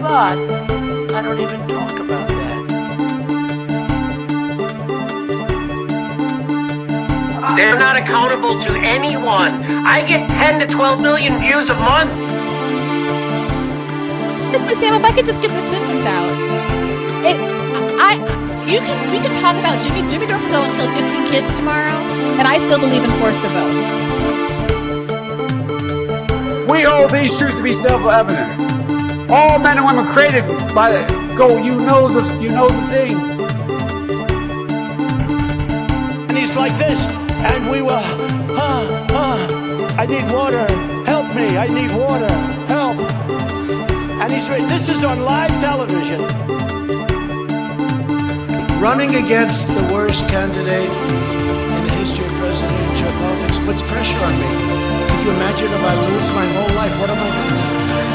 But I don't even talk about that. They're not accountable to anyone. I get 10 to 12 million views a month. Mr. Sam, if I could just get this sentence out. We can talk about Jimmy Dore can go and kill 15 kids tomorrow, and I still believe in force the vote. We hold these truths to be self-evident. All men and women created by the you know the thing. And he's like this, and we were, I need water, help me, I need water, help. And this is on live television. Running against the worst candidate in the history of presidential politics puts pressure on me. Can you imagine if I lose my whole life? What am I going to do?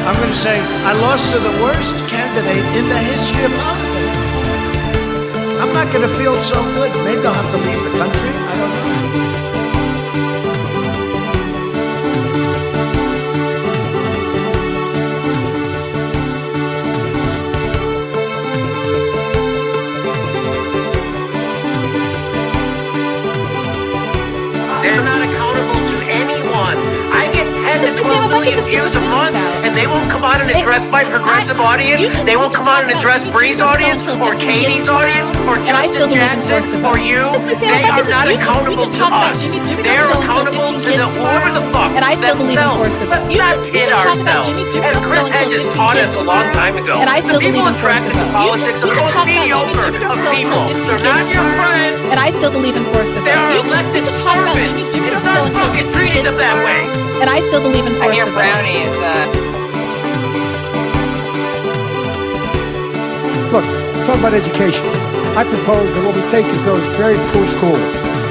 I'm going to say, I lost to the worst candidate in the history of politics. I'm not going to feel so good. Maybe I'll have to leave the country. I don't know. They're not accountable to anyone. I get 10 to 12 million views a month, and they won't come out and address my progressive audience. They won't come out and address Bree's audience, or Katie's audience, or Justin Jackson, or you. They are not accountable to us. They're accountable to whoever the fuck themselves. Let's not kid ourselves. As Chris Hedges taught us a long time ago, the people attracted to politics are the most mediocre of people. They're not your friends. And I still believe in force the vote. They are elected servants. It's not fucking treating them that way. And I still believe in force the vote. Brownie is Look, talk about education. I propose that what we take is those very poor schools,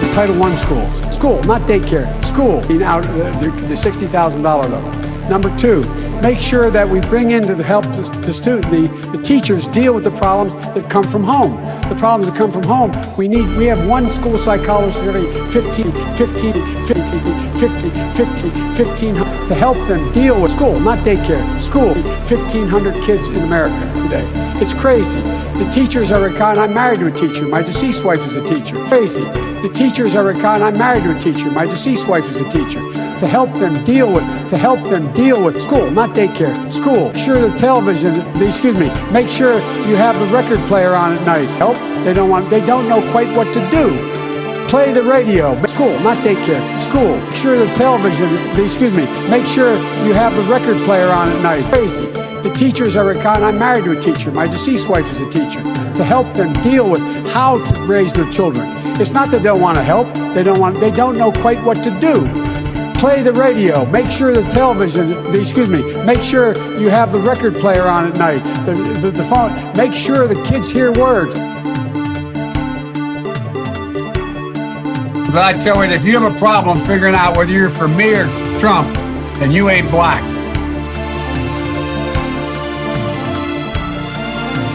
the Title I schools. School, not daycare. School, being out the $60,000 level. Number two, make sure that we bring in to help the teachers deal with the problems that come from home. The problems that come from home, we have one school psychologist for every 15 to help them deal with school, not daycare. School, 1,500 kids in America today. It's crazy. The teachers are I'm married to a teacher. My deceased wife is a teacher. Crazy. The teachers are I'm married to a teacher. My deceased wife is a teacher. To help them deal with school, not daycare, school. Make sure the television, make sure you have the record player on at night. Help, they don't know quite what to do. Play the radio, school, not daycare, school. Make sure the television, make sure you have the record player on at night. Crazy. The teachers are I'm married to a teacher. My deceased wife is a teacher. To help them deal with how to raise their children. It's not that they don't want to help. They don't know quite what to do. Play the radio, make sure the television, make sure you have the record player on at night, the phone, make sure the kids hear words. But I tell you, if you have a problem figuring out whether you're for me or Trump, then you ain't black.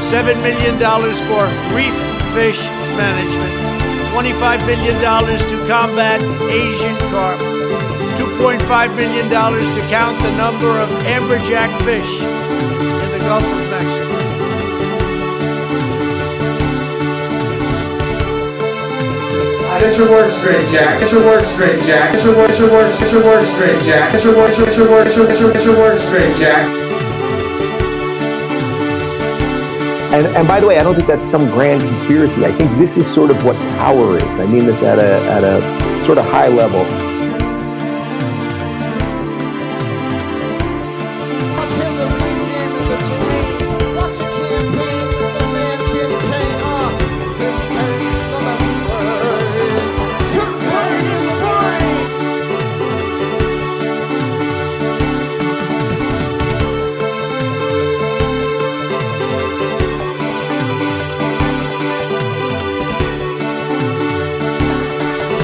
$7 million for reef fish management, $25 billion to combat Asian carp, $2.5 million to count the number of amberjack fish in the Gulf of Mexico. Get your words straight, Jack. Get your words straight, Jack. Get your words straight, Jack. Get your words straight, Jack. And by the way, I don't think that's some grand conspiracy. I think this is sort of what power is. I mean this at a sort of high level.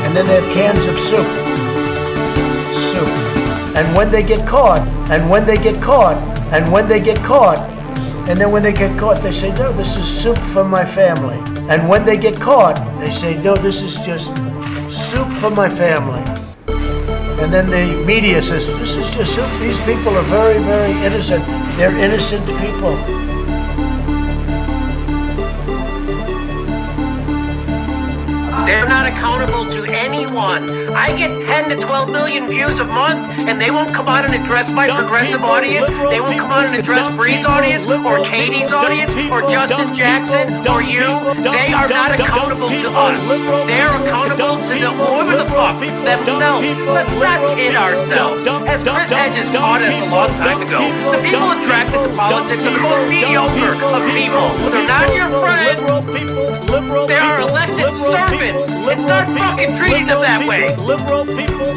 And then they have cans of soup. And when they get caught, and then when they get caught, they say, no, this is soup for my family. And when they get caught, they say, no, this is just soup for my family. And then the media says, this is just soup. These people are very, very innocent. They're innocent people. They're not accountable to anyone. I get 10 to 12 million views a month, and they won't come out and address my progressive audience. They won't come out and address Bree's audience, or Katie's audience, or Justin Jackson, or you. They are not accountable to us. They're accountable to whoever the fuck themselves. Let's not kid ourselves. As Chris Hedges taught us a long time ago, the people attracted to politics are the most mediocre of people. They're not your friends. They are elected servants. It's not fucking treating them that way.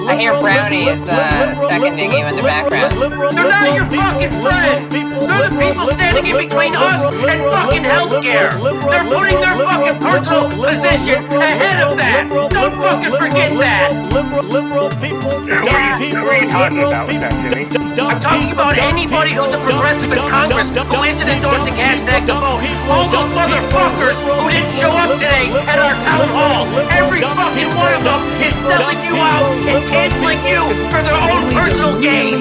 I hear Brownie is seconding you in the background. They're not your fucking friends. They're the people standing in between us and fucking healthcare. They're putting their fucking personal position ahead of that. Don't fucking forget that. Liberal people. What are you talking about with that, Jimmy? I'm talking about anybody who's a progressive in Congress who isn't endorsing hashtag the vote. All those motherfuckers who didn't show up today at our town hall. Every fucking one of them is selling you out and canceling you for their own personal gain.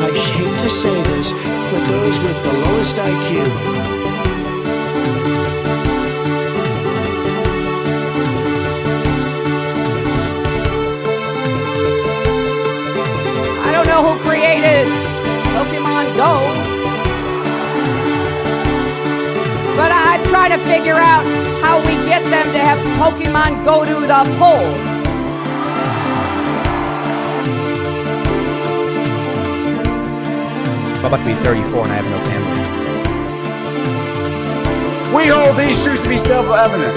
I hate to say this, but those with the lowest IQ. I don't know who created Pokemon Go, but I'm trying to figure out how we get them to have Pokemon go to the polls. I'm about to be 34 and I have no family. We hold these truths to be self-evident.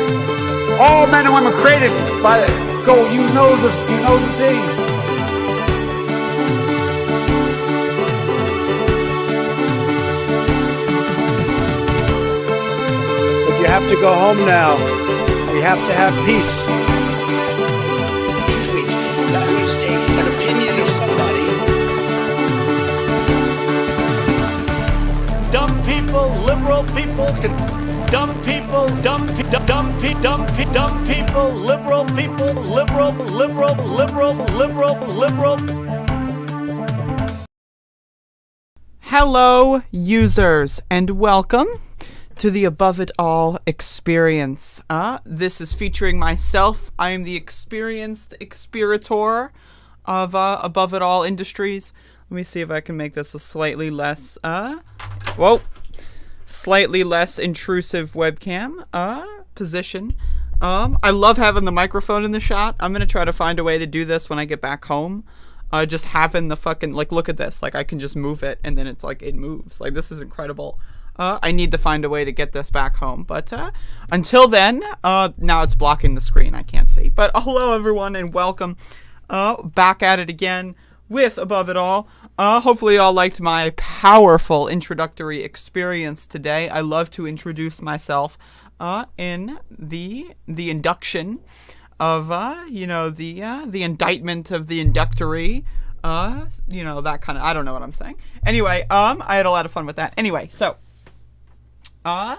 All men and women created by the go. You know the thing. But you have to go home now. We have to have peace. That was an opinion of somebody. Dumb people, liberal people, dumb people, dumb people, liberal people, liberal. Hello, users, and welcome to the Above It All experience. This is featuring myself. I am the experienced expirator of Above It All Industries. Let me see if I can make this a slightly less, slightly less intrusive webcam position. I love having the microphone in the shot. I'm gonna try to find a way to do this when I get back home. Just having the fucking, like, look at this. Like, I can just move it, and then it's like, it moves. Like, this is incredible. I need to find a way to get this back home. But until then, now it's blocking the screen. I can't see. But hello, everyone, and welcome back at it again with Above It All. Hopefully you all liked my powerful introductory experience today. I love to introduce myself in the induction of, the indictment of the inductory. That kind of, I don't know what I'm saying. Anyway, I had a lot of fun with that. Anyway, so, I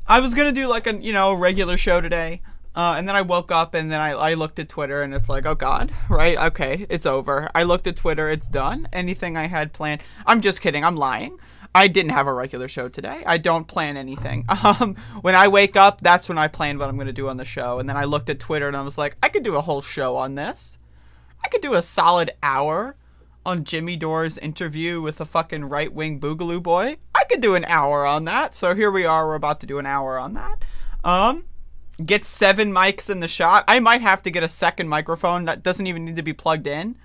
was gonna do like a, regular show today, and then I woke up and then I looked at Twitter and it's like, oh God, right? Okay, it's over. I looked at Twitter, it's done. Anything I had planned, I'm just kidding, I'm lying. I didn't have a regular show today. I don't plan anything. When I wake up, that's when I plan what I'm gonna do on the show. And then I looked at Twitter and I was like, I could do a whole show on this. I could do a solid hour on Jimmy Dore's interview with the fucking right-wing Boogaloo Boy. I could do an hour on that. So here we are. We're about to do an hour on that. Get 7 mics in the shot. I might have to get a second microphone that doesn't even need to be plugged in.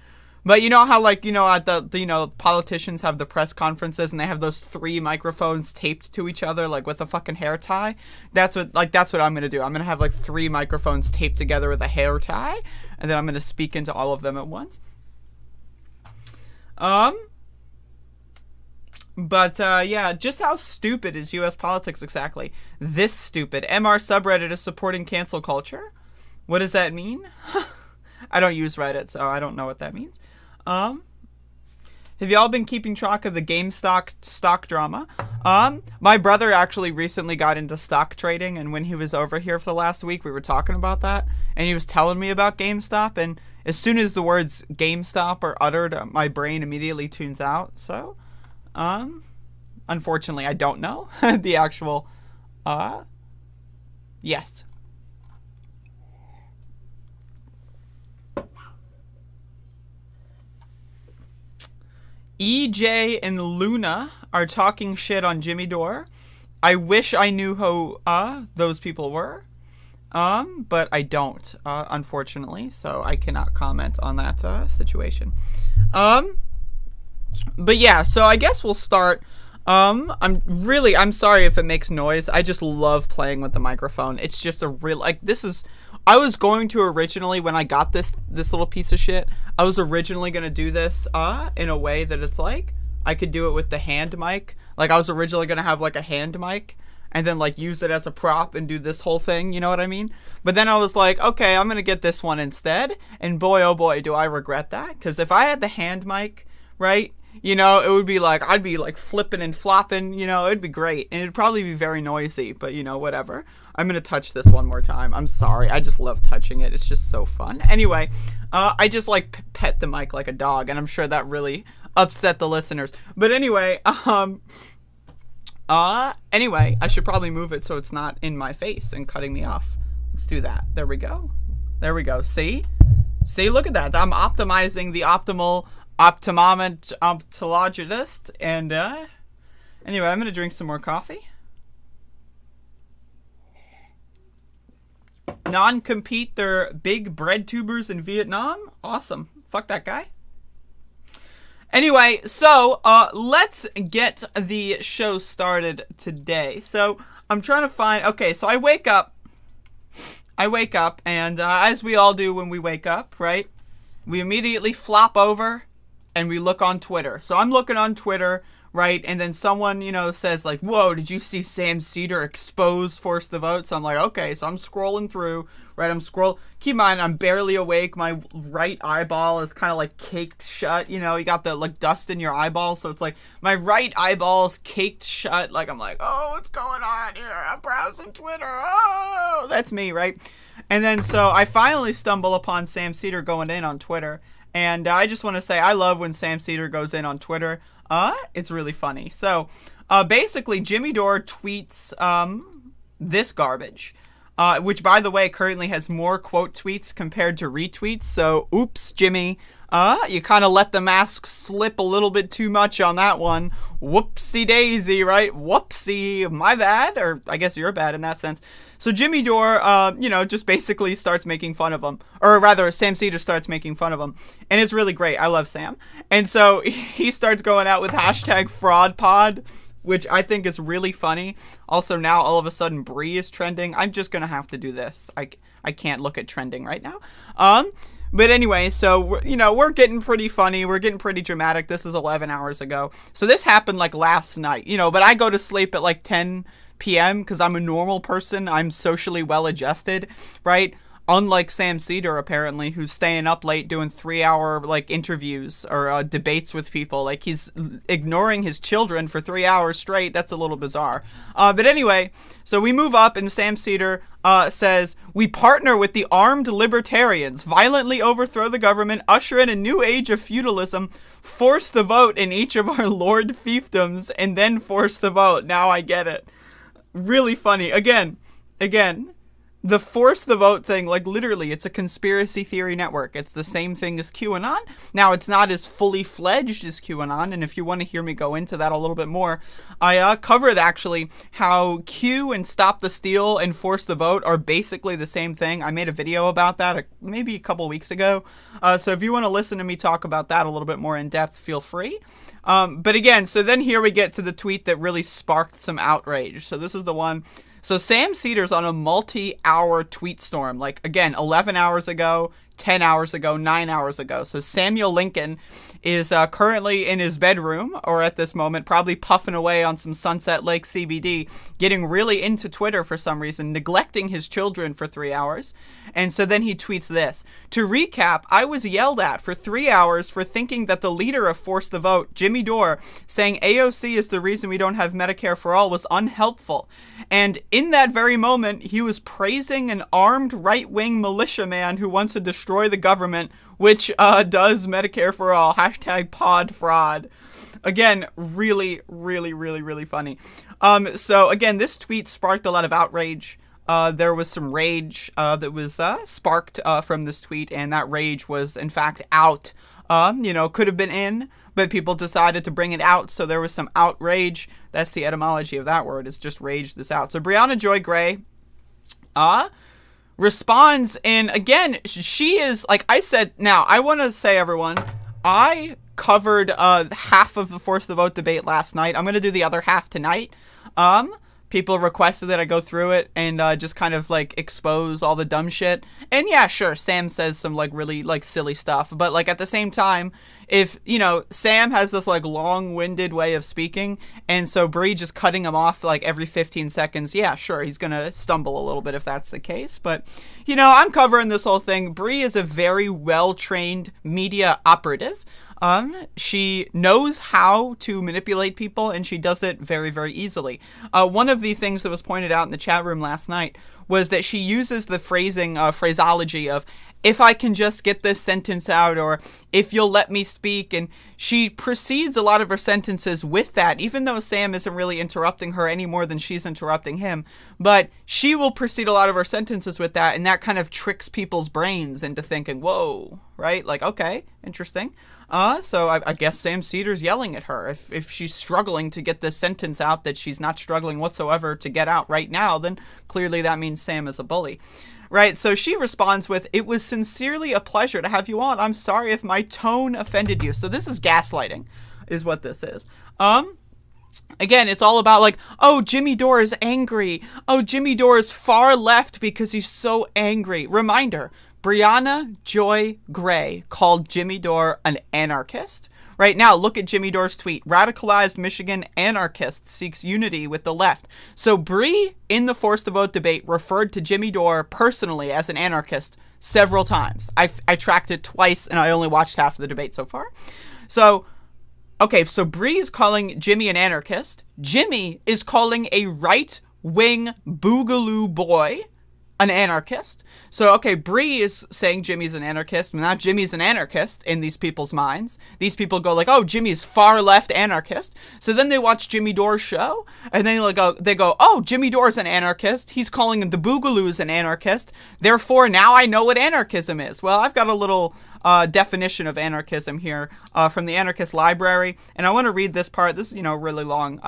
But you know how, like, at the politicians have the press conferences and they have those 3 microphones taped to each other, like with a fucking hair tie? That's what I'm going to do. I'm going to have like 3 microphones taped together with a hair tie, and then I'm going to speak into all of them at once. Yeah, just how stupid is U.S. politics exactly? This stupid. MR subreddit is supporting cancel culture? What does that mean? I don't use Reddit, so I don't know what that means. Have y'all been keeping track of the GameStop stock drama? My brother actually recently got into stock trading, and when he was over here for the last week, we were talking about that, and he was telling me about GameStop, and as soon as the words GameStop are uttered, my brain immediately tunes out, so, Unfortunately, I don't know the actual, yes. EJ and Luna are talking shit on Jimmy Dore. I wish I knew who those people were, but I don't, unfortunately, so I cannot comment on that situation. But yeah, so I guess we'll start. I'm sorry if it makes noise. I just love playing with the microphone. It's just a real, like, I was going to originally, when I got this little piece of shit, I was originally going to do this, in a way that it's like, I could do it with the hand mic. Like, I was originally going to have, like, a hand mic, and then, like, use it as a prop and do this whole thing, you know what I mean? But then I was like, okay, I'm going to get this one instead, and boy, oh boy, do I regret that, because if I had the hand mic, right, you know, it would be like, I'd be like flipping and flopping, you know, it'd be great. And it'd probably be very noisy, but you know, whatever. I'm going to touch this one more time. I'm sorry. I just love touching it. It's just so fun. Anyway, I just like pet the mic like a dog, and I'm sure that really upset the listeners. But anyway, anyway, I should probably move it so it's not in my face and cutting me off. Let's do that. There we go. There we go. See, look at that. I'm optimizing the ophthalmologist, and anyway, I'm gonna drink some more coffee. Non-compete, they're big bread tubers in Vietnam. Awesome. Fuck that guy. Anyway, so let's get the show started today. So I'm trying to find, okay, so I wake up and as we all do when we wake up, right, we immediately flop over and we look on Twitter. So I'm looking on Twitter, right? And then someone, you know, says like, whoa, did you see Sam Seder expose Force the Vote? So I'm like, okay, so I'm scrolling through, right? Keep in mind, I'm barely awake. My right eyeball is kind of like caked shut. You know, you got the like dust in your eyeball. So it's like my right eyeball's caked shut. Like I'm like, oh, what's going on here? I'm browsing Twitter. Oh, that's me, right? And then so I finally stumble upon Sam Seder going in on Twitter. And I just want to say I love when Sam Seder goes in on Twitter. It's really funny. So basically, Jimmy Dore tweets this garbage, which, by the way, currently has more quote tweets compared to retweets. So, oops, Jimmy. You kind of let the mask slip a little bit too much on that one. Whoopsie daisy, right? Whoopsie, my bad. Or I guess you're bad in that sense. So Jimmy Dore, you know, just basically starts making fun of him. Or rather, Sam Seder starts making fun of him. And it's really great. I love Sam. And so he starts going out with hashtag fraudpod, which I think is really funny. Also, now all of a sudden Bree is trending. I'm just going to have to do this. I can't look at trending right now. But anyway, so, you know, we're getting pretty funny. We're getting pretty dramatic. This is 11 hours ago. So this happened like last night, you know, but I go to sleep at like 10 p.m. because I'm a normal person. I'm socially well adjusted, right? Unlike Sam Seder, apparently, who's staying up late doing 3-hour like interviews or debates with people. Like he's ignoring his children for 3 hours straight. That's a little bizarre. But anyway, so we move up and Sam Seder says, we partner with the armed libertarians, violently overthrow the government, usher in a new age of feudalism, force the vote in each of our lord fiefdoms, and then force the vote. Now I get it. Really funny. Again, the force the vote thing, like literally, it's a conspiracy theory network. It's the same thing as QAnon. Now, it's not as fully fledged as QAnon, and if you want to hear me go into that a little bit more, I covered actually how Q and Stop the Steal and Force the Vote are basically the same thing. I made a video about that maybe a couple weeks ago. So if you want to listen to me talk about that a little bit more in depth, feel free. But again, so then here we get to the tweet that really sparked some outrage. So this is the one. So Sam Seder's on a multi-hour tweet storm. Like, again, 11 hours ago, 10 hours ago, 9 hours ago. So Samuel Lincoln is currently in his bedroom, or at this moment, probably puffing away on some Sunset Lake CBD, getting really into Twitter for some reason, neglecting his children for 3 hours. And so then he tweets this. To recap, I was yelled at for 3 hours for thinking that the leader of Force the Vote, Jimmy Dore, saying AOC is the reason we don't have Medicare for all was unhelpful. And in that very moment, he was praising an armed right-wing militia man who wants to destroy the government, which does Medicare for all. Hashtag pod fraud. Again, really, really, really, really funny. So again, this tweet sparked a lot of outrage. There was some rage that was sparked from this tweet, and that rage was in fact out. Could have been in, but people decided to bring it out, so there was some outrage. That's the etymology of that word, is just rage this out. So Brianna Joy Gray responds, and again, she is, like I said, now, I want to say, everyone, I covered half of the Force the Vote debate last night. I'm going to do the other half tonight. People requested that I go through it and just kind of like expose all the dumb shit. And yeah, sure, Sam says some like really like silly stuff, but like at the same time, if Sam has this like long-winded way of speaking, and so Bree just cutting him off like every 15 seconds, yeah, sure, he's gonna stumble a little bit if that's the case. But I'm covering this whole thing. Bree is a very well-trained media operative. She knows how to manipulate people, and she does it very, very easily. One of the things that was pointed out in the chat room last night was that she uses the phraseology of, if I can just get this sentence out, or if you'll let me speak, and she precedes a lot of her sentences with that, even though Sam isn't really interrupting her any more than she's interrupting him, but she will precede a lot of her sentences with that, and that kind of tricks people's brains into thinking, whoa, right? Like, okay, interesting. So I guess Sam Seder's yelling at her. If she's struggling to get this sentence out that she's not struggling whatsoever to get out right now, then clearly that means Sam is a bully. Right, so she responds with, "It was sincerely a pleasure to have you on. I'm sorry if my tone offended you." So this is gaslighting, is what this is. Again, it's all about like, oh, Jimmy Dore is angry. Oh, Jimmy Dore is far left because he's so angry. Reminder, Brianna Joy Gray called Jimmy Dore an anarchist. Right now, look at Jimmy Dore's tweet. Radicalized Michigan anarchist seeks unity with the left. So Bree, in the Force the Vote debate, referred to Jimmy Dore personally as an anarchist several times. I tracked it twice, and I only watched half of the debate so far. So, okay, so Bree is calling Jimmy an anarchist. Jimmy is calling a right-wing boogaloo boy an anarchist. So, okay, Bree is saying Jimmy's an anarchist, but not Jimmy's an anarchist in these people's minds. These people go like, oh, Jimmy's far left anarchist. So then they watch Jimmy Dore's show, and then they go, oh, Jimmy Dore's an anarchist. He's calling the Boogaloos an anarchist. Therefore, now I know what anarchism is. Well, I've got a little definition of anarchism here from the Anarchist Library, and I want to read this part. This is, a really long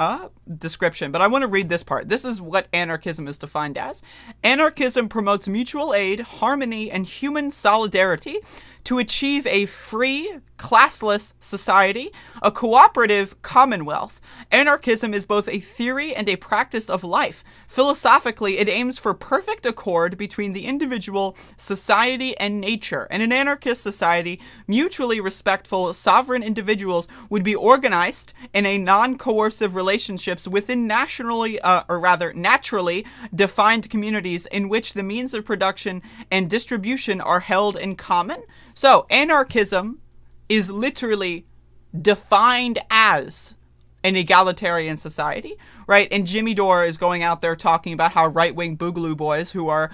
description, but I want to read this part. This is what anarchism is defined as. Anarchism promotes mutual aid, harmony, and human solidarity to achieve a free, classless society, a cooperative commonwealth. Anarchism is both a theory and a practice of life. Philosophically, it aims for perfect accord between the individual, society, and nature. In an anarchist society, mutually respectful, sovereign individuals would be organized in a non-coercive relationships within naturally defined communities in which the means of production and distribution are held in common. So, anarchism is literally defined as an egalitarian society, right? And Jimmy Dore is going out there talking about how right-wing boogaloo boys who are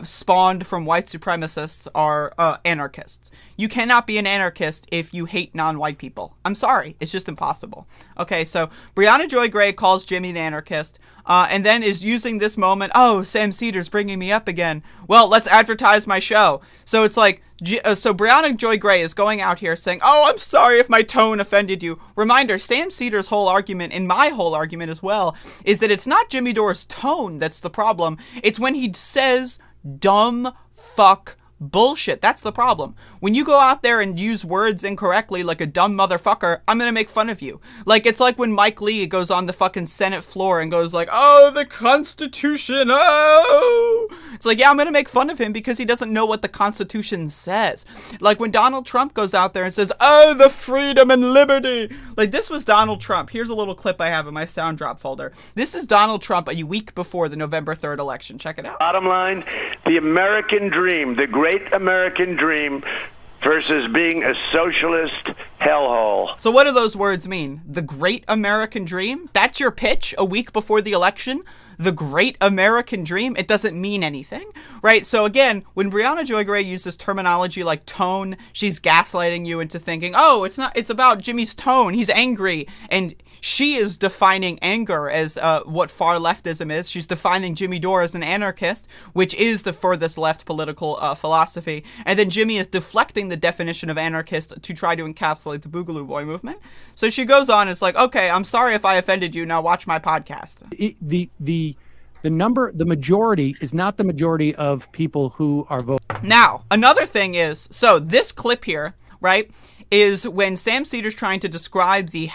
spawned from white supremacists are anarchists. You cannot be an anarchist if you hate non-white people. I'm sorry. It's just impossible. Okay, so Brianna Joy Gray calls Jimmy an anarchist, and then is using this moment, oh, Sam Seder's bringing me up again. Well, let's advertise my show. So it's like, so Brianna Joy Gray is going out here saying, oh, I'm sorry if my tone offended you. Reminder, Sam Seder's whole argument, and my whole argument as well, is that it's not Jimmy Dore's tone that's the problem. It's when he says dumb fuck bullshit. That's the problem. When you go out there and use words incorrectly like a dumb motherfucker, I'm gonna make fun of you. Like, it's like when Mike Lee goes on the fucking Senate floor and goes like, oh, the Constitution, oh! It's like, yeah, I'm gonna make fun of him because he doesn't know what the Constitution says. Like when Donald Trump goes out there and says, oh, the freedom and liberty. Like, this was Donald Trump. Here's a little clip I have in my sound drop folder. This is Donald Trump a week before the November 3rd election. Check it out. Bottom line, the American dream, the great American dream versus being a socialist hellhole. So what do those words mean? The great American dream? That's your pitch a week before the election? The great American dream? It doesn't mean anything, right? So again, when Brianna Joy Gray uses terminology like tone, she's gaslighting you into thinking, oh, it's about Jimmy's tone. He's angry. And she is defining anger as what far leftism is. She's defining Jimmy Dore as an anarchist, which is the furthest left political philosophy. And then Jimmy is deflecting the definition of anarchist to try to encapsulate the Boogaloo Boy movement. So she goes on, it's like, okay, I'm sorry if I offended you. Now watch my podcast. The majority is not the majority of people who are voting. Now, another thing is, so this clip here, right, is when Sam Seder's trying to describe the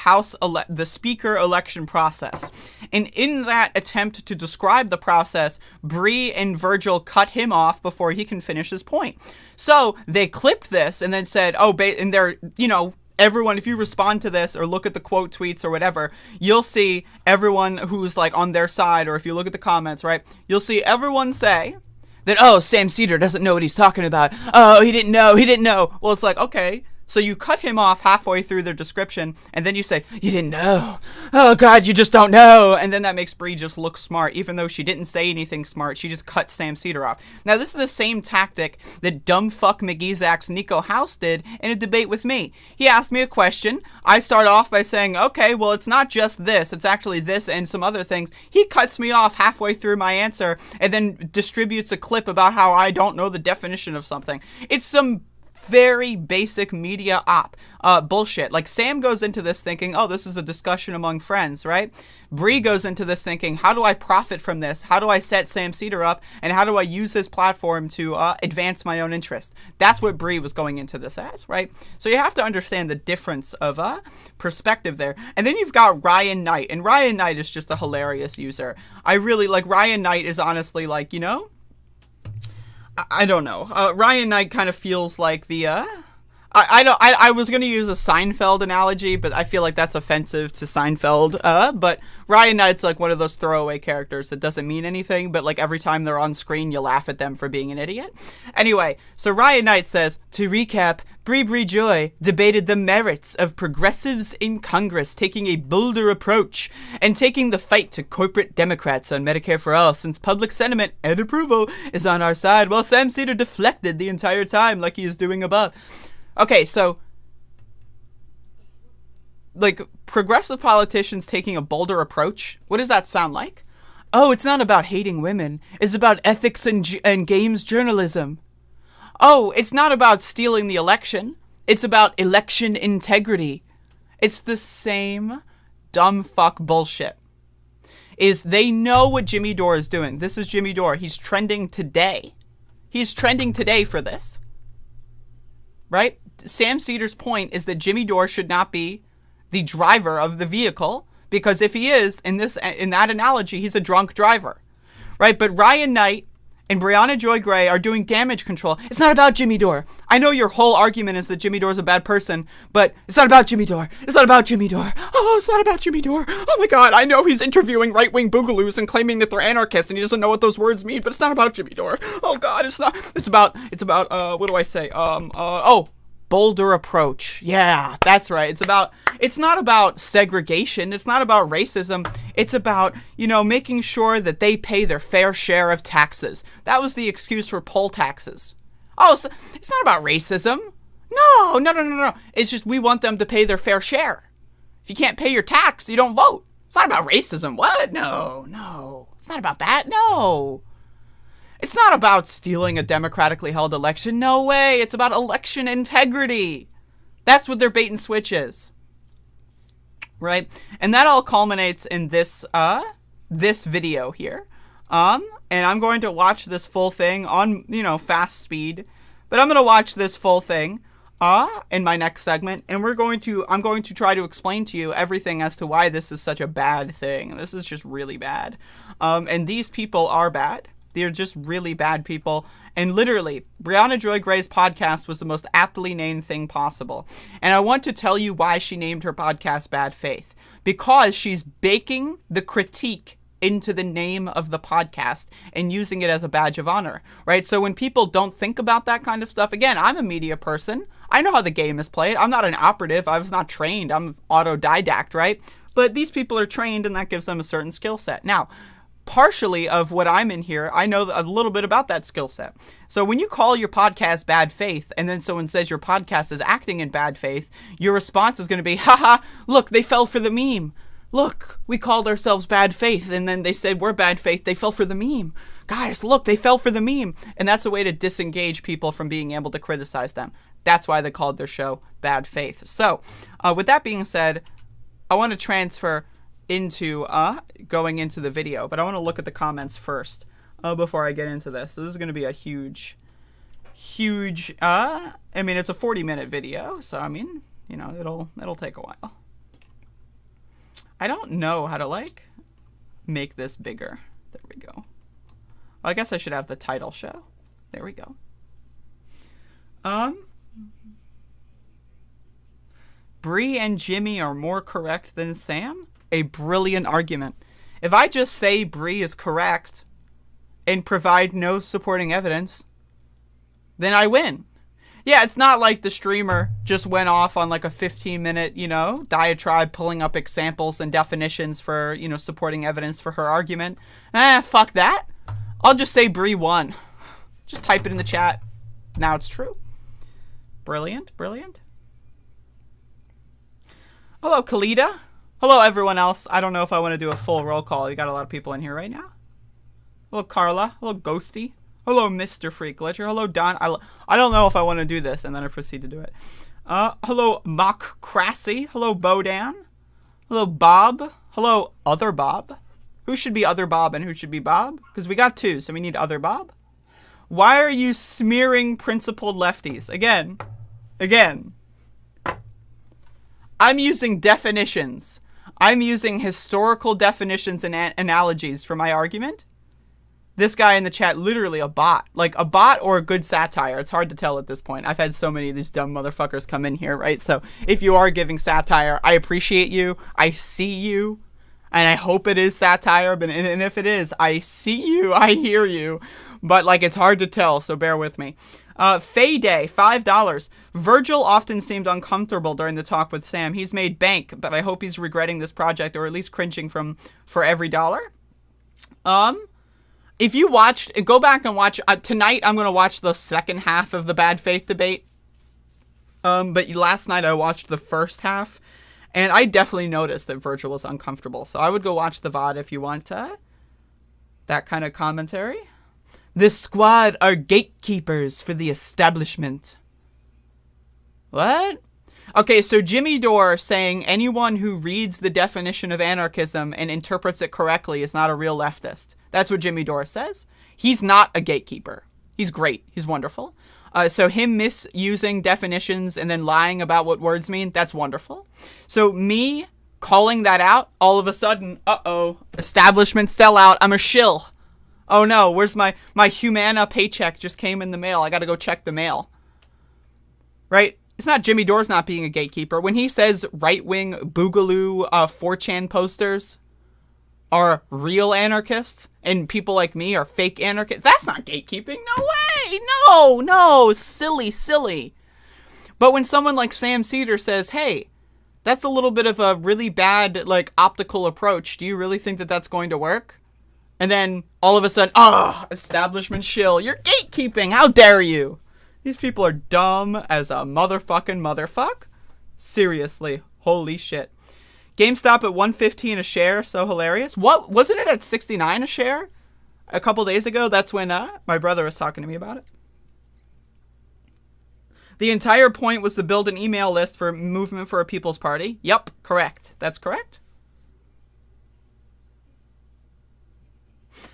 the speaker election process. And in that attempt to describe the process, Bree and Virgil cut him off before he can finish his point. So they clipped this and then said, and they're, everyone, if you respond to this or look at the quote tweets or whatever, you'll see everyone who's like on their side, or if you look at the comments, right, you'll see everyone say that, oh, Sam Seder doesn't know what he's talking about. Oh, he didn't know. Well, it's like, okay. So you cut him off halfway through their description, and then you say, you didn't know. Oh, God, you just don't know. And then that makes Bree just look smart, even though she didn't say anything smart. She just cut Sam Seder off. Now, this is the same tactic that dumb fuck McGeezack's Nico House did in a debate with me. He asked me a question. I start off by saying, okay, well, it's not just this. It's actually this and some other things. He cuts me off halfway through my answer and then distributes a clip about how I don't know the definition of something. It's some very basic media bullshit. Like, Sam goes into this thinking, oh, this is a discussion among friends, right? Bree goes into this thinking, how do I profit from this? How do I set Sam Seder up? And how do I use his platform to advance my own interest? That's what Bree was going into this as, right? So you have to understand the difference of perspective there. And then you've got Ryan Knight. And Ryan Knight is just a hilarious user. I really, like, Ryan Knight is honestly like, I don't know. Ryan Knight kind of feels like the, I was going to use a Seinfeld analogy, but I feel like that's offensive to Seinfeld. But Ryan Knight's like one of those throwaway characters that doesn't mean anything, but like every time they're on screen, you laugh at them for being an idiot. Anyway, so Ryan Knight says, to recap, Bree Joy debated the merits of progressives in Congress taking a bolder approach and taking the fight to corporate Democrats on Medicare for All, since public sentiment and approval is on our side, while Sam Seder deflected the entire time like he is doing above. Okay, so, like, progressive politicians taking a bolder approach, what does that sound like? Oh, it's not about hating women. It's about ethics and games journalism. Oh, it's not about stealing the election. It's about election integrity. It's the same dumb fuck bullshit. They know what Jimmy Dore is doing. This is Jimmy Dore. He's trending today. He's trending today for this. Right? Sam Seder's point is that Jimmy Dore should not be the driver of the vehicle, because if he is, in that analogy, he's a drunk driver. Right? But Ryan Knight and Brianna Joy Gray are doing damage control. It's not about Jimmy Dore. I know your whole argument is that Jimmy Dore's a bad person, but it's not about Jimmy Dore. It's not about Jimmy Dore. Oh, it's not about Jimmy Dore. Oh my God, I know he's interviewing right-wing boogaloos and claiming that they're anarchists and he doesn't know what those words mean, but it's not about Jimmy Dore. Oh God, it's not. It's about, what do I say? Bolder approach. Yeah, that's right. It's not about segregation. It's not about racism. It's about, making sure that they pay their fair share of taxes. That was the excuse for poll taxes. Oh, so it's not about racism. No. It's just we want them to pay their fair share. If you can't pay your tax, you don't vote. It's not about racism. What? No. It's not about that. No. It's not about stealing a democratically held election. No way. It's about election integrity. That's what their bait and switch is. Right? And that all culminates in this video here. And I'm going to watch this full thing on, fast speed. But I'm going to watch this full thing in my next segment, and I'm going to try to explain to you everything as to why this is such a bad thing. This is just really bad. And these people are bad. They're just really bad people. And literally, Brianna Joy Gray's podcast was the most aptly named thing possible. And I want to tell you why she named her podcast Bad Faith. Because she's baking the critique into the name of the podcast and using it as a badge of honor, right? So when people don't think about that kind of stuff, again, I'm a media person. I know how the game is played. I'm not an operative. I was not trained. I'm autodidact, right? But these people are trained, and that gives them a certain skill set. Now, partially of what I'm in here, I know a little bit about that skill set. So when you call your podcast bad faith, and then someone says your podcast is acting in bad faith, your response is going to be, haha, look, they fell for the meme. Look, we called ourselves bad faith, and then they said we're bad faith. They fell for the meme. Guys, look, they fell for the meme. And that's a way to disengage people from being able to criticize them. That's why they called their show Bad Faith. So, with that being said, I want to transfer into going into the video, but I want to look at the comments first before I get into this. So this is going to be a huge, I mean, it's a 40-minute video, so I mean, you know, it'll take a while. I don't know how to, like, make this bigger. There we go. Well, I guess I should have the title show. There we go. Bree and Jimmy are more correct than Sam? A brilliant argument. If I just say Bree is correct and provide no supporting evidence, then I win. Yeah, it's not like the streamer just went off on like a 15-minute, you know, diatribe pulling up examples and definitions for, you know, supporting evidence for her argument. Fuck that. I'll just say Bree won. Just type it in the chat. Now it's true. Brilliant, brilliant. Hello, Khalida. Hello, everyone else. I don't know if I want to do a full roll call. You got a lot of people in here right now. Hello, Carla. Hello, Ghosty. Hello, Mr. Freak Glitcher. Hello, Don. I don't know if I want to do this, and then I proceed to do it. Hello, Mock Crassy. Hello, Bodan. Hello, Bob. Hello, Other Bob. Who should be Other Bob and who should be Bob? Because we got two, so we need Other Bob. Why are you smearing principled lefties? Again. I'm using definitions. I'm using historical definitions and analogies for my argument. This guy in the chat, literally a bot. Like a bot or a good satire. It's hard to tell at this point. I've had so many of these dumb motherfuckers come in here, right? So if you are giving satire, I appreciate you. I see you. And I hope it is satire. But and if it is, I see you. I hear you. But like it's hard to tell, so bear with me. Faye Day, $5. Virgil often seemed uncomfortable during the talk with Sam. He's made bank, but I hope he's regretting this project or at least cringing for every dollar. If you watched, go back and watch, tonight I'm going to watch the second half of the Bad Faith debate. But last night I watched the first half, and I definitely noticed that Virgil was uncomfortable. So I would go watch the VOD if you want that kind of commentary. This squad are gatekeepers for the establishment. What? Okay, so Jimmy Dore saying anyone who reads the definition of anarchism and interprets it correctly is not a real leftist. That's what Jimmy Dore says. He's not a gatekeeper. He's great. He's wonderful. So him misusing definitions and then lying about what words mean, that's wonderful. So me calling that out, all of a sudden, establishment sellout, I'm a shill. Oh no, where's my Humana paycheck just came in the mail. I gotta go check the mail. Right? It's not Jimmy Dore's not being a gatekeeper. When he says right-wing Boogaloo 4chan posters are real anarchists and people like me are fake anarchists, that's not gatekeeping. No way! No! Silly. But when someone like Sam Seder says, hey, that's a little bit of a really bad, like, optical approach. Do you really think that that's going to work? And then all of a sudden, establishment shill. You're gatekeeping. How dare you? These people are dumb as a motherfuck. Seriously. Holy shit. GameStop at $115 a share. So hilarious. What? Wasn't it at $69 a share a couple days ago? That's when my brother was talking to me about it. The entire point was to build an email list for Movement for a People's Party. Yep, correct. That's correct.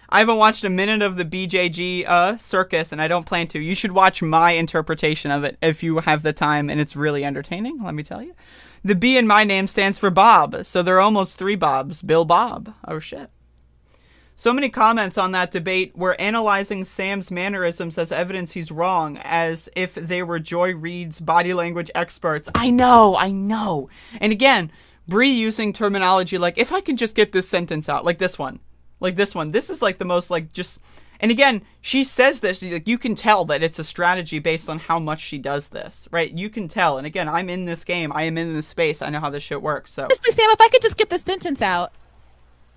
I haven't watched a minute of the BJG circus, and I don't plan to. You should watch my interpretation of it if you have the time, and it's really entertaining, let me tell you. The B in my name stands for Bob, so there are almost 3 Bobs. Bill Bob. Oh, shit. So many comments on that debate were analyzing Sam's mannerisms as evidence he's wrong, as if they were Joy Reid's body language experts. I know. And again, Bree using terminology like, if I can just get this sentence out, like this one. Like this one. This is like the most like just... And again, she says this, like, you can tell that it's a strategy based on how much she does this, right? You can tell. And again, I'm in this game. I am in this space. I know how this shit works. So, honestly, Sam, if I could just get this sentence out,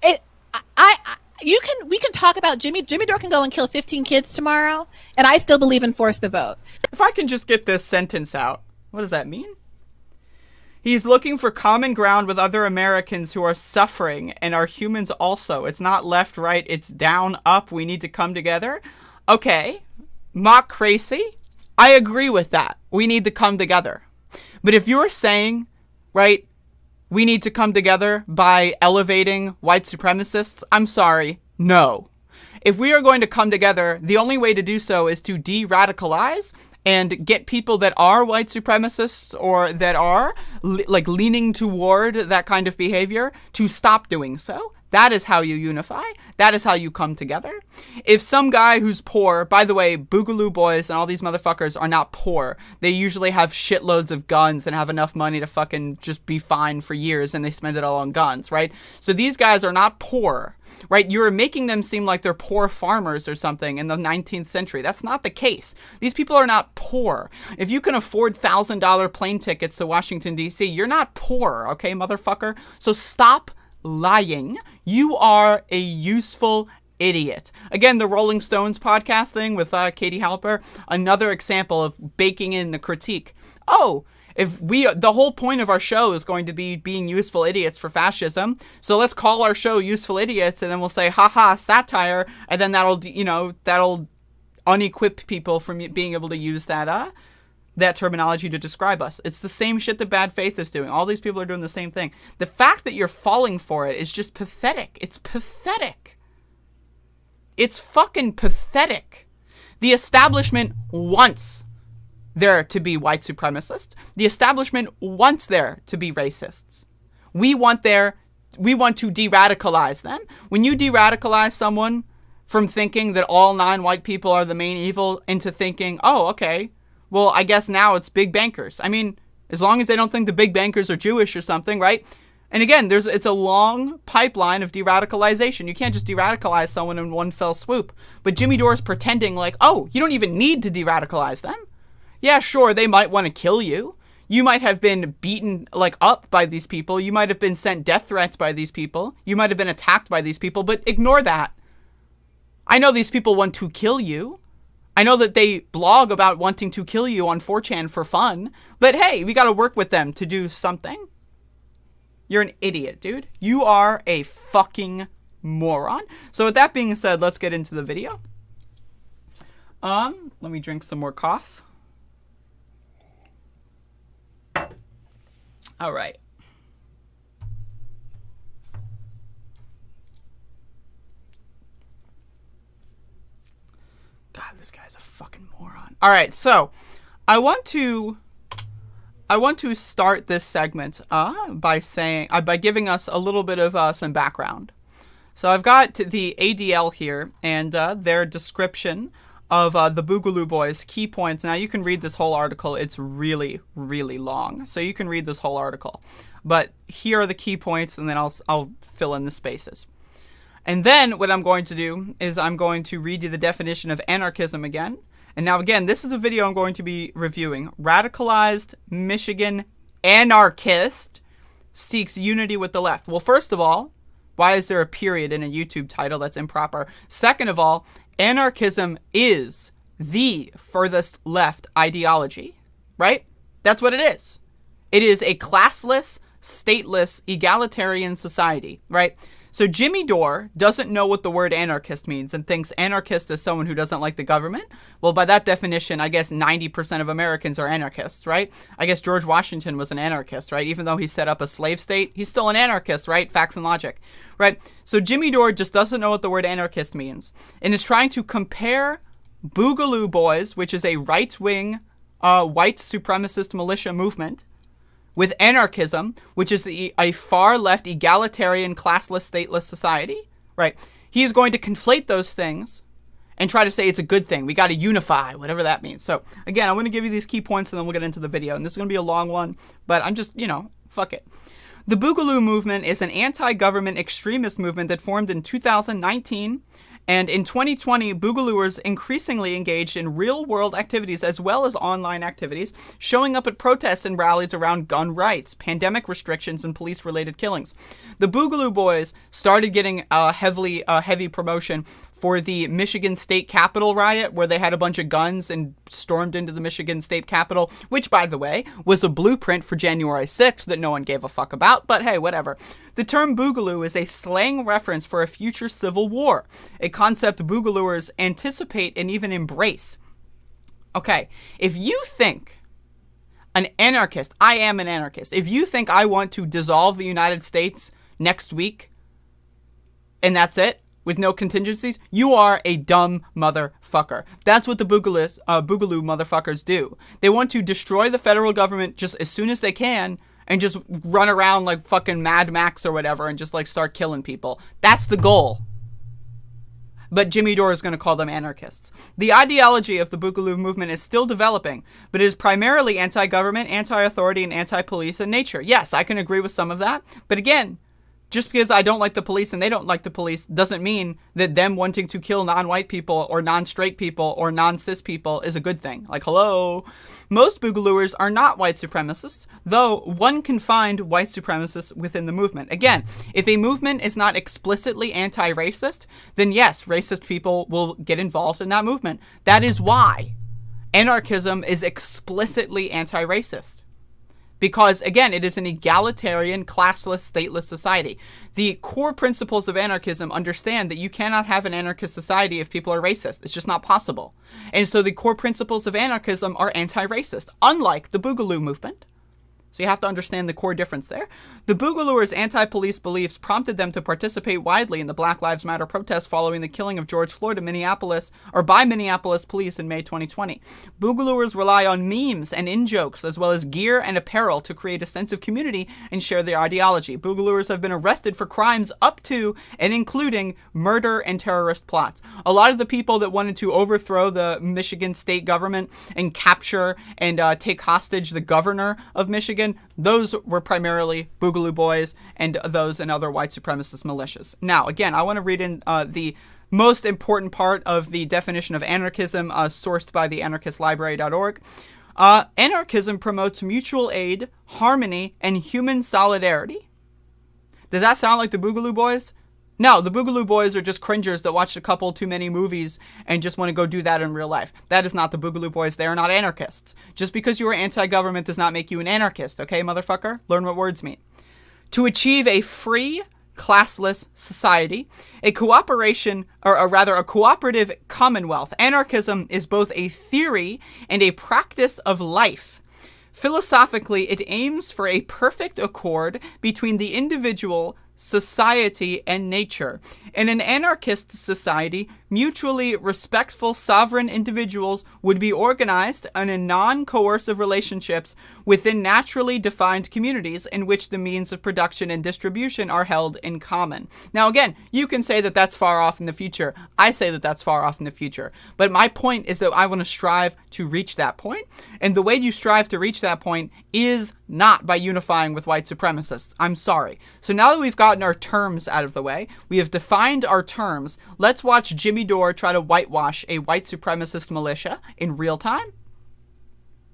we can talk about Jimmy Dore can go and kill 15 kids tomorrow, and I still believe in force the vote. If I can just get this sentence out, what does that mean? He's looking for common ground with other Americans who are suffering and are humans also. It's not left, right, it's down, up. We need to come together. Okay, mock crazy. I agree with that. We need to come together. But if you're saying, right, we need to come together by elevating white supremacists, I'm sorry, no. If we are going to come together, the only way to do so is to de-radicalize and get people that are white supremacists or that are like leaning toward that kind of behavior to stop doing so. That is how you unify. That is how you come together. If some guy who's poor, by the way, Boogaloo boys and all these motherfuckers are not poor. They usually have shitloads of guns and have enough money to fucking just be fine for years, and they spend it all on guns, right? So these guys are not poor, right? You're making them seem like they're poor farmers or something in the 19th century. That's not the case. These people are not poor. If you can afford $1,000 plane tickets to Washington, D.C., you're not poor, okay, motherfucker? So stop lying. You are a useful idiot. Again, the Rolling Stones podcast thing with Katie Halper, another example of baking in the critique. Oh, if the whole point of our show is going to be being useful idiots for fascism, so let's call our show Useful Idiots, and then we'll say, haha, satire, and then that'll unequip people from being able to use that terminology to describe us. It's the same shit that Bad Faith is doing. All these people are doing the same thing. The fact that you're falling for it is just pathetic. It's pathetic. It's fucking pathetic. The establishment wants there to be white supremacists. The establishment wants there to be racists. We want to de-radicalize them. When you de-radicalize someone from thinking that all non-white people are the main evil into thinking, oh, okay, well, I guess now it's big bankers. I mean, as long as they don't think the big bankers are Jewish or something, right? And again, it's a long pipeline of de-radicalization. You can't just de-radicalize someone in one fell swoop. But Jimmy Dore is pretending like, oh, you don't even need to de-radicalize them. Yeah, sure, they might want to kill you. You might have been beaten up by these people. You might have been sent death threats by these people. You might have been attacked by these people, but ignore that. I know these people want to kill you. I know that they blog about wanting to kill you on 4chan for fun, but hey, we gotta work with them to do something. You're an idiot, dude. You are a fucking moron. So with that being said, let's get into the video. Let me drink some more cough. All right. God, this guy's a fucking moron. All right, so I want to start this segment by giving us a little bit of some background. So I've got the ADL here and their description of the Boogaloo Boys key points. Now you can read this whole article. It's really, really long, so you can read this whole article. But here are the key points, and then I'll fill in the spaces. And then what I'm going to do is I'm going to read you the definition of anarchism again. And now again, this is a video I'm going to be reviewing. Radicalized Michigan anarchist seeks unity with the left. Well, first of all, why is there a period in a YouTube title? That's improper. Second of all, anarchism is the furthest left ideology, right? That's what it is. It is a classless, stateless, egalitarian society, right? So Jimmy Dore doesn't know what the word anarchist means and thinks anarchist is someone who doesn't like the government. Well, by that definition, I guess 90% of Americans are anarchists, right? I guess George Washington was an anarchist, right? Even though he set up a slave state, he's still an anarchist, right? Facts and logic, right? So Jimmy Dore just doesn't know what the word anarchist means and is trying to compare Boogaloo Boys, which is a right-wing white supremacist militia movement, with anarchism, which is a far-left, egalitarian, classless, stateless society, right? He is going to conflate those things and try to say it's a good thing. We got to unify, whatever that means. So, again, I'm going to give you these key points, and then we'll get into the video. And this is going to be a long one, but I'm just, fuck it. The Boogaloo movement is an anti-government extremist movement that formed in 2019. And in 2020, Boogalooers increasingly engaged in real-world activities as well as online activities, showing up at protests and rallies around gun rights, pandemic restrictions, and police-related killings. The Boogaloo Boys started getting heavy promotion for the Michigan State Capitol riot, where they had a bunch of guns and stormed into the Michigan State Capitol, which, by the way, was a blueprint for January 6th that no one gave a fuck about, but hey, whatever. The term Boogaloo is a slang reference for a future civil war, a concept Boogalooers anticipate and even embrace. Okay, if you think an anarchist, I am an anarchist, if you think I want to dissolve the United States next week, and that's it, with no contingencies, you are a dumb motherfucker. That's what the Boogaloo motherfuckers do. They want to destroy the federal government just as soon as they can and just run around like fucking Mad Max or whatever and just like start killing people. That's the goal. But Jimmy Dore is going to call them anarchists. The ideology of the Boogaloo movement is still developing, but it is primarily anti-government, anti-authority, and anti-police in nature. Yes, I can agree with some of that, but again, just because I don't like the police and they don't like the police doesn't mean that them wanting to kill non-white people or non-straight people or non-cis people is a good thing. Like, hello. Most Boogalooers are not white supremacists, though one can find white supremacists within the movement. Again, if a movement is not explicitly anti-racist, then yes, racist people will get involved in that movement. That is why anarchism is explicitly anti-racist. Because, again, it is an egalitarian, classless, stateless society. The core principles of anarchism understand that you cannot have an anarchist society if people are racist. It's just not possible. And so the core principles of anarchism are anti-racist, unlike the Boogaloo movement. So you have to understand the core difference there. The Boogalooers' anti-police beliefs prompted them to participate widely in the Black Lives Matter protests following the killing of George Floyd in Minneapolis, or by Minneapolis police in May 2020. Boogalooers rely on memes and in-jokes, as well as gear and apparel to create a sense of community and share their ideology. Boogalooers have been arrested for crimes up to and including murder and terrorist plots. A lot of the people that wanted to overthrow the Michigan state government and capture and take hostage the governor of Michigan, those were primarily Boogaloo Boys and those and other white supremacist militias. Now, again, I want to read in the most important part of the definition of anarchism sourced by the anarchistlibrary.org. Anarchism promotes mutual aid, harmony, and human solidarity. Does that sound like the Boogaloo Boys? No, the Boogaloo Boys are just cringers that watched a couple too many movies and just want to go do that in real life. That is not the Boogaloo Boys. They are not anarchists. Just because you are anti-government does not make you an anarchist, okay, motherfucker? Learn what words mean. To achieve a free, classless society, a cooperative commonwealth, anarchism is both a theory and a practice of life. Philosophically, it aims for a perfect accord between the individual, society, and nature. In an anarchist society, mutually respectful sovereign individuals would be organized in non-coercive relationships within naturally defined communities in which the means of production and distribution are held in common. Now again, you can say that that's far off in the future. I say that that's far off in the future. But my point is that I want to strive to reach that point. And the way you strive to reach that point is not by unifying with white supremacists. I'm sorry. So now that we've gotten our terms out of the way, we have defined our terms, let's watch Jimmy Dore try to whitewash a white supremacist militia in real time.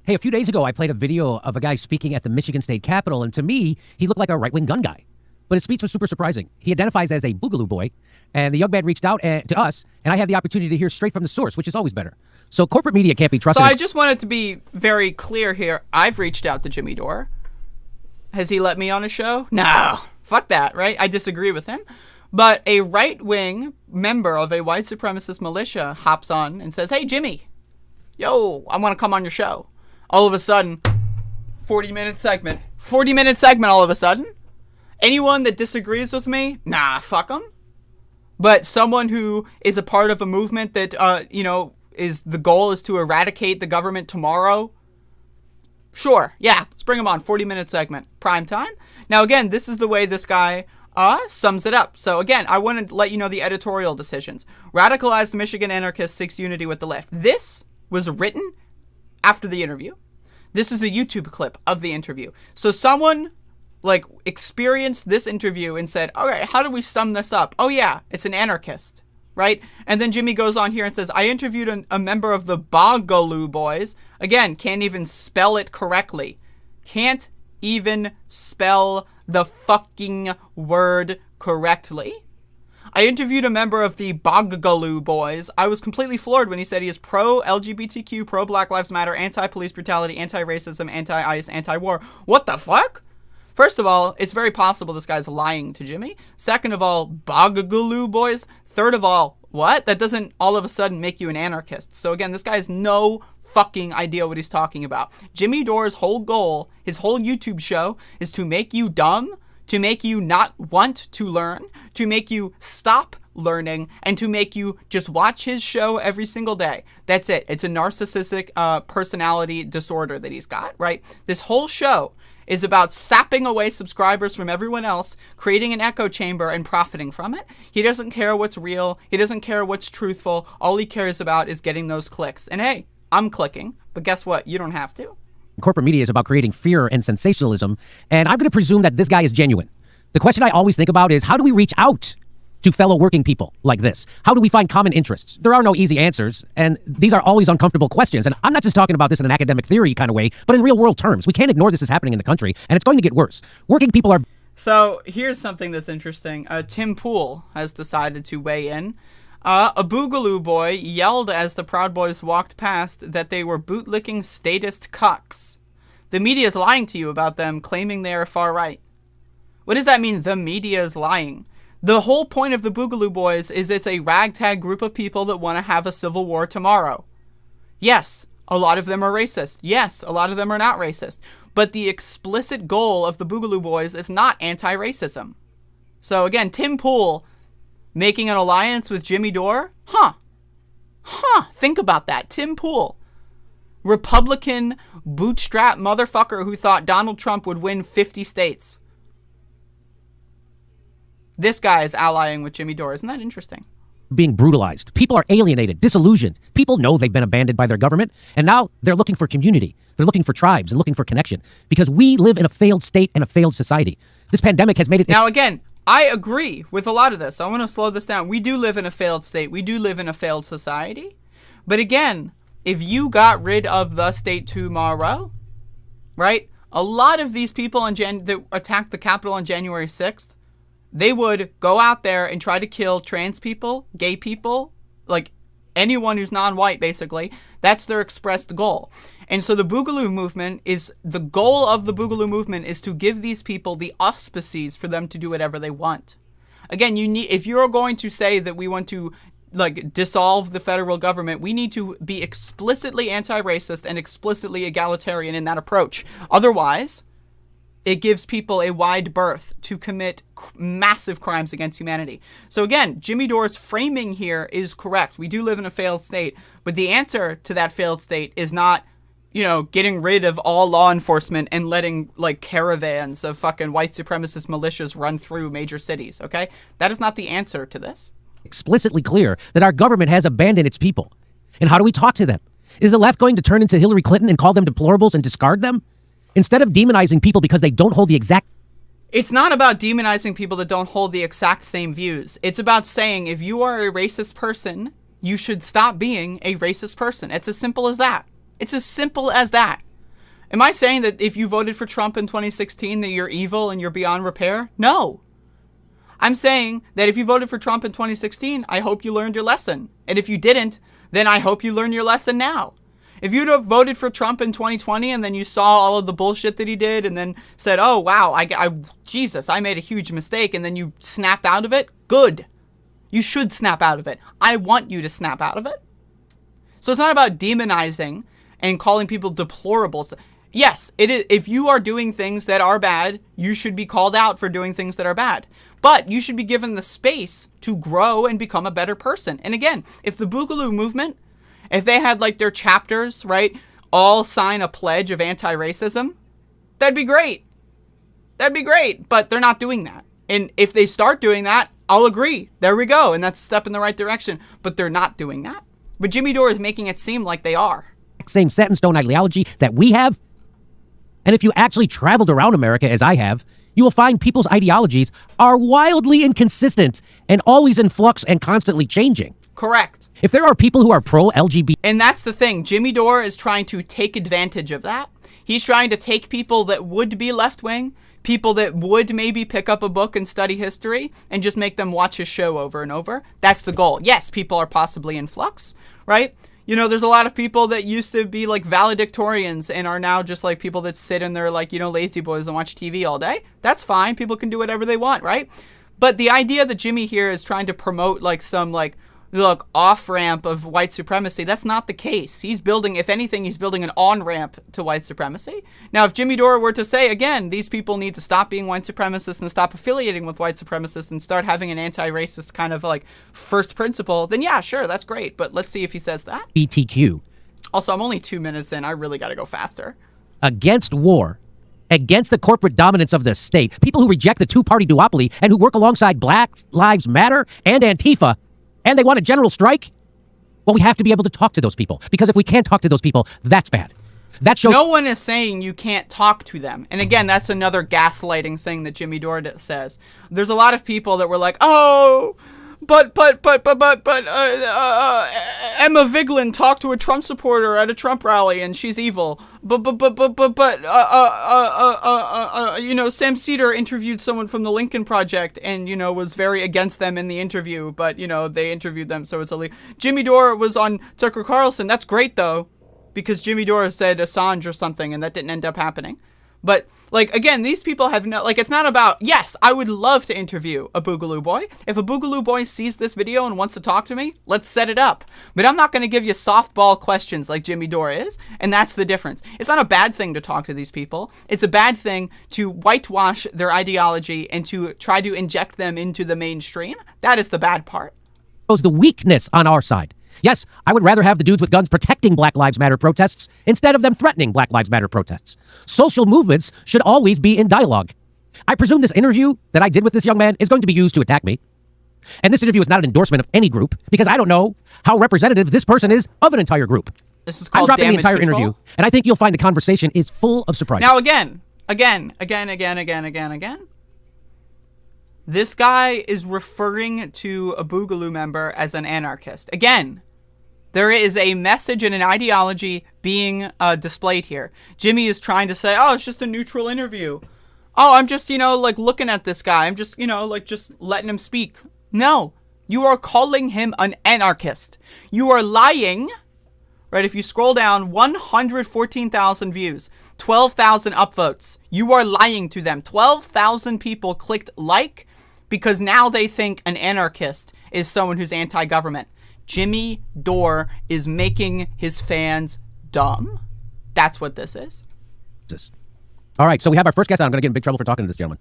Hey, a few days ago, I played a video of a guy speaking at the Michigan State Capitol, and to me, he looked like a right-wing gun guy. But his speech was super surprising. He identifies as a Boogaloo Boy, and the young man reached out to us, and I had the opportunity to hear straight from the source, which is always better. So corporate media can't be trusted. So I just wanted to be very clear here. I've reached out to Jimmy Dore. Has he let me on his show? No. Fuck that, right? I disagree with him. But a right-wing member of a white supremacist militia hops on and says, hey, Jimmy, yo, I want to come on your show. All of a sudden, 40-minute segment. 40-minute segment all of a sudden. Anyone that disagrees with me, nah, fuck them. But someone who is a part of a movement that, is the goal is to eradicate the government tomorrow, sure, yeah, let's bring him on. 40-minute segment, prime time. Now, again, this is the way this guy sums it up. So, again, I want to let you know the editorial decisions. Radicalized Michigan anarchist seeks unity with the left. This was written after the interview. This is the YouTube clip of the interview. So someone like experienced this interview and said, all right, how do we sum this up? Oh yeah, it's an anarchist, right? And then Jimmy goes on here and says, I interviewed a member of the Boogaloo Boys. Again, can't even spell it correctly. Can't even spell the fucking word correctly. I interviewed a member of the Boogaloo Boys. I was completely floored when he said he is pro-LGBTQ, pro-Black Lives Matter, anti-police brutality, anti-racism, anti-ICE, anti-war. What the fuck? First of all, it's very possible this guy's lying to Jimmy. Second of all, Boogaloo Boys. Third of all, what? That doesn't all of a sudden make you an anarchist. So again, this guy has no fucking idea what he's talking about. Jimmy Dore's whole goal, his whole YouTube show, is to make you dumb, to make you not want to learn, to make you stop learning, and to make you just watch his show every single day. That's it. It's a narcissistic personality disorder that he's got, right? This whole show is about sapping away subscribers from everyone else, creating an echo chamber and profiting from it. He doesn't care what's real. He doesn't care what's truthful. All he cares about is getting those clicks. And hey, I'm clicking, but guess what? You don't have to. Corporate media is about creating fear and sensationalism, and I'm going to presume that this guy is genuine. The question I always think about is, how do we reach out to fellow working people like this? How do we find common interests? There are no easy answers, and these are always uncomfortable questions. And I'm not just talking about this in an academic theory kind of way, but in real world terms. We can't ignore this is happening in the country, and it's going to get worse. Working people are... So here's something that's interesting. Tim Pool has decided to weigh in. A Boogaloo Boy yelled as the Proud Boys walked past that they were bootlicking statist cucks. The media is lying to you about them, claiming they are far right. What does that mean, the media is lying? The whole point of the Boogaloo Boys is it's a ragtag group of people that want to have a civil war tomorrow. Yes, a lot of them are racist. Yes, a lot of them are not racist. But the explicit goal of the Boogaloo Boys is not anti-racism. So again, Tim Pool making an alliance with Jimmy Dore? Think about that. Tim Pool. Republican bootstrap motherfucker who thought Donald Trump would win 50 states. This guy is allying with Jimmy Dore. Isn't that interesting? Being brutalized. People are alienated, disillusioned. People know they've been abandoned by their government, and now they're looking for community. They're looking for tribes and looking for connection, because we live in a failed state and a failed society. This pandemic has made it... Now again, I agree with a lot of this. I want to slow this down. We do live in a failed state. We do live in a failed society. But again, if you got rid of the state tomorrow, right? A lot of these people that attacked the Capitol on January 6th, they would go out there and try to kill trans people, gay people, like anyone who's non-white, basically. That's their expressed goal. And so the Boogaloo movement the goal of the Boogaloo movement is to give these people the auspices for them to do whatever they want. Again, if you're going to say that we want to dissolve the federal government, we need to be explicitly anti-racist and explicitly egalitarian in that approach. Otherwise, it gives people a wide berth to commit massive crimes against humanity. So again, Jimmy Dore's framing here is correct. We do live in a failed state, but the answer to that failed state is not, getting rid of all law enforcement and letting caravans of fucking white supremacist militias run through major cities, okay? That is not the answer to this. Explicitly clear that our government has abandoned its people. And how do we talk to them? Is the left going to turn into Hillary Clinton and call them deplorables and discard them? Instead of demonizing people because they don't hold the exact... It's not about demonizing people that don't hold the exact same views. It's about saying if you are a racist person, you should stop being a racist person. It's as simple as that. It's as simple as that. Am I saying that if you voted for Trump in 2016 that you're evil and you're beyond repair? No. I'm saying that if you voted for Trump in 2016, I hope you learned your lesson. And if you didn't, then I hope you learn your lesson now. If you'd have voted for Trump in 2020 and then you saw all of the bullshit that he did and then said, oh, wow, Jesus, I made a huge mistake, and then you snapped out of it, good. You should snap out of it. I want you to snap out of it. So it's not about demonizing and calling people deplorables. Yes, it is. If you are doing things that are bad, you should be called out for doing things that are bad. But you should be given the space to grow and become a better person. And again, if the Boogaloo movement, if they had their chapters, right, all sign a pledge of anti-racism, that'd be great. That'd be great. But they're not doing that. And if they start doing that, I'll agree. There we go. And that's a step in the right direction. But they're not doing that. But Jimmy Dore is making it seem like they are. Same set in stone ideology that we have. And if you actually traveled around America as I have, you will find people's ideologies are wildly inconsistent and always in flux and constantly changing. Correct. If there are people who are pro-LGBT... And that's the thing. Jimmy Dore is trying to take advantage of that. He's trying to take people that would be left-wing, people that would maybe pick up a book and study history, and just make them watch his show over and over. That's the goal. Yes, people are possibly in flux, right? You know, there's a lot of people that used to be like valedictorians and are now just like people that sit in their like, you know, lazy boys and watch TV all day. That's fine. People can do whatever they want, right? But the idea that Jimmy here is trying to promote like some like, look, off-ramp of white supremacy, that's not the case. He's building, if anything, he's building an on-ramp to white supremacy. Now, if Jimmy Dore were to say, again, these people need to stop being white supremacists and stop affiliating with white supremacists and start having an anti-racist kind of like first principle, then yeah, sure, that's great. But let's see if he says that. BTQ. Also, I'm only 2 minutes in. I really got to go faster. Against war. Against the corporate dominance of the state. People who reject the two-party duopoly and who work alongside Black Lives Matter and Antifa, and they want a general strike? Well, we have to be able to talk to those people. Because if we can't talk to those people, that's bad. That shows... No one is saying you can't talk to them. And again, that's another gaslighting thing that Jimmy Dore says. There's a lot of people that were like, oh, but Emma Vigeland talked to a Trump supporter at a Trump rally and she's evil. But you know, Sam Seder interviewed someone from the Lincoln Project and, you know, was very against them in the interview, but, you know, they interviewed them, so it's illegal. Jimmy Dore was on Tucker Carlson. That's great, though, because Jimmy Dore said Assange or something, and that didn't end up happening. But, like, again, these people have no, like, it's not about, yes, I would love to interview a Boogaloo Boy. If a Boogaloo Boy sees this video and wants to talk to me, let's set it up. But I'm not going to give you softball questions like Jimmy Dore is, and that's the difference. It's not a bad thing to talk to these people. It's a bad thing to whitewash their ideology and to try to inject them into the mainstream. That is the bad part. The weakness on our side. Yes, I would rather have the dudes with guns protecting Black Lives Matter protests instead of them threatening Black Lives Matter protests. Social movements should always be in dialogue. I presume this interview that I did with this young man is going to be used to attack me. And this interview is not an endorsement of any group because I don't know how representative this person is of an entire group. This is called I'm dropping the damage entire control. Interview, and I think you'll find the conversation is full of surprises. Now again. This guy is referring to a Boogaloo member as an anarchist. Again, there is a message and an ideology being displayed here. Jimmy is trying to say, oh, it's just a neutral interview. Oh, I'm just, you know, like looking at this guy. I'm just, you know, like just letting him speak. No, you are calling him an anarchist. You are lying. Right, if you scroll down, 114,000 views, 12,000 upvotes. You are lying to them. 12,000 people clicked like because now they think an anarchist is someone who's anti-government. Jimmy Dore is making his fans dumb. That's what this is. All right, so we have our first guest on. I'm going to get in big trouble for talking to this gentleman.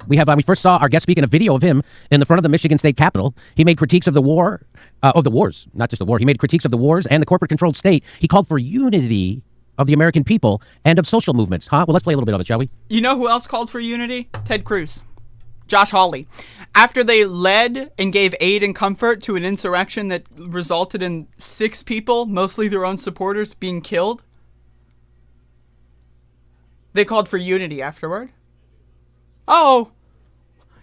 We first saw our guest speak in a video of him in the front of the Michigan State Capitol. He made critiques of the war, of the wars, not just the war. He made critiques of the wars and the corporate-controlled state. He called for unity of the American people and of social movements. Well, let's play a little bit of it, shall we? You know who else called for unity? Ted Cruz. Josh Hawley. After they led and gave aid and comfort to an insurrection that resulted in 6 people, mostly their own supporters, being killed, they called for unity afterward. Oh,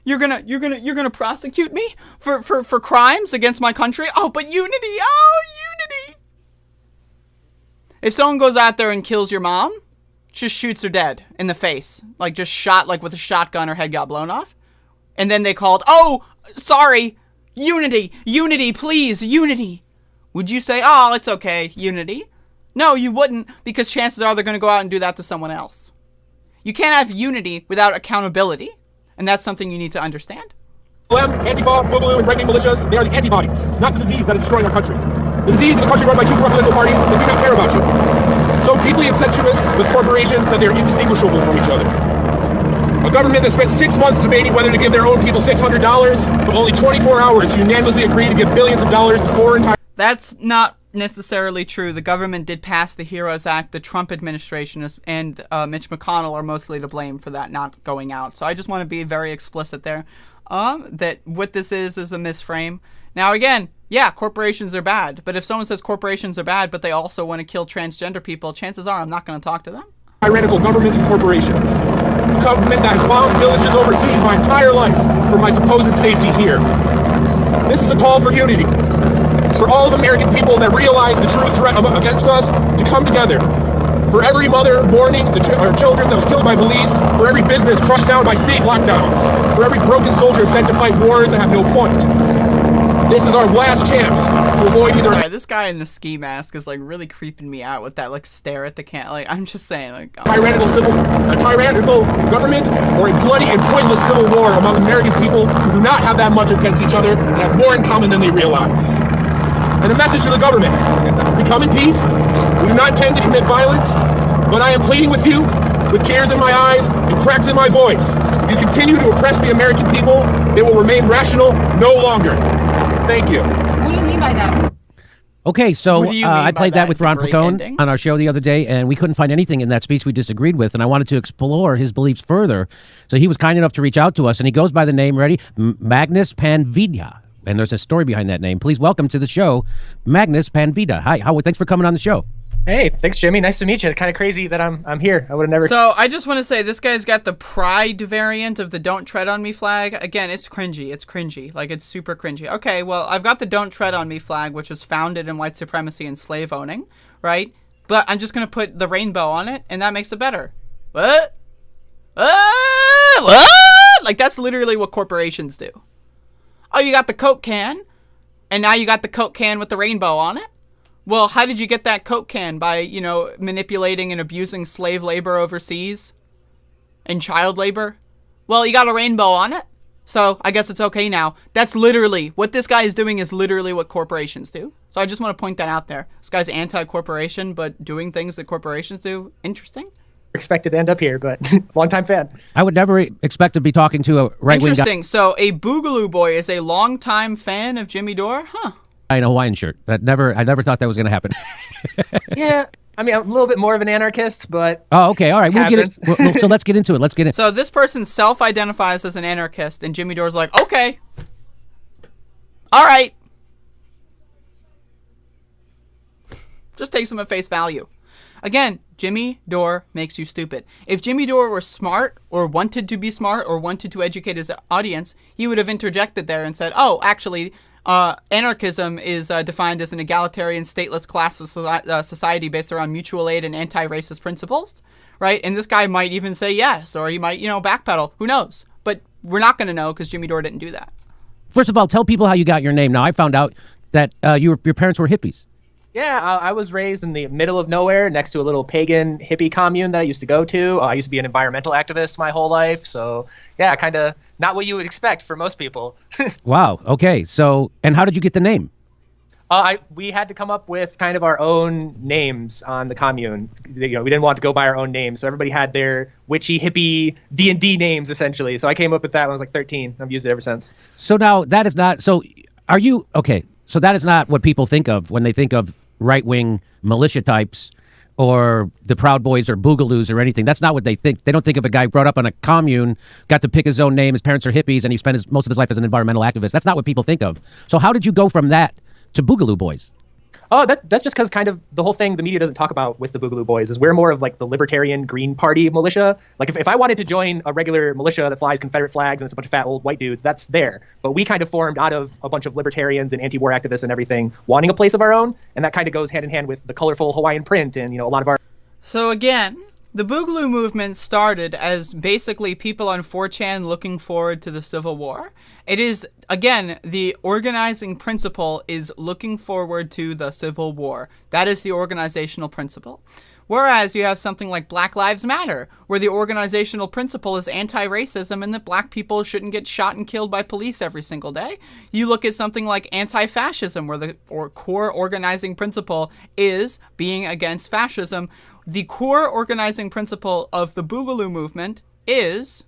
you're gonna prosecute me for crimes against my country? Oh, but unity. Oh, unity. If someone goes out there and kills your mom, just shoots her dead in the face, like just shot like with a shotgun, her head got blown off. And then they called, oh, sorry, unity, please, unity. Would you say, oh, it's okay, unity? No, you wouldn't, because chances are they're going to go out and do that to someone else. You can't have unity without accountability, and that's something you need to understand. Antifa, Boogaloo, and right-wing militias, they are the antibodies, not the disease that is destroying our country. The disease is a country run by 2 corrupt political parties that do not care about you. So deeply incestuous with corporations that they are indistinguishable from each other. A government that spent 6 months debating whether to give their own people $600, but only 24 hours unanimously agreed to give billions of dollars to foreign... That's not necessarily true. The government did pass the HEROES Act. The Trump administration and Mitch McConnell are mostly to blame for that not going out. So I just want to be very explicit there. That what this is a misframe. Now again, yeah, corporations are bad. But if someone says corporations are bad, but they also want to kill transgender people, chances are I'm not going to talk to them. tyrannical governments and corporations. A government that has bombed villages overseas my entire life for my supposed safety here. This is a call for unity. For all of American people that realize the true threat against us to come together. For every mother mourning our children that was killed by police. For every business crushed down by state lockdowns. For every broken soldier sent to fight wars that have no point. This is our last chance to avoid either. Sorry, this guy in the ski mask is like really creeping me out with that like stare at the can. Like I'm just saying, like a tyrannical government or a bloody and pointless civil war among American people who do not have that much against each other and have more in common than they realize. And a message to the government: we come in peace. We do not intend to commit violence, but I am pleading with you, with tears in my eyes and cracks in my voice. If you continue to oppress the American people, they will remain rational no longer. Thank you. What do you mean by that? Okay, so I played that with Ron Placone Placone on our show the other day, and we couldn't find anything in that speech we disagreed with, and I wanted to explore his beliefs further. So he was kind enough to reach out to us, and he goes by the name, ready? Magnus Panvida. And there's a story behind that name. Please welcome to the show, Magnus Panvida. Hi, Howard. Thanks for coming on the show. Hey, thanks, Jimmy. Nice to meet you. Kind of crazy that I'm here. I would have never. So I just want to say this guy's got the pride variant of the "Don't Tread on Me" flag. Again, it's cringy. It's cringy. Like it's super cringy. Okay, well I've got the "Don't Tread on Me" flag, which was founded in white supremacy and slave owning, right? But I'm just gonna put the rainbow on it, and that makes it better. What? What? Like that's literally what corporations do. Oh, you got the Coke can, and now you got the Coke can with the rainbow on it? Well, how did you get that Coke can? By, you know, manipulating and abusing slave labor overseas? And child labor? Well, you got a rainbow on it, so I guess it's okay now. That's literally, what this guy is doing is literally what corporations do. So I just want to point that out there. This guy's anti-corporation, but doing things that corporations do. Interesting. Expected to end up here, but long-time fan. I would never expect to be talking to a right-wing guy. Interesting. So a Boogaloo Boy is a long-time fan of Jimmy Dore? Huh. In a Hawaiian shirt. I never thought that was going to happen. Yeah, I mean, I'm a little bit more of an anarchist, but... Oh, okay, all right. We'll get it. So let's get into it. Let's get in. So this person self-identifies as an anarchist, and Jimmy Dore's like, okay. All right. Just takes him at face value. Again, Jimmy Dore makes you stupid. If Jimmy Dore were smart, or wanted to be smart, or wanted to educate his audience, he would have interjected there and said, oh, actually, anarchism is defined as an egalitarian, stateless class society based around mutual aid and anti-racist principles, right? And this guy might even say yes, or he might, you know, backpedal. Who knows? But we're not going to know because Jimmy Dore didn't do that. First of all, tell people how you got your name. Now, I found out that your parents were hippies. Yeah, I was raised in the middle of nowhere next to a little pagan hippie commune that I used to go to. I used to be an environmental activist my whole life. So, yeah, kind of not what you would expect for most people. Wow. Okay. So, and how did you get the name? We had to come up with kind of our own names on the commune. You know, we didn't want to go by our own names. So everybody had their witchy, hippie D&D names, essentially. So I came up with that when I was like 13. I've used it ever since. So now that is not... So are you... Okay. So that is not what people think of when they think of right-wing militia types or the Proud Boys or Boogaloos or anything. That's not what they think. They don't think of a guy brought up on a commune, got to pick his own name, his parents are hippies, and he spent most of his life as an environmental activist. That's not what people think of. So how did you go from that to Boogaloo Boys? Oh, that's just because kind of the whole thing the media doesn't talk about with the Boogaloo Boys is we're more of like the Libertarian Green Party militia. Like if I wanted to join a regular militia that flies Confederate flags and it's a bunch of fat old white dudes, that's there. But we kind of formed out of a bunch of libertarians and anti-war activists and everything wanting a place of our own. And that kind of goes hand in hand with the colorful Hawaiian print and, you know, a lot of our... So again, the Boogaloo movement started as basically people on 4chan looking forward to the Civil War. It is, again, the organizing principle is looking forward to the Civil War. That is the organizational principle. Whereas you have something like Black Lives Matter, where the organizational principle is anti-racism and that black people shouldn't get shot and killed by police every single day. You look at something like anti-fascism, where the core organizing principle is being against fascism. The core organizing principle of the Boogaloo movement is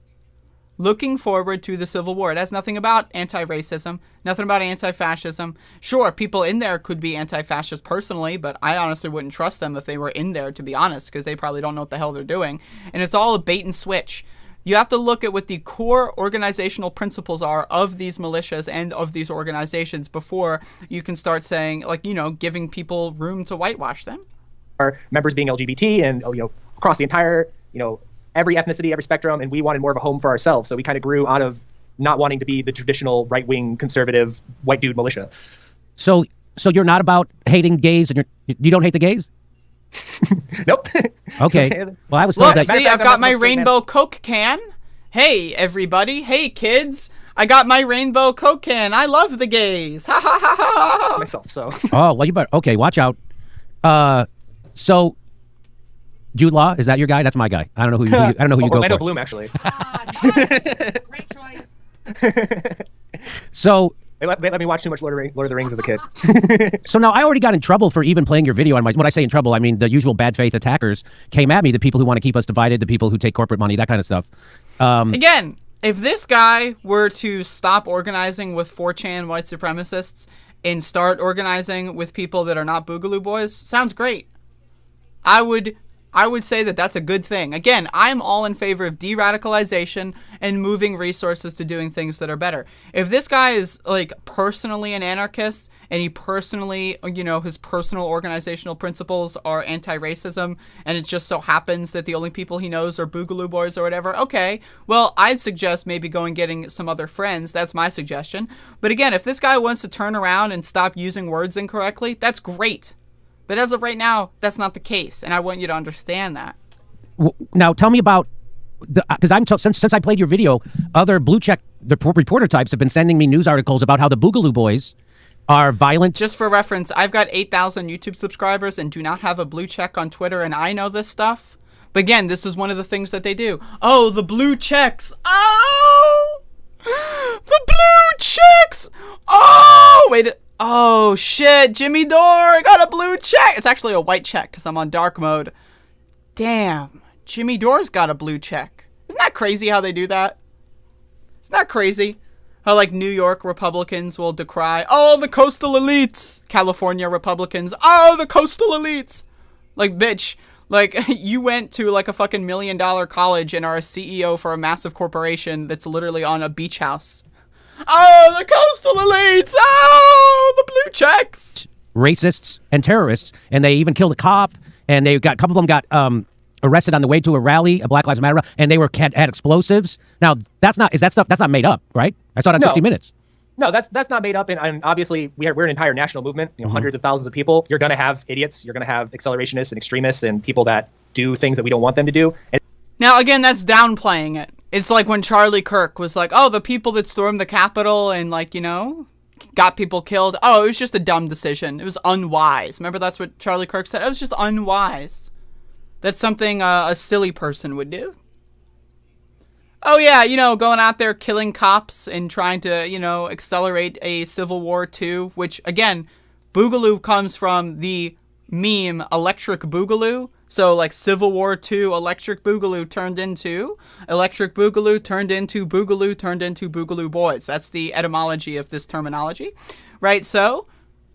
looking forward to the Civil War. It has nothing about anti-racism, nothing about anti-fascism. Sure, people in there could be anti-fascist personally, but I honestly wouldn't trust them if they were in there, to be honest, because they probably don't know what the hell they're doing. And it's all a bait and switch. You have to look at what the core organizational principles are of these militias and of these organizations before you can start saying, like, you know, giving people room to whitewash them. Our members being LGBT and, you know, across the entire, every ethnicity, every spectrum, and we wanted more of a home for ourselves. So we kind of grew out of not wanting to be the traditional right-wing conservative white dude militia. So you're not about hating gays, and you don't hate the gays? Nope. Okay. Well, I was told Look, that. see, I've got my rainbow Coke can. Hey, everybody. Hey, kids. I got my rainbow Coke can. I love the gays. Ha ha ha ha. Myself, so. Oh, well, you better. Okay, watch out. So, Jude Law, is that your guy? That's my guy. I don't know who you. I don't know who you go Orlando for. Bloom, actually. Great choice. So. They let me watch too much Lord of the Rings as a kid. So now I already got in trouble for even playing your video on my. When I say in trouble, I mean the usual bad faith attackers came at me. The people who want to keep us divided, the people who take corporate money, that kind of stuff. Again, if this guy were to stop organizing with 4chan white supremacists and start organizing with people that are not Boogaloo Boys, sounds great. I would say that that's a good thing. Again, I'm all in favor of de-radicalization and moving resources to doing things that are better. If this guy is like personally an anarchist and he personally, his personal organizational principles are anti-racism and it just so happens that the only people he knows are Boogaloo Boys or whatever, okay, well, I'd suggest maybe going getting some other friends. That's my suggestion. But again, if this guy wants to turn around and stop using words incorrectly, that's great. But as of right now, that's not the case, and I want you to understand that. Now, tell me about because since I played your video, other blue check reporter types have been sending me news articles about how the Boogaloo Boys are violent. Just for reference, I've got 8,000 YouTube subscribers and do not have a blue check on Twitter, and I know this stuff. But again, this is one of the things that they do. Oh, the blue checks. Oh, the blue checks. Oh, wait. Oh, shit, Jimmy Dore got a blue check. It's actually a white check because I'm on dark mode. Damn, Jimmy Dore's got a blue check. Isn't that crazy how they do that? Isn't that crazy? How, like, New York Republicans will decry, oh, the coastal elites. California Republicans, oh, the coastal elites. Like, bitch, like, you went to, like, a fucking $1 million college and are a CEO for a massive corporation that's literally on a beach house. Oh, the coastal elites! Oh, the blue checks! Racists and terrorists, and they even killed a cop, and a couple of them got arrested on the way to a rally, a Black Lives Matter, and they had explosives. Now, that's not made up, right? I saw it on 60 Minutes. No, that's not made up, and obviously we're an entire national movement, hundreds of thousands of people. You're going to have idiots, you're going to have accelerationists and extremists and people that do things that we don't want them to do. Now, again, that's downplaying it. It's like when Charlie Kirk was like, oh, the people that stormed the Capitol and, like, got people killed. Oh, it was just a dumb decision. It was unwise. Remember, that's what Charlie Kirk said? It was just unwise. That's something a silly person would do. Oh, yeah, going out there killing cops and trying to, accelerate a Civil War too, which, again, Boogaloo comes from the meme Electric Boogaloo. So, like, Civil War II, Electric Boogaloo turned into Boogaloo turned into Boogaloo Boys. That's the etymology of this terminology, right? So,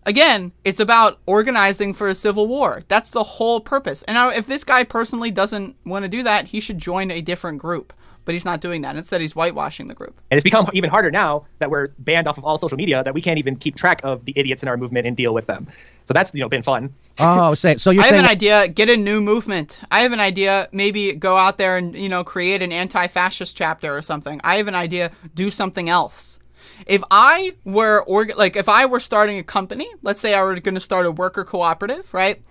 again, it's about organizing for a civil war. That's the whole purpose. And now, if this guy personally doesn't want to do that, he should join a different group. But he's not doing that. Instead, he's whitewashing the group. And it's become even harder now that we're banned off of all social media that we can't even keep track of the idiots in our movement and deal with them. So that's, been fun. Oh, so you're saying... I have an idea. Get a new movement. I have an idea. Maybe go out there and, create an anti-fascist chapter or something. I have an idea. Do something else. If I were starting a company, let's say I were going to start a worker cooperative, right?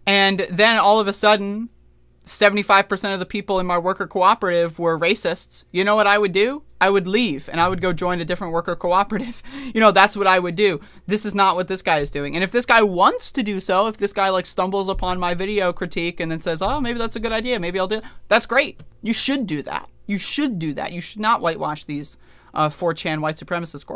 And then all of a sudden, 75% of the people in my worker cooperative were racists. You know what I would do? I would leave and I would go join a different worker cooperative. That's what I would do. This is not what this guy is doing. And if this guy wants to do so, if this guy stumbles upon my video critique and then says, oh, maybe that's a good idea, maybe I'll do it, that's great. You should do that. You should do that. You should not whitewash these 4chan white supremacist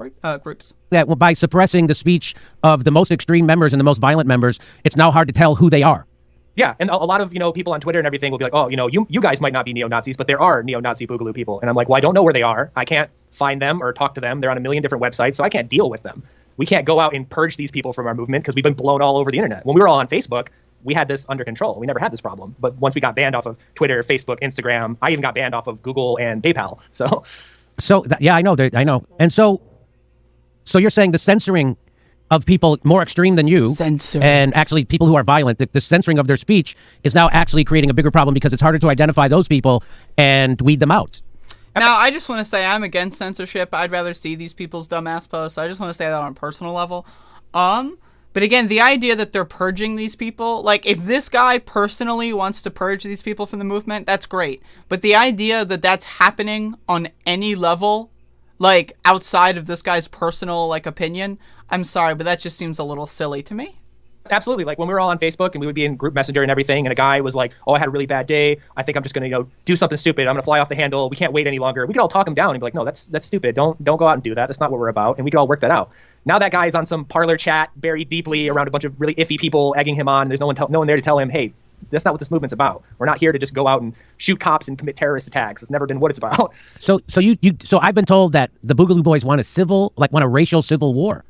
groups. Yeah, well, by suppressing the speech of the most extreme members and the most violent members, it's now hard to tell who they are. Yeah, and a lot of, people on Twitter and everything will be like, oh, you guys might not be neo-Nazis, but there are neo-Nazi Boogaloo people. And I'm like, well, I don't know where they are. I can't find them or talk to them. They're on a million different websites, so I can't deal with them. We can't go out and purge these people from our movement because we've been blown all over the internet. When we were all on Facebook, we had this under control. We never had this problem. But once we got banned off of Twitter, Facebook, Instagram, I even got banned off of Google and PayPal. Yeah, I know. And so you're saying the censoring of people more extreme than you, and actually people who are violent, the censoring of their speech is now actually creating a bigger problem because it's harder to identify those people and weed them out. Now, I just want to say I'm against censorship. I'd rather see these people's dumbass posts. I just want to say that on a personal level. But again, the idea that they're purging these people, like if this guy personally wants to purge these people from the movement, that's great. But the idea that that's happening on any level, like outside of this guy's personal like opinion, I'm sorry, but that just seems a little silly to me. Absolutely. Like when we were all on Facebook and we would be in group messenger and everything, and a guy was like, oh, I had a really bad day. I think I'm just going to, do something stupid. I'm going to fly off the handle. We can't wait any longer. We could all talk him down and be like, no, that's stupid. Don't go out and do that. That's not what we're about. And we could all work that out. Now that guy is on some parlor chat buried deeply around a bunch of really iffy people egging him on. There's no one there to tell him, hey, that's not what this movement's about. We're not here to just go out and shoot cops and commit terrorist attacks. It's never been what it's about. So I've been told that the Boogaloo Boys want a racial civil war.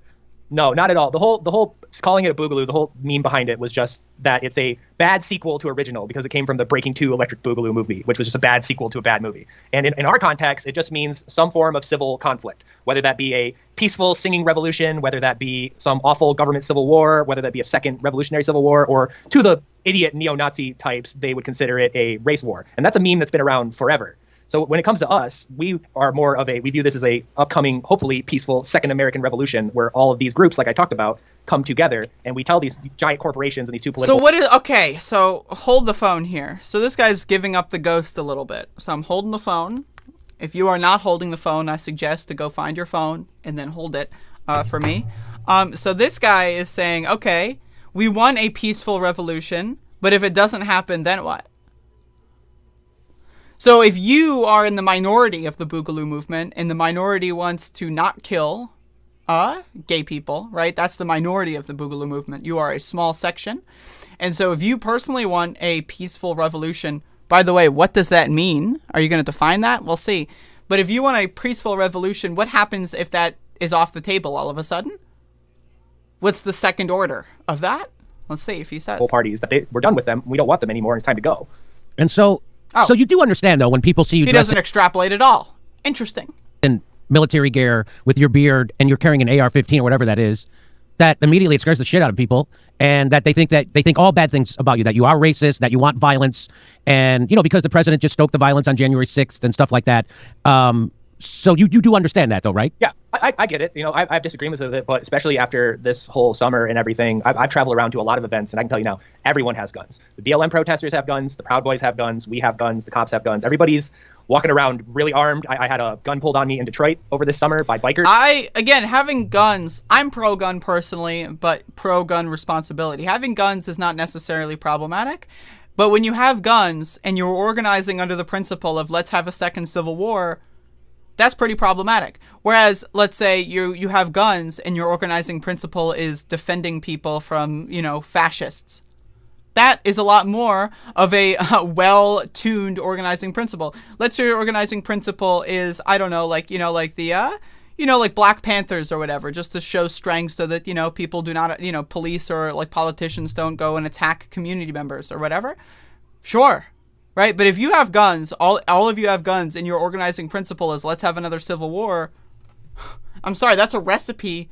No, not at all. The whole calling it a boogaloo, the whole meme behind it was just that it's a bad sequel to original because it came from the Breaking 2 Electric Boogaloo movie, which was just a bad sequel to a bad movie. And in our context, it just means some form of civil conflict, whether that be a peaceful singing revolution, whether that be some awful government civil war, whether that be a second revolutionary civil war, or to the idiot neo-Nazi types, they would consider it a race war. And that's a meme that's been around forever. So when it comes to us, we are more of we view this as a upcoming, hopefully peaceful second American revolution where all of these groups, like I talked about, come together and we tell these giant corporations and these two political... So hold the phone here. So this guy's giving up the ghost a little bit. So I'm holding the phone. If you are not holding the phone, I suggest to go find your phone and then hold it for me. So this guy is saying, okay, we want a peaceful revolution, but if it doesn't happen, then what? So if you are in the minority of the Boogaloo movement and the minority wants to not kill gay people, right? That's the minority of the Boogaloo movement. You are a small section. And so if you personally want a peaceful revolution, by the way, what does that mean? Are you going to define that? We'll see. But if you want a peaceful revolution, what happens if that is off the table all of a sudden? What's the second order of that? Let's see if he says. Parties that we're done with them. We don't want them anymore. It's time to go. And so... Oh. So you do understand, though, when people see you... He doesn't extrapolate at all. Interesting. In military gear with your beard and you're carrying an AR-15 or whatever that is, that immediately it scares the shit out of people, and that they think all bad things about you, that you are racist, that you want violence, and, because the president just stoked the violence on January 6th and stuff like that. So you do understand that, though, right? Yeah, I get it. I have disagreements with it, but especially after this whole summer and everything, I've traveled around to a lot of events, and I can tell you now, everyone has guns. The BLM protesters have guns. The Proud Boys have guns. We have guns. The cops have guns. Everybody's walking around really armed. I had a gun pulled on me in Detroit over this summer by bikers. Again, having guns, I'm pro-gun personally, but pro-gun responsibility. Having guns is not necessarily problematic. But when you have guns and you're organizing under the principle of let's have a second civil war, that's pretty problematic. Whereas, let's say you have guns and your organizing principle is defending people from, fascists. That is a lot more of a well-tuned organizing principle. Let's say your organizing principle is, I don't know, like Black Panthers or whatever, just to show strength so that, people do not, police or like politicians don't go and attack community members or whatever. Sure. Right? But if you have guns, all of you have guns, and your organizing principle is let's have another civil war, I'm sorry, that's a recipe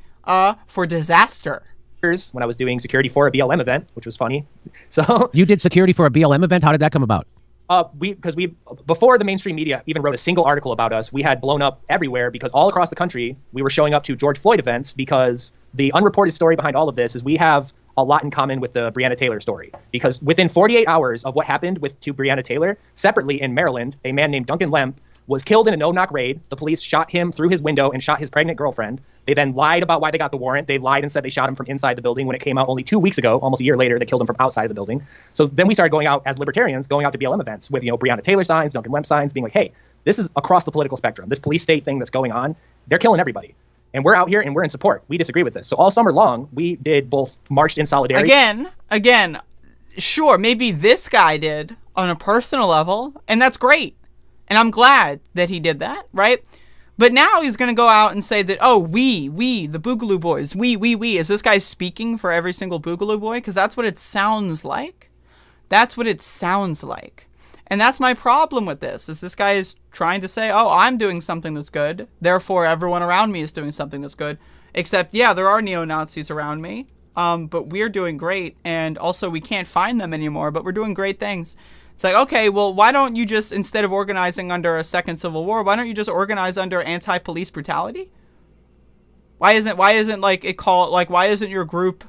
for disaster. When I was doing security for a BLM event, which was funny. So you did security for a BLM event? How did that come about? Because before the mainstream media even wrote a single article about us, we had blown up everywhere because all across the country, we were showing up to George Floyd events because the unreported story behind all of this is we have a lot in common with the Brianna Taylor story, because within 48 hours of what happened to Brianna Taylor, separately in Maryland, a man named Duncan Lemp was killed in a no-knock raid. The police shot him through his window and shot his pregnant girlfriend. They then lied about why they got the warrant. They lied and said they shot him from inside the building when it came out only 2 weeks ago. Almost a year later, they killed him from outside of the building. So then we started going out as libertarians, going out to BLM events with, Brianna Taylor signs, Duncan Lemp signs, being like, hey, this is across the political spectrum. This police state thing that's going on, they're killing everybody. And we're out here and we're in support. We disagree with this. So all summer long, we did both marched in solidarity. Again, sure, maybe this guy did on a personal level, and that's great. And I'm glad that he did that, right? But now he's going to go out and say that, oh, we, the Boogaloo Boys, we. Is this guy speaking for every single Boogaloo Boy? Because that's what it sounds like. That's what it sounds like. And that's my problem with this guy is trying to say, oh, I'm doing something that's good, therefore everyone around me is doing something that's good. Except, yeah, there are neo-Nazis around me, but we're doing great, and also we can't find them anymore, but we're doing great things. It's like, okay, well, why don't you just, instead of organizing under a second civil war, why don't you just organize under anti-police brutality? Why isn't like it called, like, why isn't your group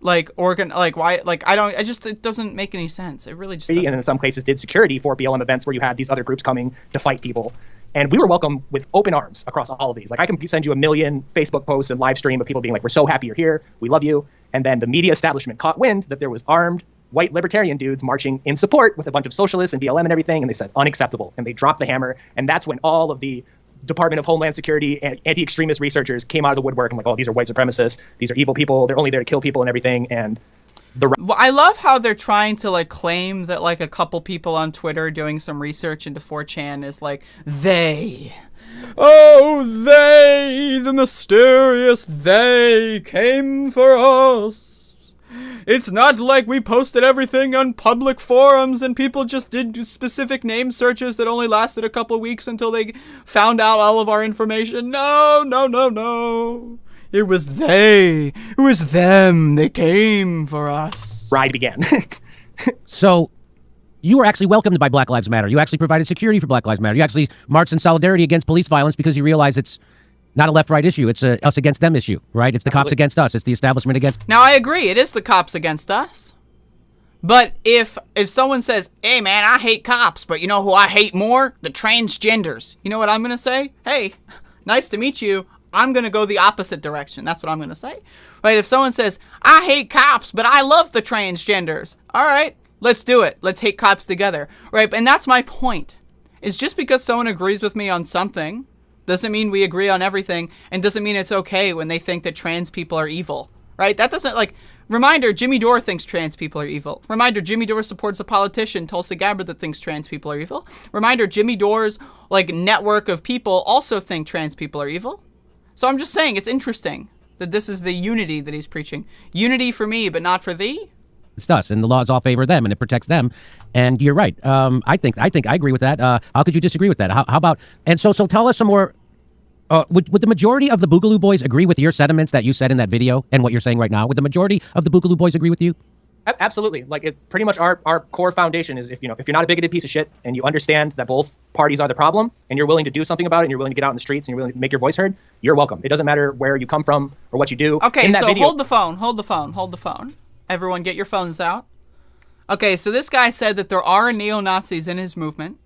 like it doesn't make any sense. It really just doesn't. And in some cases did security for BLM events where you had these other groups coming to fight people. And we were welcomed with open arms across all of these. Like, I can send you 1 million Facebook posts and live stream of people being like, we're so happy you're here, we love you. And then the media establishment caught wind that there was armed white libertarian dudes marching in support with a bunch of socialists and BLM and everything, and they said unacceptable, and they dropped the hammer. And that's when all of the Department of Homeland Security and anti-extremist researchers came out of the woodwork and like, oh, these are white supremacists, these are evil people, they're only there to kill people and everything. And well, I love how they're trying to like claim that like a couple people on Twitter doing some research into 4chan is like they. Oh, they, the mysterious they came for us. It's not like we posted everything on public forums and people just did specific name searches that only lasted a couple weeks until they found out all of our information. No, no, no, no. It was they. It was them. They came for us. Ride began. So you were actually welcomed by Black Lives Matter. You actually provided security for Black Lives Matter. You actually marched in solidarity against police violence because you realize it's not a left-right issue. It's a us against them issue, right? It's the cops against us. It's the establishment against... Now, I agree. It is the cops against us. But if someone says, hey, man, I hate cops, but you know who I hate more? The transgenders. You know what I'm going to say? Hey, nice to meet you. I'm going to go the opposite direction. That's what I'm going to say. Right? If someone says, I hate cops, but I love the transgenders. All right, let's do it. Let's hate cops together. Right? And that's my point. Is just because someone agrees with me on something doesn't mean we agree on everything, and doesn't mean it's okay when they think that trans people are evil, right? That doesn't, like, reminder, Jimmy Dore thinks trans people are evil. Reminder, Jimmy Dore supports a politician, Tulsi Gabbard, that thinks trans people are evil. Reminder, Jimmy Dore's, like, network of people also think trans people are evil. So I'm just saying, it's interesting that this is the unity that he's preaching. Unity for me, but not for thee? It's us, and the laws all favor them, and it protects them. And you're right. I think I agree with that. How could you disagree with that? How about, and so tell us some more. Would the majority of the Boogaloo Boys agree with your sentiments that you said in that video and what you're saying right now? Would the majority of the Boogaloo Boys agree with you? Absolutely. Like, it pretty much our core foundation is if you're not a bigoted piece of shit and you understand that both parties are the problem and you're willing to do something about it and you're willing to get out in the streets and you're willing to make your voice heard, you're welcome. It doesn't matter where you come from or what you do. Okay, so hold the phone. Everyone get your phones out. Okay, so this guy said that there are neo-Nazis in his movement.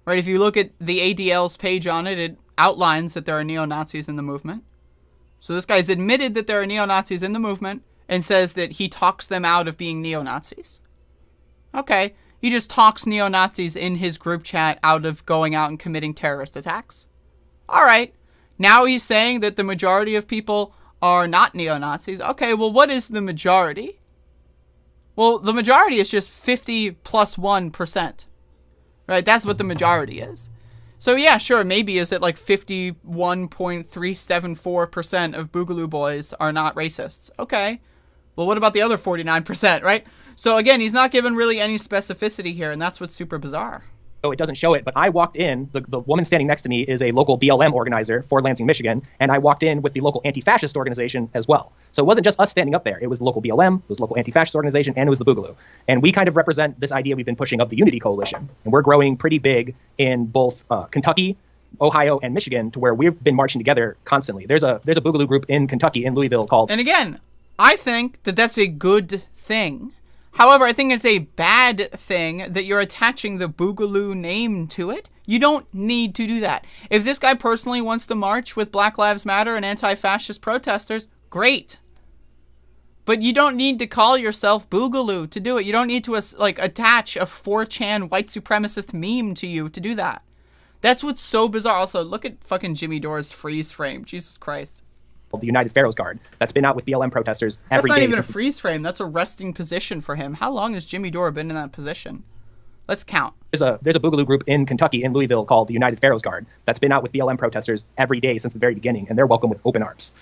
Right, if you look at the ADL's page on it, it outlines that there are neo-Nazis in the movement. So this guy's admitted that there are neo-Nazis in the movement and says that he talks them out of being neo-Nazis. Okay, he just talks neo-Nazis in his group chat out of going out and committing terrorist attacks. All right, now he's saying that the majority of people are not neo-Nazis. Okay, well, what is the majority? Well, the majority is just 50 plus 1%. Right, that's what the majority is. So yeah, sure, maybe is it like 51.374% of Boogaloo Boys are not racists. Okay, well, what about the other 49%, right? So again, he's not given really any specificity here, and that's what's super bizarre. Oh, it doesn't show it, but I walked in, the woman standing next to me is a local BLM organizer for Lansing, Michigan, and I walked in with the local anti-fascist organization as well. So it wasn't just us standing up there. It was the local BLM, it was the local anti-fascist organization, and it was the Boogaloo. And we kind of represent this idea we've been pushing of the Unity Coalition. And we're growing pretty big in both Kentucky, Ohio, and Michigan, to where we've been marching together constantly. There's a Boogaloo group in Kentucky, in Louisville, called... And again, I think that that's a good thing. However, I think it's a bad thing that you're attaching the Boogaloo name to it. You don't need to do that. If this guy personally wants to march with Black Lives Matter and anti-fascist protesters, great. But you don't need to call yourself Boogaloo to do it. You don't need to attach a 4chan white supremacist meme to you to do that. That's what's so bizarre. Also, look at fucking Jimmy Dore's freeze frame. Jesus Christ. The United Pharaohs Guard that's been out with BLM protesters every day. That's not even a freeze frame. That's a resting position for him. How long has Jimmy Dore been in that position? Let's count. There's a Boogaloo group in Kentucky, in Louisville, called the United Pharaohs Guard that's been out with BLM protesters every day since the very beginning, and they're welcome with open arms.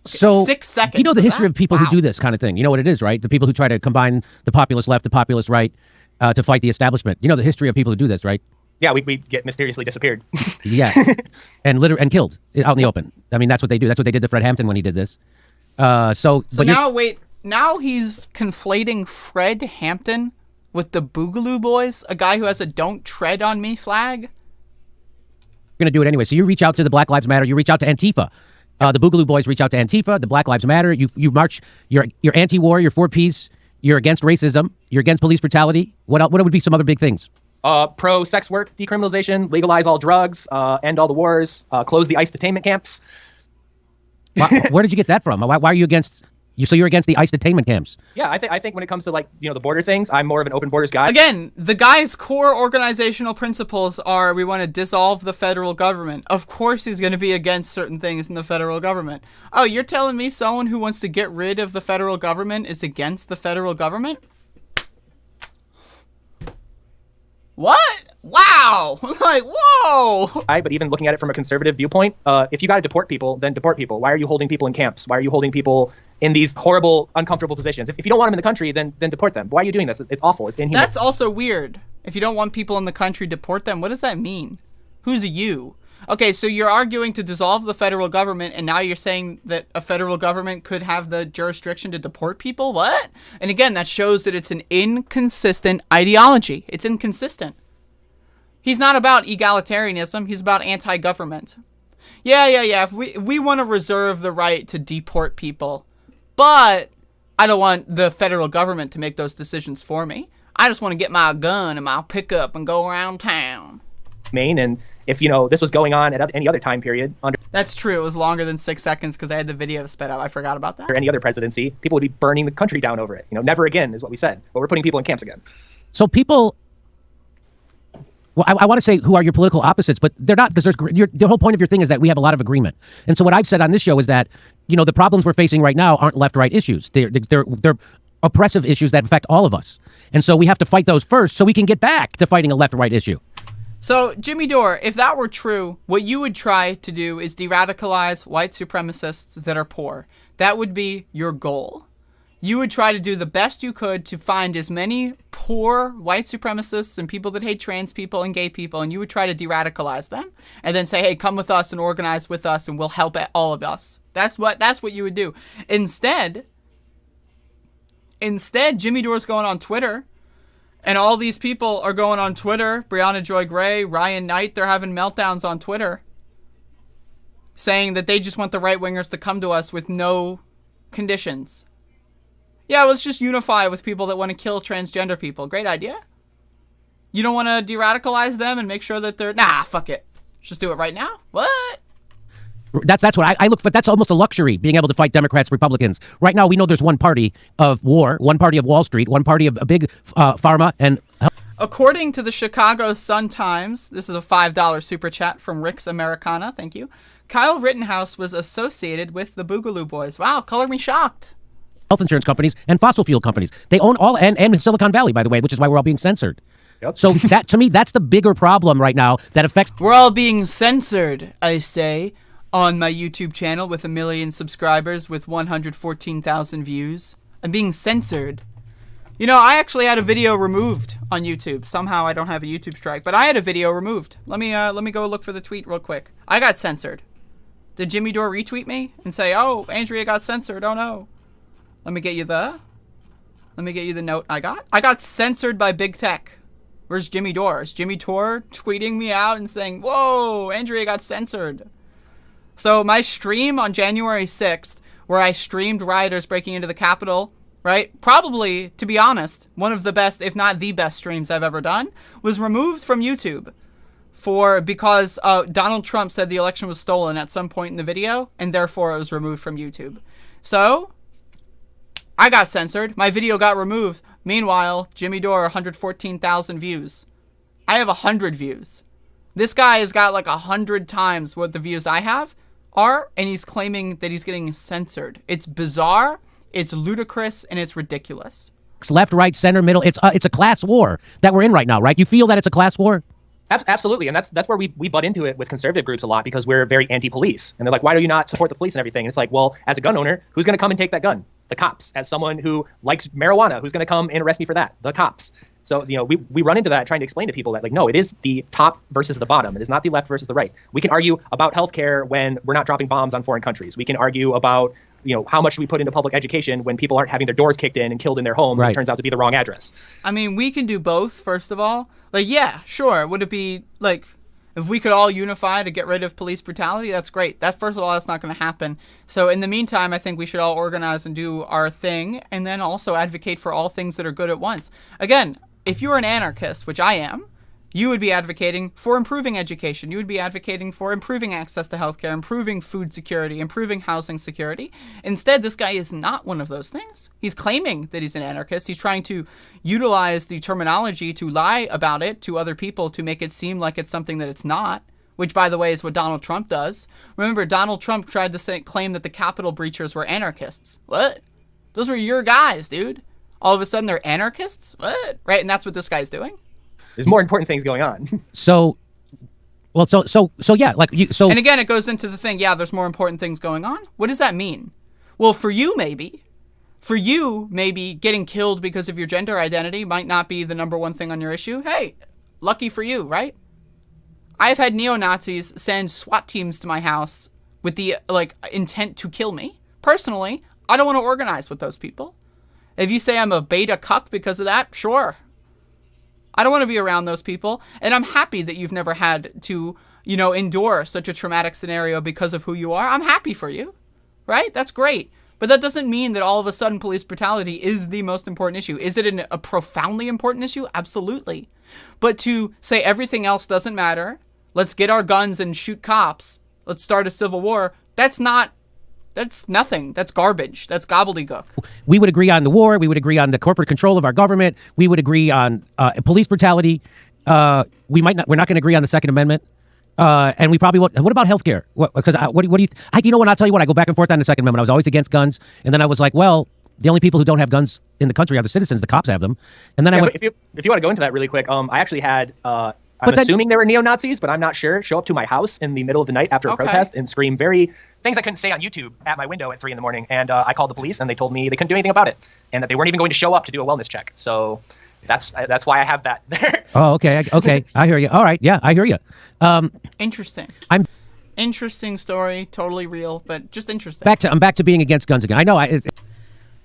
Okay, so 6 seconds. You know the history of people who do this kind of thing. You know what it is, right? The people who try to combine the populist left, the populist right, to fight the establishment. You know the history of people who do this, right? Yeah, we get mysteriously disappeared. Yeah, and killed out in the open. I mean, that's what they do. That's what they did to Fred Hampton when he did this. So now wait, now he's conflating Fred Hampton with the Boogaloo Boys, a guy who has a "Don't Tread on Me" flag. You're gonna do it anyway. So you reach out to the Black Lives Matter. You reach out to Antifa. The Boogaloo Boys reach out to Antifa. The Black Lives Matter. You march. You're anti-war. You're for peace. You're against racism. You're against police brutality. What would be some other big things? Pro-sex work decriminalization, legalize all drugs, end all the wars, close the ICE detainment camps. Where did you get that from? Why are you against? So you're against the ICE detainment camps? Yeah, I think when it comes to the border things, I'm more of an open borders guy. Again, the guy's core organizational principles are we want to dissolve the federal government. Of course he's going to be against certain things in the federal government. Oh, you're telling me someone who wants to get rid of the federal government is against the federal government? What? Wow! Like, whoa! But even looking at it from a conservative viewpoint, if you got to deport people, then deport people. Why are you holding people in camps? Why are you holding people in these horrible, uncomfortable positions? If you don't want them in the country, then deport them. Why are you doing this? It's awful. It's inhuman. That's also weird. If you don't want people in the country, deport them. What does that mean? Who's a you? Okay, so you're arguing to dissolve the federal government, and now you're saying that a federal government could have the jurisdiction to deport people? What? And again, that shows that it's an inconsistent ideology. It's inconsistent. He's not about egalitarianism. He's about anti-government. Yeah. If we want to reserve the right to deport people, but I don't want the federal government to make those decisions for me. I just want to get my gun and my pickup and go around town. Maine, and if this was going on at any other time period under that's true, it was longer than 6 seconds because I had the video sped up. I forgot about that. Or any other presidency, people would be burning the country down over it. Never again is what we said, but we're putting people in camps again. So people, well, I want to say who are your political opposites, but they're not, because the whole point of your thing is that we have a lot of agreement. And so what I've said on this show is that the problems we're facing right now aren't left-right issues. They're oppressive issues that affect all of us, and so we have to fight those first so we can get back to fighting a left-right issue. So, Jimmy Dore, if that were true, what you would try to do is de-radicalize white supremacists that are poor. That would be your goal. You would try to do the best you could to find as many poor white supremacists and people that hate trans people and gay people, and you would try to de-radicalize them, and then say, hey, come with us and organize with us, and we'll help all of us. That's what you would do. Instead, Jimmy Dore's going on Twitter, and all these people are going on Twitter. Brianna Joy Gray, Ryan Knight, they're having meltdowns on Twitter saying that they just want the right-wingers to come to us with no conditions. Yeah, let's just unify with people that want to kill transgender people. Great idea. You don't want to de-radicalize them and make sure that they're... Nah, fuck it. Just do it right now? What? That's what I look for. That's almost a luxury, being able to fight Democrats, Republicans. Right now, we know there's one party of war, one party of Wall Street, one party of a big pharma. And according to the Chicago Sun-Times, this is a $5 super chat from Rick's Americana. Thank you. Kyle Rittenhouse was associated with the Boogaloo Boys. Wow, color me shocked. Health insurance companies and fossil fuel companies. They own all, and Silicon Valley, by the way, which is why we're all being censored. Yep. So that, to me, that's the bigger problem right now that affects... We're all being censored, I say, on my YouTube channel with 1 million subscribers with 114,000 views. I'm being censored. I actually had a video removed on YouTube. Somehow I don't have a YouTube strike, but I had a video removed. Let me go look for the tweet real quick. I got censored. Did Jimmy Dore retweet me and say, "Oh, Andrea got censored. Oh no." Let me get you the note I got. I got censored by big tech. Where's Jimmy Dore? Is Jimmy Dore tweeting me out and saying, "Whoa, Andrea got censored"? So my stream on January 6th, where I streamed rioters breaking into the Capitol, right? Probably, to be honest, one of the best, if not the best streams I've ever done, was removed from YouTube because Donald Trump said the election was stolen at some point in the video, and therefore it was removed from YouTube. So I got censored. My video got removed. Meanwhile, Jimmy Dore, 114,000 views. I have 100 views. This guy has got like 100 times what the views I have are, and he's claiming that he's getting censored. It's bizarre, it's ludicrous, and it's ridiculous. Left, right, center, middle. It's a class war that we're in right now, right? You feel that it's a class war? Absolutely, and that's where we butt into it with conservative groups a lot, because we're very anti-police. And they're like, why do you not support the police and everything? And it's like, well, as a gun owner, who's going to come and take that gun? The cops. As someone who likes marijuana, who's going to come and arrest me for that? The cops. So, we run into that trying to explain to people that, like, no, it is the top versus the bottom. It is not the left versus the right. We can argue about healthcare when we're not dropping bombs on foreign countries. We can argue about, how much we put into public education when people aren't having their doors kicked in and killed in their homes and it turns out to be the wrong address. I mean, we can do both, first of all. Like, yeah, sure. Would it be, like, if we could all unify to get rid of police brutality, that's great. First of all, that's not going to happen. So in the meantime, I think we should all organize and do our thing and then also advocate for all things that are good at once. Again, if you're an anarchist, which I am, you would be advocating for improving education. You would be advocating for improving access to healthcare, improving food security, improving housing security. Instead, this guy is not one of those things. He's claiming that he's an anarchist. He's trying to utilize the terminology to lie about it to other people to make it seem like it's something that it's not, which, by the way, is what Donald Trump does. Remember, Donald Trump tried to claim that the Capitol breachers were anarchists. What? Those were your guys, dude. All of a sudden, they're anarchists? What? Right? And that's what this guy's doing? There's more important things going on. Yeah, like so. And again, it goes into the thing. Yeah, there's more important things going on. What does that mean? Well, for you, maybe getting killed because of your gender identity might not be the number one thing on your issue. Hey, lucky for you, right? I've had neo-Nazis send SWAT teams to my house with the intent to kill me. Personally, I don't want to organize with those people. If you say I'm a beta cuck because of that, sure. I don't want to be around those people, and I'm happy that you've never had to, endure such a traumatic scenario because of who you are. I'm happy for you, right? That's great. But that doesn't mean that all of a sudden police brutality is the most important issue. Is it a profoundly important issue? Absolutely. But to say everything else doesn't matter, let's get our guns and shoot cops, let's start a civil war, that's nothing. That's garbage. That's gobbledygook. We would agree on the war. We would agree on the corporate control of our government. We would agree on police brutality. We're not going to agree on the Second Amendment. And we probably won't. What about healthcare? Because what do you? I'll tell you what. I go back and forth on the Second Amendment. I was always against guns, and then I was like, well, the only people who don't have guns in the country are the citizens. The cops have them. And then if you want to go into that really quick, I actually had. I'm assuming they were neo-Nazis, but I'm not sure. Show up to my house in the middle of the night after a protest and scream things I couldn't say on YouTube at my window at 3 a.m. And I called the police, and they told me they couldn't do anything about it, and that they weren't even going to show up to do a wellness check. So that's why I have that there. Oh, okay. I hear you. All right. Yeah, I hear you. Interesting. Interesting story. Totally real, but just interesting. I'm back to being against guns again. I know.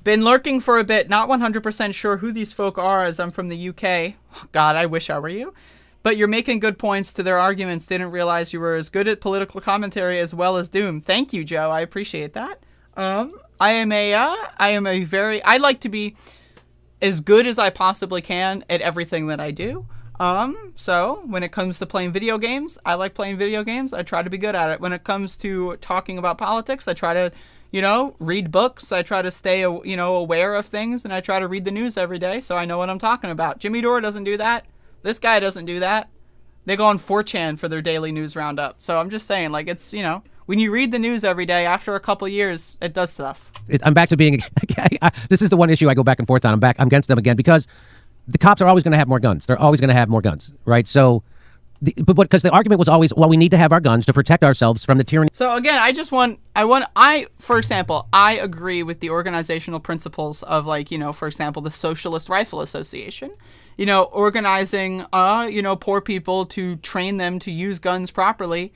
Been lurking for a bit. Not 100% sure who these folk are, as I'm from the UK. Oh, God, I wish I were you. But you're making good points to their arguments. Didn't realize you were as good at political commentary as well as Doom. Thank you, Joe. I appreciate that. I like to be as good as I possibly can at everything that I do. So when it comes to playing video games, I like playing video games. I try to be good at it. When it comes to talking about politics, I try to, read books. I try to stay, aware of things, and I try to read the news every day so I know what I'm talking about. Jimmy Dore doesn't do that. This guy doesn't do that. They go on 4chan for their daily news roundup. So I'm just saying, it's, when you read the news every day, after a couple years, it does stuff. I'm back to being, this is the one issue I go back and forth on. I'm against them again because the cops are always going to have more guns. They're always going to have more guns, right? So, because the argument was always, well, we need to have our guns to protect ourselves from the tyranny. So again, for example, I agree with the organizational principles of for example, the Socialist Rifle Association. Organizing, poor people to train them to use guns properly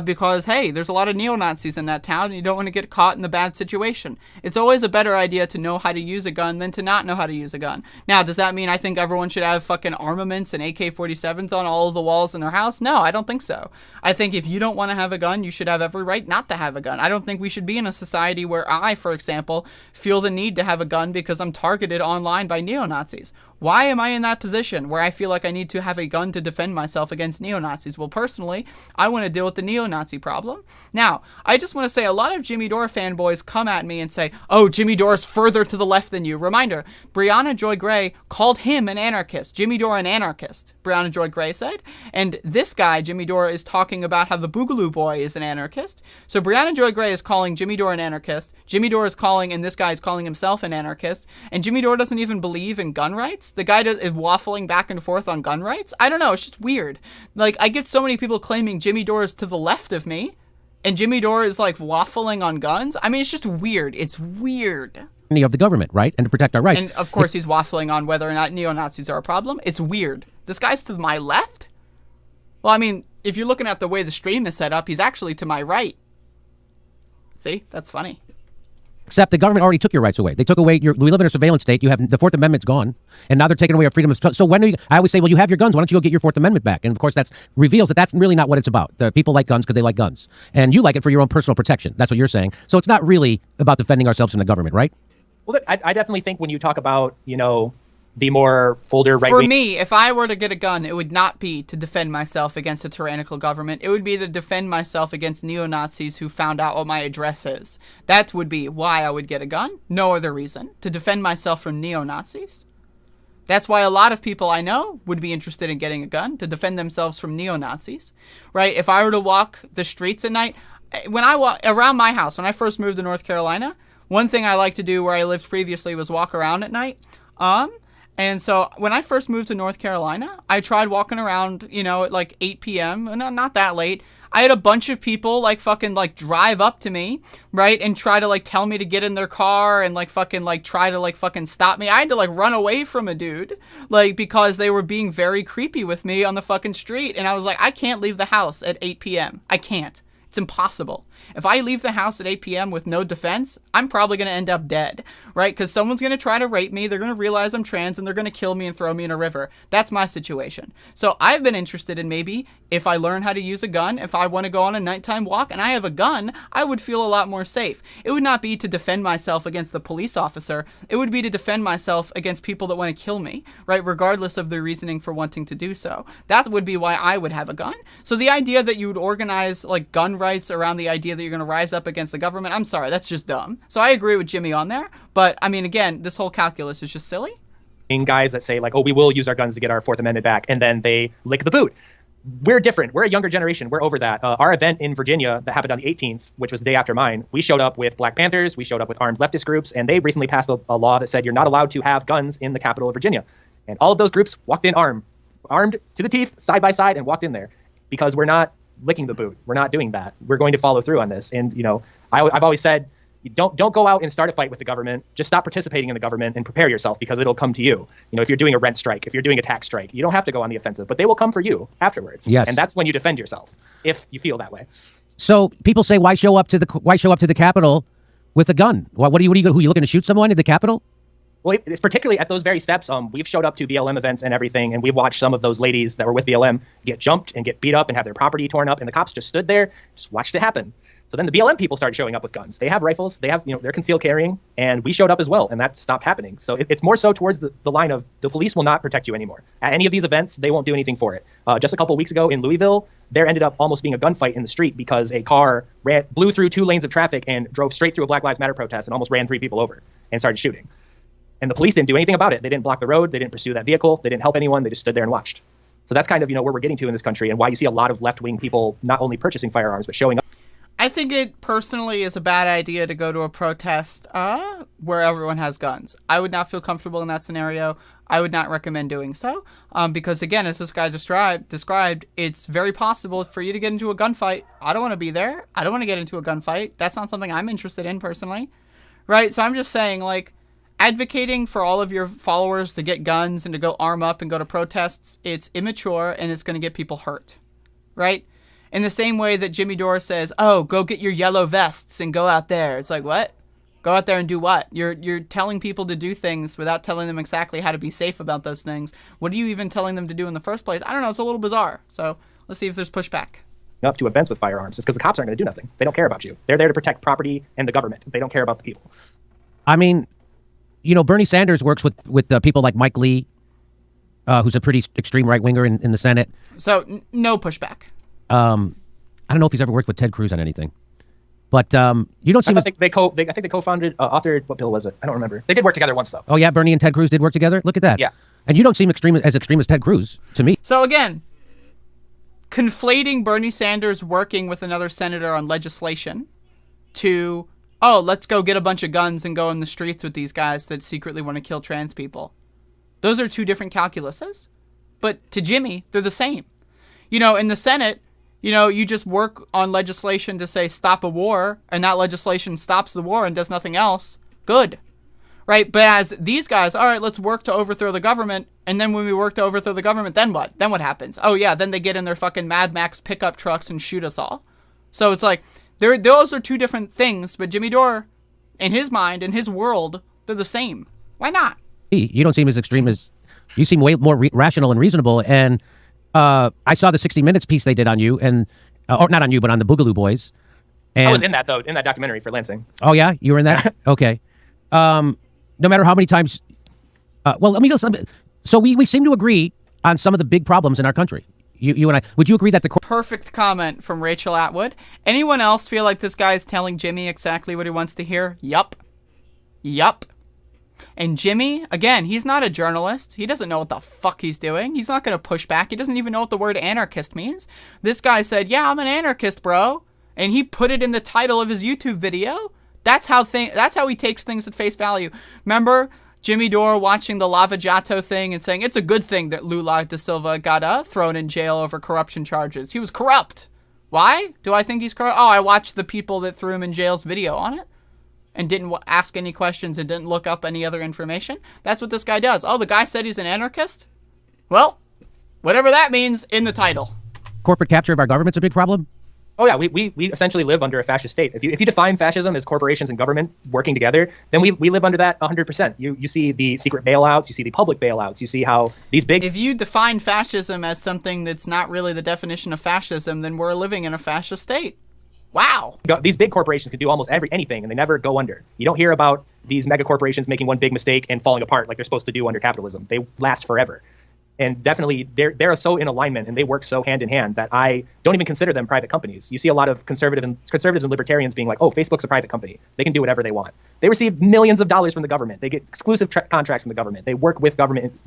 because, hey, there's a lot of neo-Nazis in that town and you don't want to get caught in the bad situation. It's always a better idea to know how to use a gun than to not know how to use a gun. Now, does that mean I think everyone should have fucking armaments and AK-47s on all of the walls in their house? No, I don't think so. I think if you don't want to have a gun, you should have every right not to have a gun. I don't think we should be in a society where I, for example, feel the need to have a gun because I'm targeted online by neo-Nazis. Why am I in that position where I feel like I need to have a gun to defend myself against neo-Nazis? Well, personally, I want to deal with the neo-Nazi problem. Now, I just want to say a lot of Jimmy Dore fanboys come at me and say, oh, Jimmy Dore's further to the left than you. Reminder, Brianna Joy Gray called him an anarchist. Jimmy Dore an anarchist, Brianna Joy Gray said. And this guy, Jimmy Dore, is talking about how the Boogaloo Boy is an anarchist. So Brianna Joy Gray is calling Jimmy Dore an anarchist. Jimmy Dore is calling, and this guy is calling himself an anarchist. And Jimmy Dore doesn't even believe in gun rights. The guy is waffling back and forth on gun rights. I don't know. It's just weird. I get so many people claiming Jimmy Dore is to the left of me, and Jimmy Dore is like waffling on guns. I mean, it's just weird. It's weird. Of the government, right? And to protect our rights. And of course, he's waffling on whether or not neo-Nazis are a problem. It's weird. This guy's to my left? Well, I mean, if you're looking at the way the stream is set up, he's actually to my right. See? That's funny. Except the government already took your rights away. They took away we live in a surveillance state. You have the Fourth Amendment's gone, and now they're taking away our freedom of speech. So when are you? I always say, well, you have your guns. Why don't you go get your Fourth Amendment back? And of course, that reveals that that's really not what it's about. The people like guns because they like guns, and you like it for your own personal protection. That's what you're saying. So it's not really about defending ourselves from the government, right? Well, I definitely think when you talk about, the more older right. For me, if I were to get a gun, it would not be to defend myself against a tyrannical government. It would be to defend myself against neo-Nazis who found out what my address is. That would be why I would get a gun. No other reason. To defend myself from neo-Nazis. That's why a lot of people I know would be interested in getting a gun, to defend themselves from neo-Nazis. Right? If I were to walk the streets at night, when I walk around my house, when I first moved to North Carolina, one thing I liked to do where I lived previously was walk around at night. And so when I first moved to North Carolina, I tried walking around, at like 8 p.m. Not that late. I had a bunch of people fucking drive up to me, right? And try to tell me to get in their car and try to fucking stop me. I had to run away from a dude, because they were being very creepy with me on the fucking street. And I was like, I can't leave the house at 8 p.m. I can't. It's impossible. If I leave the house at 8 p.m. with no defense, I'm probably going to end up dead, right? Because someone's going to try to rape me, they're going to realize I'm trans, and they're going to kill me and throw me in a river. That's my situation. So I've been interested in maybe if I learn how to use a gun, if I want to go on a nighttime walk and I have a gun, I would feel a lot more safe. It would not be to defend myself against the police officer. It would be to defend myself against people that want to kill me, right? Regardless of their reasoning for wanting to do so. That would be why I would have a gun. So the idea that you would organize gun rights around the idea that you're going to rise up against the government, I'm sorry, that's just dumb. So I agree with Jimmy on there, but I mean, again, this whole calculus is just silly. Guys that say we will use our guns to get our Fourth Amendment back, and then they lick the boot. We're different. We're a younger generation. We're over that. Our event in Virginia that happened on the 18th, which was the day after mine, we showed up with Black Panthers, we showed up with armed leftist groups, and they recently passed a law that said you're not allowed to have guns in the capital of Virginia. And all of those groups walked in armed to the teeth, side by side, and walked in there because we're not licking the boot. We're not doing that. We're going to follow through on this. And, I've always said, don't go out and start a fight with the government. Just stop participating in the government and prepare yourself because it'll come to you. If you're doing a rent strike, if you're doing a tax strike, you don't have to go on the offensive, but they will come for you afterwards. Yes. And that's when you defend yourself, if you feel that way. So people say, why show up to the Capitol with a gun? Who are you looking to shoot someone at the Capitol? Well, it's particularly at those very steps. We've showed up to BLM events and everything, and we've watched some of those ladies that were with BLM get jumped and get beat up and have their property torn up, and the cops just stood there, just watched it happen. So then the BLM people started showing up with guns. They have rifles, they have, they're concealed carrying, and we showed up as well, and that stopped happening. So it's more so towards the line of the police will not protect you anymore. At any of these events, they won't do anything for it. Just a couple of weeks ago in Louisville, there ended up almost being a gunfight in the street because a car blew through 2 lanes of traffic and drove straight through a Black Lives Matter protest and almost ran 3 people over and started shooting. And the police didn't do anything about it. They didn't block the road. They didn't pursue that vehicle. They didn't help anyone. They just stood there and watched. So that's kind of, where we're getting to in this country and why you see a lot of left-wing people not only purchasing firearms, but showing up. I think it personally is a bad idea to go to a protest where everyone has guns. I would not feel comfortable in that scenario. I would not recommend doing so because, again, as this guy described, it's very possible for you to get into a gunfight. I don't want to be there. I don't want to get into a gunfight. That's not something I'm interested in personally, right? So I'm just saying, advocating for all of your followers to get guns and to go arm up and go to protests, it's immature and it's going to get people hurt, right? In the same way that Jimmy Dore says, oh, go get your yellow vests and go out there. It's like, what? Go out there and do what? You're telling people to do things without telling them exactly how to be safe about those things. What are you even telling them to do in the first place? I don't know. It's a little bizarre. So let's see if there's pushback. Up to events with firearms. It's because the cops aren't going to do nothing. They don't care about you. They're there to protect property and the government. They don't care about the people. I mean, Bernie Sanders works with people like Mike Lee, who's a pretty extreme right-winger in the Senate. So no pushback. I don't know if he's ever worked with Ted Cruz on anything, but you don't seem. I think they co-founded, authored. What bill was it? I don't remember. They did work together once though. Oh yeah, Bernie and Ted Cruz did work together. Look at that. Yeah. And you don't seem as extreme as Ted Cruz to me. So again, conflating Bernie Sanders working with another senator on legislation to, oh, let's go get a bunch of guns and go in the streets with these guys that secretly want to kill trans people. Those are 2 different calculuses. But to Jimmy, they're the same. In the Senate, you just work on legislation to say stop a war, and that legislation stops the war and does nothing else, good. Right? But as these guys, all right, let's work to overthrow the government, and then when we work to overthrow the government, then what? Then what happens? Oh yeah, then they get in their fucking Mad Max pickup trucks and shoot us all. So it's like, those are two different things, but Jimmy Dore, in his mind, in his world, they're the same. Why not? You don't seem as extreme as... You seem way more rational and reasonable, and I saw the 60 Minutes piece they did on you, and or not on you, but on the Boogaloo Boys. And, I was in that, though, in that documentary for Lansing. Oh, yeah? You were in that? Okay. No matter how many times... well, let me go... So we seem to agree on some of the big problems in our country. You and I... Would you agree that the... Perfect comment from Rachel Atwood. Anyone else feel like this guy is telling Jimmy exactly what he wants to hear? Yup. And Jimmy, again, he's not a journalist. He doesn't know what the fuck he's doing. He's not going to push back. He doesn't even know what the word anarchist means. This guy said, yeah, I'm an anarchist, bro. And he put it in the title of his YouTube video. That's how he takes things at face value. Remember Jimmy Dore watching the Lava Jato thing and saying it's a good thing that Lula da Silva got thrown in jail over corruption charges. He was corrupt. Why do I think he's corrupt? Oh, I watched the people that threw him in jail's video on it and didn't ask any questions and didn't look up any other information. That's what this guy does. Oh, the guy said he's an anarchist? Well, whatever that means in the title. Corporate capture of our government's a big problem? Oh yeah, we essentially live under a fascist state. If you define fascism as corporations and government working together, then we live under that 100%. You see the secret bailouts, you see the public bailouts, you see how these big... If you define fascism as something that's not really the definition of fascism, then we're living in a fascist state. Wow. These big corporations can do almost anything, and they never go under. You don't hear about these mega corporations making one big mistake and falling apart like they're supposed to do under capitalism. They last forever. And definitely, they're so in alignment and they work so hand in hand that I don't even consider them private companies. You see a lot of conservatives and libertarians being like, oh, Facebook's a private company. They can do whatever they want. They receive millions of dollars from the government. They get exclusive contracts from the government. They work with government,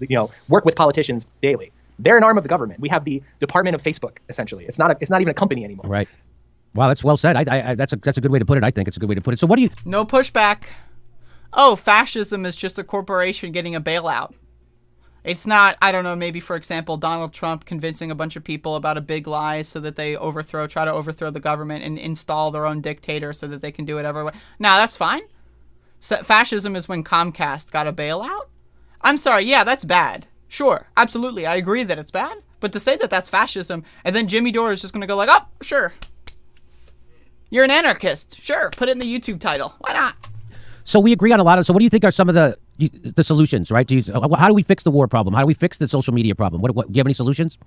work with politicians daily. They're an arm of the government. We have the department of Facebook, essentially. It's not even a company anymore. Right. Wow, that's well said. That's a good way to put it. I think it's a good way to put it. So what do you... No pushback. Oh, fascism is just a corporation getting a bailout. It's not, I don't know, maybe, for example, Donald Trump convincing a bunch of people about a big lie so that they try to overthrow the government and install their own dictator so that they can do whatever way. No, that's fine. Fascism is when Comcast got a bailout? I'm sorry, yeah, that's bad. Sure, absolutely, I agree that it's bad. But to say that that's fascism, and then Jimmy Dore is just going to go like, oh, sure. You're an anarchist. Sure, put it in the YouTube title. Why not? So we agree on a lot of... So what do you think are some of the solutions, right? How do we fix the war problem? How do we fix the social media problem? Do you have any solutions?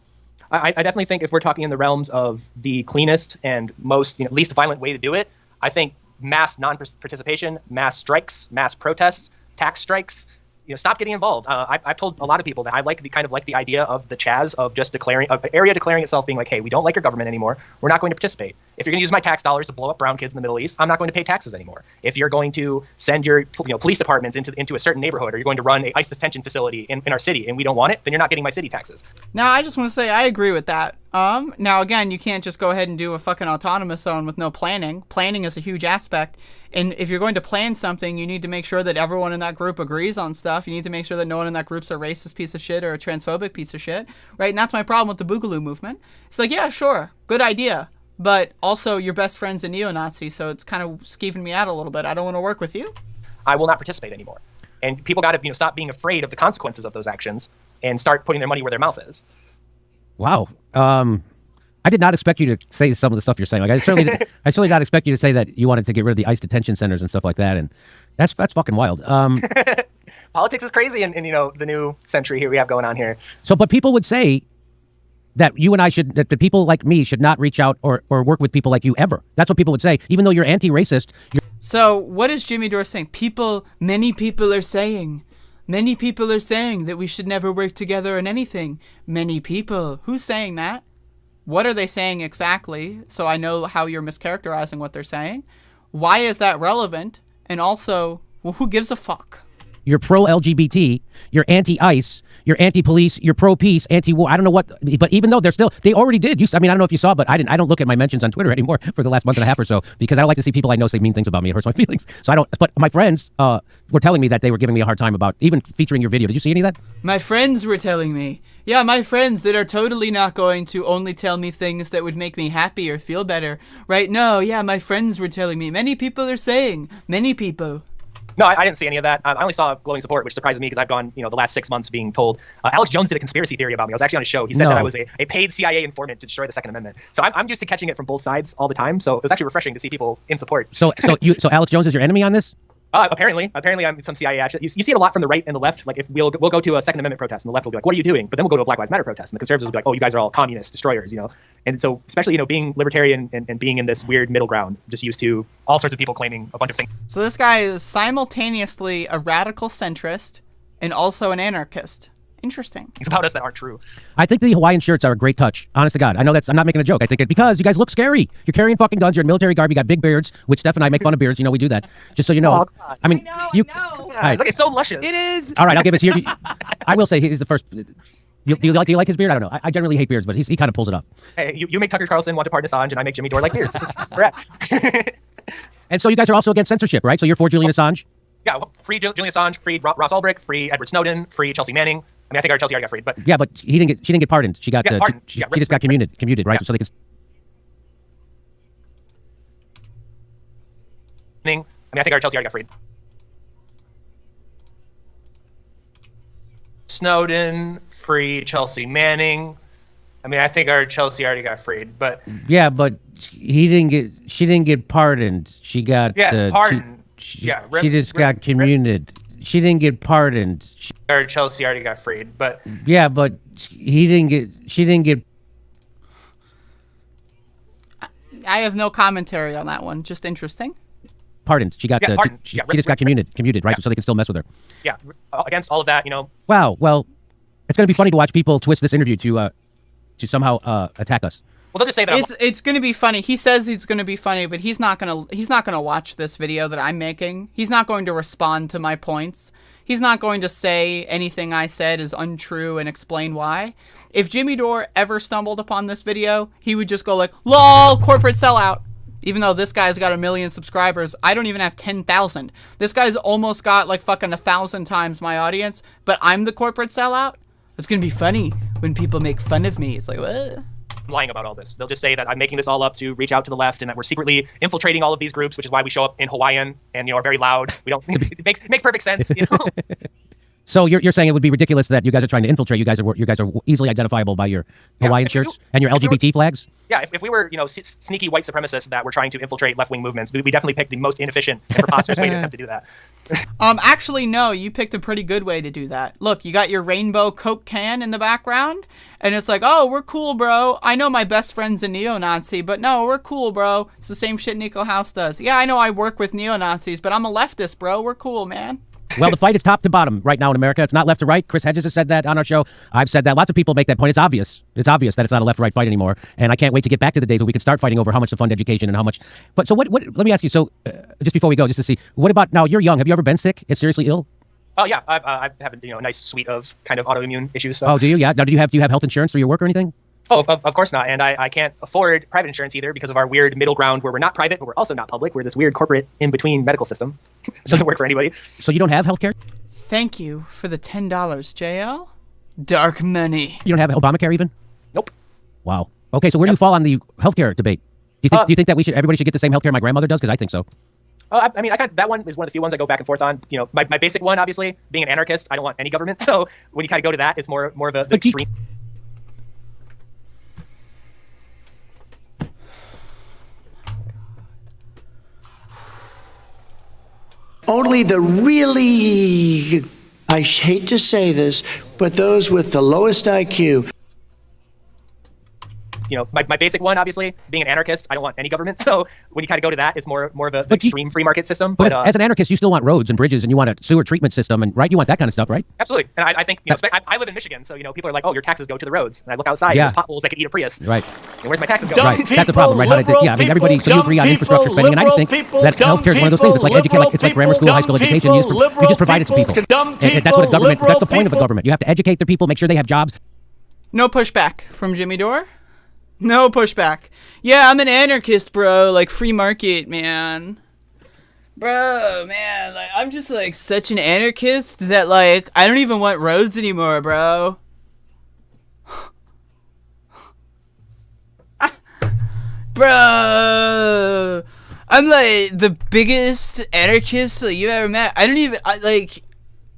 I definitely think if we're talking in the realms of the cleanest and most, least violent way to do it, I think mass non-participation, mass strikes, mass protests, tax strikes, stop getting involved. I've told a lot of people that I like the idea of the Chaz of just declaring an area declaring itself being like, hey, we don't like your government anymore. We're not going to participate. If you're going to use my tax dollars to blow up brown kids in the Middle East, I'm not going to pay taxes anymore. If you're going to send your police departments into a certain neighborhood, or you're going to run a ICE detention facility in our city and we don't want it, then you're not getting my city taxes. Now, I just want to say I agree with that. Now, again, you can't just go ahead and do a fucking autonomous zone with no planning. Planning is a huge aspect. And if you're going to plan something, you need to make sure that everyone in that group agrees on stuff. You need to make sure that no one in that group's a racist piece of shit or a transphobic piece of shit, right? And that's my problem with the Boogaloo movement. It's like, yeah, sure, good idea. But also, your best friend's a neo-Nazi, so it's kind of skeeving me out a little bit. I don't want to work with you. I will not participate anymore. And people got to stop being afraid of the consequences of those actions and start putting their money where their mouth is. Wow. I did not expect you to say some of the stuff you're saying. Like I certainly did not expect you to say that you wanted to get rid of the ICE detention centers and stuff like that. And that's fucking wild. Politics is crazy in the new century here we have going on here. So, but people would say that you and I that the people like me should not reach out or work with people like you ever. That's what people would say, even though you're anti-racist. So what is Jimmy Dore saying? Many people are saying that we should never work together on anything. Many people. Who's saying that? What are they saying exactly? So I know how you're mischaracterizing what they're saying. Why is that relevant? And also, well, who gives a fuck? You're pro-LGBT, you're anti-ICE, you're anti-police, you're pro-peace, anti-war. I don't know what, but even though they already did. I don't know if you saw, but I don't look at my mentions on Twitter anymore for the last month and a half or so because I don't like to see people I know say mean things about me. It hurts my feelings. So I don't, but my friends were telling me that they were giving me a hard time about even featuring your video. Did you see any of that? My friends were telling me Yeah, my friends that are totally not going to only tell me things that would make me happy or feel better, right? No, yeah, my friends were telling me. Many people are saying. Many people. No, I didn't see any of that. I only saw glowing support, which surprises me because I've gone, the last 6 months being told. Alex Jones did a conspiracy theory about me. I was actually on a show. He said that I was a paid CIA informant to destroy the Second Amendment. So I'm used to catching it from both sides all the time. So it was actually refreshing to see people in support. So Alex Jones is your enemy on this? Apparently I'm some CIA action. You see it a lot from the right and the left. Like if we'll go to a Second Amendment protest and the left will be like, what are you doing? But then we'll go to a Black Lives Matter protest and the conservatives will be like, oh, you guys are all communist destroyers, And so especially, being libertarian and being in this weird middle ground, just used to all sorts of people claiming a bunch of things. So this guy is simultaneously a radical centrist and also an anarchist. Interesting. Things about us that aren't true. I think the Hawaiian shirts are a great touch. Honest to God. I know I'm not making a joke. I think it because you guys look scary. You're carrying fucking guns. You're in military garb. You got big beards, which Steph and I make fun of beards. We do that. Just so you know. Oh, I mean, you. Right. Look, it's so luscious. It is. All right, I'll give it to you. I will say he's the first. Do you like his beard? I don't know. I generally hate beards, but he kind of pulls it off. Hey, you make Tucker Carlson want to pardon Assange, and I make Jimmy Dore like beards. This is correct. And so you guys are also against censorship, right? So you're for Julian Assange? Yeah, free Julian Assange, free Ross Ulbricht, free Edward Snowden, free Chelsea Manning. I mean, I think our Chelsea already got freed, but yeah, but she didn't get pardoned. She got pardoned. she just got commuted, right? Yeah. So they can. I mean, I think our Chelsea already got freed. Snowden, free Chelsea Manning. I mean, I think our Chelsea already got freed, but yeah, but she didn't get pardoned. She got pardoned. She just got commuted. She didn't get pardoned. Our Chelsea already got freed, but yeah, but she didn't get. I have no commentary on that one. Just interesting. Pardoned. She got she just got commuted, right? So they can still mess with her. Yeah, against all of that, Wow. Well, it's going to be funny to watch people twist this interview to somehow attack us. Well, they'll just say that it's going to be funny. He says it's going to be funny, but he's not going to watch this video that I'm making. He's not going to respond to my points. He's not going to say anything I said is untrue and explain why. If Jimmy Dore ever stumbled upon this video, he would just go like, "Lol, corporate sellout." Even though this guy's got 1 million subscribers, I don't even have 10,000. This guy's almost got like fucking 1,000 times my audience, but I'm the corporate sellout? It's going to be funny when people make fun of me. It's like, what? I'm lying about all this. They'll just say that I'm making this all up to reach out to the left and that we're secretly infiltrating all of these groups, which is why we show up in Hawaiian and, are very loud. We don't, it makes perfect sense, So you're saying it would be ridiculous that you guys are trying to infiltrate. You guys are easily identifiable by your Hawaiian shirts and your LGBT flags. Yeah, if we were sneaky white supremacists that were trying to infiltrate left wing movements, we definitely picked the most inefficient and preposterous way to attempt to do that. Actually, no, you picked a pretty good way to do that. Look, you got your rainbow Coke can in the background, and it's like, oh, we're cool, bro. I know my best friend's a neo-Nazi, but no, we're cool, bro. It's the same shit Nico House does. Yeah, I know I work with neo-Nazis, but I'm a leftist, bro. We're cool, man. Well, the fight is top to bottom right now in America. It's not left to right. Chris Hedges has said that on our show. I've said that. Lots of people make that point. It's obvious. It's obvious that it's not a left-right fight anymore. And I can't wait to get back to the days where we can start fighting over how much to fund education and how much. But so what let me ask you. So just before we go, just to see, what about now? You're young. Have you ever been sick? It's seriously ill? Oh yeah, I have a nice suite of kind of autoimmune issues. So. Oh, do you? Yeah. Now, do you have health insurance for your work or anything? Oh, of course not. And I can't afford private insurance either because of our weird middle ground where we're not private, but we're also not public. We're this weird corporate in-between medical system. It doesn't work for anybody. So you don't have health care? Thank you for the $10, JL. Dark money. You don't have Obamacare even? Nope. Wow. Okay, so where do you fall on the healthcare debate? Do you think that everybody should get the same healthcare my grandmother does? Because I think so. I mean, that one is one of the few ones I go back and forth on. My basic one, obviously, being an anarchist, I don't want any government. So when you kind of go to that, it's more of the extreme. Only the really, I hate to say this, but those with the lowest IQ. My basic one, obviously, being an anarchist, I don't want any government. So when you kind of go to that, it's more of the extreme free market system. But as an anarchist, you still want roads and bridges, and you want a sewer treatment system, and right? You want that kind of stuff, right? Absolutely. And I think I live in Michigan, so people are like, oh, your taxes go to the roads, and I look outside, there's potholes that could eat a Prius. Right. And where's my taxes going? Right. That's the problem, right? I mean, everybody. So you agree on infrastructure spending, and I just think that healthcare is one of those things. It's like it's like grammar school, high school education. You just provide it to people. And that's what a government. That's the point of a government. You have to educate their people, make sure they have jobs. No pushback from Jimmy Dore. No pushback. Yeah, I'm an anarchist, bro. Like, free market, man. Bro, man, like, I'm just, like, such an anarchist that, like, I don't even want roads anymore, bro. bro, I'm like the biggest anarchist that you ever met. I don't even like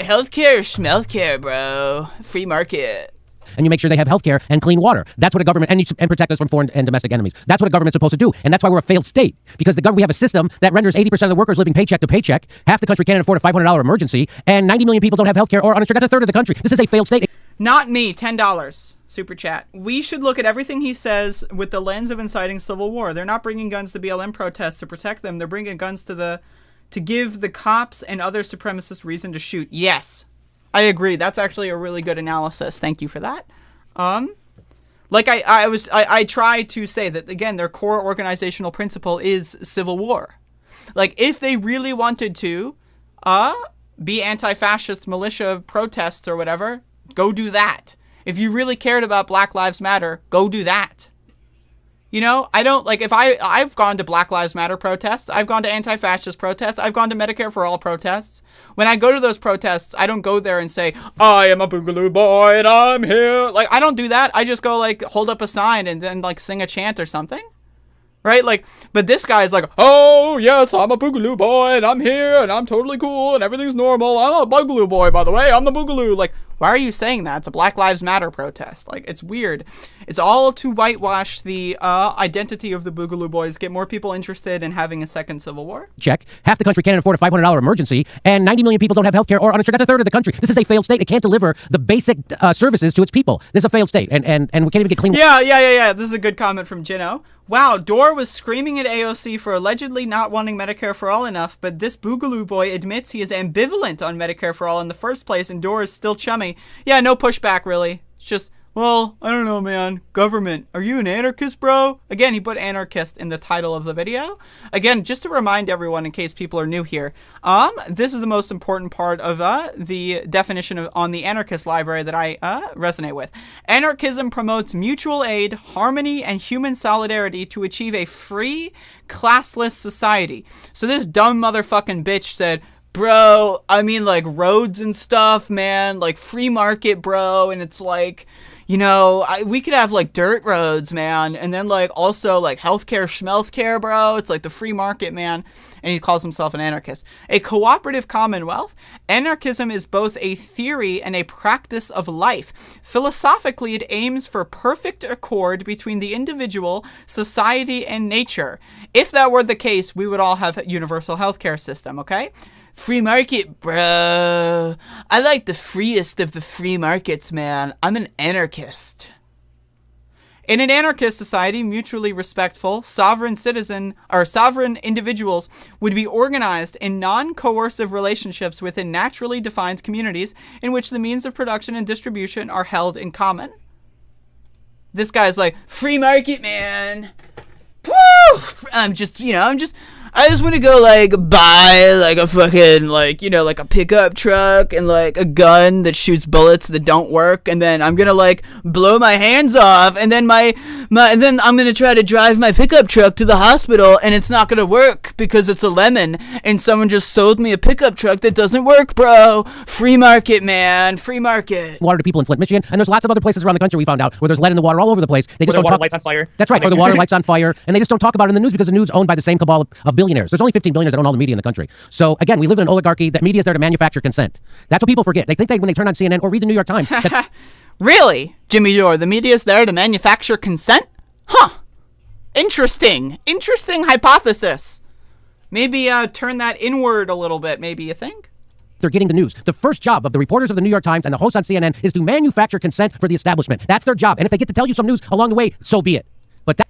healthcare or schmelthcare, bro. Free market. And you make sure they have healthcare and clean water. That's what a government, and protect us from foreign and domestic enemies. That's what a government's supposed to do. And that's why we're a failed state. Because we have a system that renders 80% of the workers living paycheck to paycheck. Half the country can't afford a $500 emergency. And 90 million people don't have healthcare or uninsured. That's a third of the country. This is a failed state. Not me, $10. Super chat. We should look at everything he says with the lens of inciting civil war. They're not bringing guns to BLM protests to protect them. They're bringing guns to give the cops and other supremacists reason to shoot. Yes, I agree. That's actually a really good analysis. Thank you for that. Like I try to say that, again, their core organizational principle is civil war. Like, if they really wanted to be anti-fascist militia protests or whatever, go do that. If you really cared about Black Lives Matter, go do that. You know, I don't, like, if I've gone to Black Lives Matter protests, I've gone to anti-fascist protests, I've gone to Medicare for All protests. When I go to those protests, I don't go there and say, I am a Boogaloo Boy and I'm here. Like, I don't do that. I just go, like, hold up a sign and then, like, sing a chant or something. Right? Like, but this guy's like, oh, yes, I'm a Boogaloo Boy and I'm here and I'm totally cool and everything's normal. I'm a Boogaloo Boy, by the way. I'm the Boogaloo. Like, why are you saying that? It's a Black Lives Matter protest. Like, it's weird. It's all to whitewash the identity of the Boogaloo Boys, get more people interested in having a second civil war. Check. Half the country can't afford a $500 emergency, and 90 million people don't have healthcare or uninsured. That's a third of the country. This is a failed state. It can't deliver the basic services to its people. This is a failed state, and we can't even get clean. Yeah. This is a good comment from Jino. Wow, Dore was screaming at AOC for allegedly not wanting Medicare for All enough, but this Boogaloo Boy admits he is ambivalent on Medicare for All in the first place, and Dore is still chummy. Yeah, no pushback, really. It's just, well, I don't know, man. Government. Are you an anarchist, bro? Again, he put anarchist in the title of the video. Again, just to remind everyone, in case people are new here, this is the most important part of the definition on the anarchist library that I resonate with. Anarchism promotes mutual aid, harmony, and human solidarity to achieve a free, classless society. So this dumb motherfucking bitch said, bro, I mean, like, roads and stuff, man, like, free market, bro, and it's like, you know, we could have, like, dirt roads, man, and then, like, also, like, healthcare, schmelthcare, bro, it's like the free market, man, and he calls himself an anarchist. A cooperative commonwealth, anarchism is both a theory and a practice of life. Philosophically, it aims for perfect accord between the individual, society, and nature. If that were the case, we would all have a universal healthcare system, okay? Free market, bro. I like the freest of the free markets, man. I'm an anarchist. In an anarchist society, mutually respectful, sovereign individuals would be organized in non-coercive relationships within naturally defined communities in which the means of production and distribution are held in common. This guy's like, free market, man. Woo! I just want to go, like, buy, like, a fucking, like, you know, like a pickup truck and, like, a gun that shoots bullets that don't work, and then I'm gonna, like, blow my hands off, and then then I'm gonna try to drive my pickup truck to the hospital, and it's not gonna work because it's a lemon, and someone just sold me a pickup truck that doesn't work, bro. Free market, man. Free market. Water to people in Flint, Michigan, and there's lots of other places around the country we found out where there's lead in the water all over the place. They just don't water talk. Lights on fire. That's right, or the water lights on fire, and they just don't talk about it in the news because the news is owned by the same cabal of billionaires. There's only 15 billionaires that own all the media in the country. So again, we live in an oligarchy. That media is there to manufacture consent. That's what people forget. They think when they turn on CNN or read the New York Times. Really, Jimmy Dore? The media is there to manufacture consent? Huh. Interesting hypothesis. Maybe turn that inward a little bit. Maybe you think. They're getting the news. The first job of the reporters of the New York Times and the hosts on CNN is to manufacture consent for the establishment. That's their job. And if they get to tell you some news along the way, so be it. But that.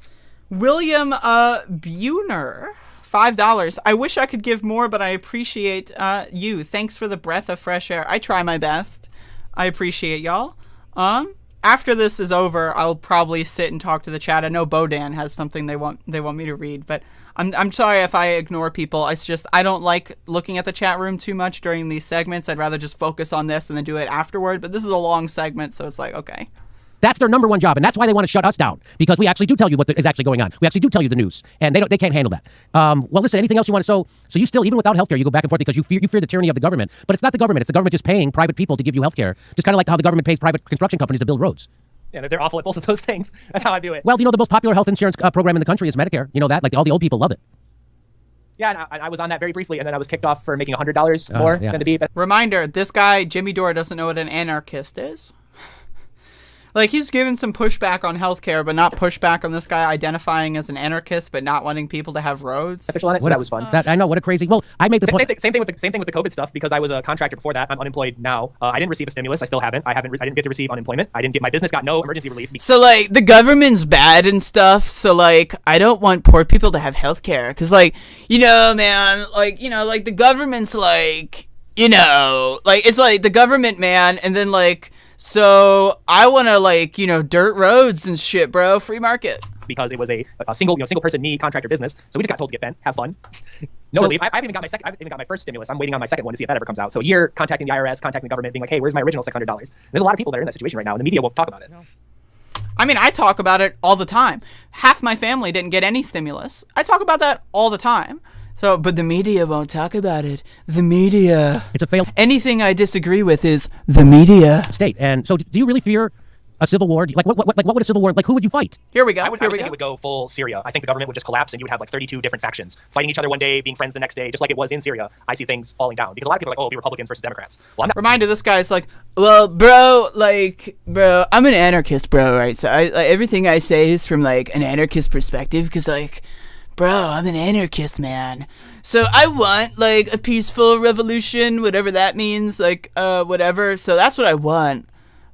William Buhner, $5. I wish I could give more, but I appreciate you. Thanks for the breath of fresh air. I try my best. I appreciate y'all. After this is over, I'll probably sit and talk to the chat. I know Bodan has something they want me to read, but I'm sorry if I ignore people. It's just I don't like looking at the chat room too much during these segments. I'd rather just focus on this and then do it afterward. But this is a long segment, so it's like, okay. That's their number one job, and that's why they want to shut us down, because we actually do tell you what is actually going on. We actually do tell you the news, and they can't handle that. Well, listen, anything else you want to so you still, even without healthcare, you go back and forth because you fear the tyranny of the government. But it's not the government. It's the government just paying private people to give you healthcare, just kind of like how the government pays private construction companies to build roads. And they're awful at both of those things. That's how I do it. Well, the most popular health insurance program in the country is Medicare. You know that? Like, all the old people love it. Yeah, and I was on that very briefly, and then I was kicked off for making $100 more than to be. Reminder, this guy, Jimmy Dore, doesn't know what an anarchist is. Like, he's given some pushback on healthcare, but not pushback on this guy identifying as an anarchist, but not wanting people to have roads. Official on it, so that was fun. I know, what a crazy. Well, I made the point. Same thing with the COVID stuff, because I was a contractor before that. I'm unemployed now. I didn't receive a stimulus. I still haven't. I didn't get to receive unemployment. My business got no emergency relief. So, like, the government's bad and stuff. So, like, I don't want poor people to have healthcare, because, like, man, like, like the government's like, like, it's like the government, man, and then like. So I want to, like, dirt roads and shit, bro. Free market. Because it was a single person, me, contractor business. So we just got told to get bent, have fun. No relief. I haven't even got my first stimulus. I'm waiting on my second one to see if that ever comes out. So a year contacting the IRS, contacting the government, being like, hey, where's my original $600? There's a lot of people that are in that situation right now, and the media won't talk about it. I mean, I talk about it all the time. Half my family didn't get any stimulus. I talk about that all the time. So, but the media won't talk about it. The media. It's a fail. Anything I disagree with is the media. State. And so, do you really fear a civil war? Like, what would a civil war, like, who would you fight? Here we go. I would think it would go full Syria. I think the government would just collapse, and you would have like 32 different factions fighting each other one day, being friends the next day, just like it was in Syria. I see things falling down because a lot of people are like, oh, it'll be Republicans versus Democrats. Well, I'm not. Reminder, this guy's like, well, bro, I'm an anarchist, bro, right? So everything I say is from like an anarchist perspective, because like, bro, I'm an anarchist, man. So I want, like, a peaceful revolution, whatever that means, like, whatever. So that's what I want.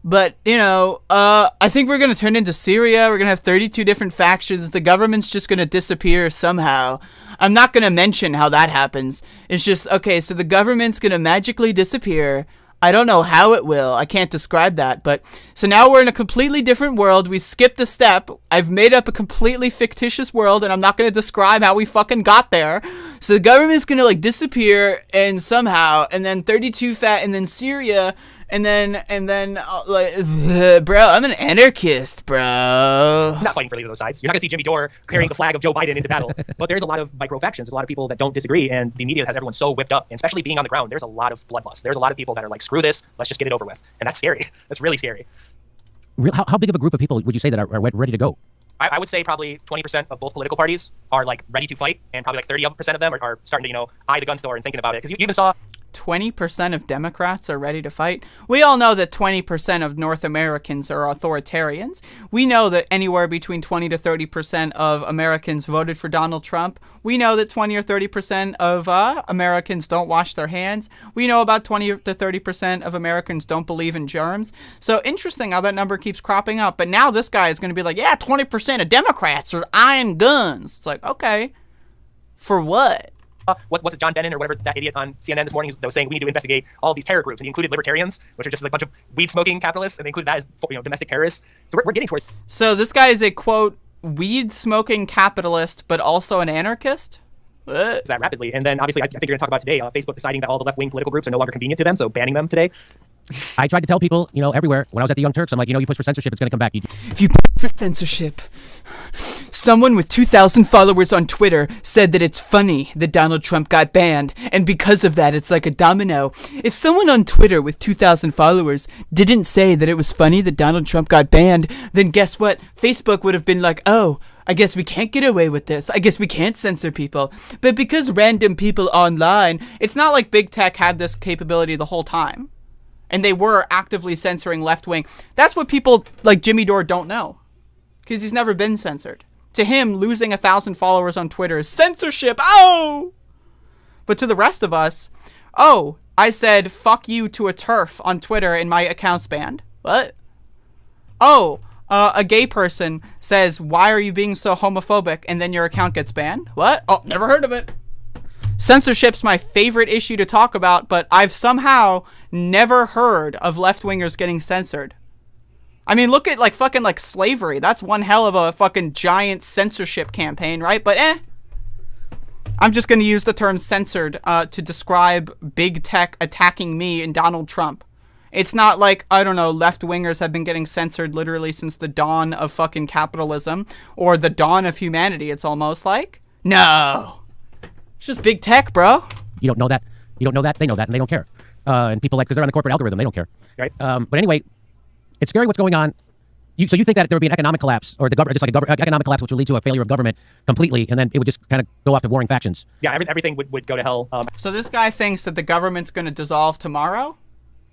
But, I think we're going to turn into Syria. We're going to have 32 different factions. The government's just going to disappear somehow. I'm not going to mention how that happens. It's just, okay, so the government's going to magically disappear. I don't know how it will. I can't describe that. But so now we're in a completely different world. We skipped a step. I've made up a completely fictitious world, and I'm not going to describe how we fucking got there. So the government's going to, like, disappear and somehow, and then 32 and then Syria, and then bro, I'm an anarchist, bro. I'm not fighting for either of those sides. You're not going to see Jimmy Dore carrying the flag of Joe Biden into battle. But there's a lot of micro factions. There's a lot of people that don't disagree, and the media has everyone so whipped up, and especially being on the ground. There's a lot of bloodlust. There's a lot of people that are like, screw this, let's just get it over with. And that's scary. That's really scary. How big of a group of people would you say that are ready to go? I would say probably 20% of both political parties are like ready to fight, and probably like 30% of them are starting to, eye the gun store and thinking about it. Because you even saw 20% of Democrats are ready to fight. We all know that 20% of North Americans are authoritarians. We know that anywhere between 20 to 30% of Americans voted for Donald Trump. We know that 20 or 30% of Americans don't wash their hands. We know about 20 to 30% of Americans don't believe in germs. So interesting how that number keeps cropping up. But now this guy is going to be like, yeah, 20% of Democrats are eyeing guns. It's like, okay, for what? What's it, John Bennon or whatever, that idiot on CNN this morning that was saying we need to investigate all of these terror groups, and he included Libertarians, which are just like a bunch of weed-smoking capitalists, and they included that as domestic terrorists. So we're getting towards. So this guy is a, quote, weed-smoking capitalist, but also an anarchist? What? That rapidly. And then obviously I think you're going to talk about today, Facebook deciding that all the left-wing political groups are no longer convenient to them, so banning them today. I tried to tell people, everywhere, when I was at the Young Turks, I'm like, you push for censorship, it's going to come back. If you push for censorship, someone with 2,000 followers on Twitter said that it's funny that Donald Trump got banned, and because of that, it's like a domino. If someone on Twitter with 2,000 followers didn't say that it was funny that Donald Trump got banned, then guess what? Facebook would have been like, oh, I guess we can't get away with this. I guess we can't censor people. But because random people online, it's not like big tech had this capability the whole time. And they were actively censoring left-wing. That's what people like Jimmy Dore don't know. Because he's never been censored. To him, losing 1,000 followers on Twitter is censorship. Oh! But to the rest of us, oh, I said fuck you to a TERF on Twitter and my account's banned. What? Oh, a gay person says, why are you being so homophobic? And then your account gets banned. What? Oh, never heard of it. Censorship's my favorite issue to talk about, but I've somehow never heard of left-wingers getting censored. I mean, look at fucking slavery. That's one hell of a fucking giant censorship campaign, right? But I'm just going to use the term censored to describe big tech attacking me and Donald Trump. It's not like, I don't know, left-wingers have been getting censored literally since the dawn of fucking capitalism or the dawn of humanity, it's almost like. No. It's just big tech, bro. You don't know that. You don't know that. They know that, and they don't care. And people because they're on the corporate algorithm, they don't care. Right. But anyway, it's scary what's going on. So you think that there would be an economic collapse, or economic collapse, which would lead to a failure of government completely, and then it would just kind of go off to warring factions? Yeah, everything would go to hell. So this guy thinks that the government's going to dissolve tomorrow,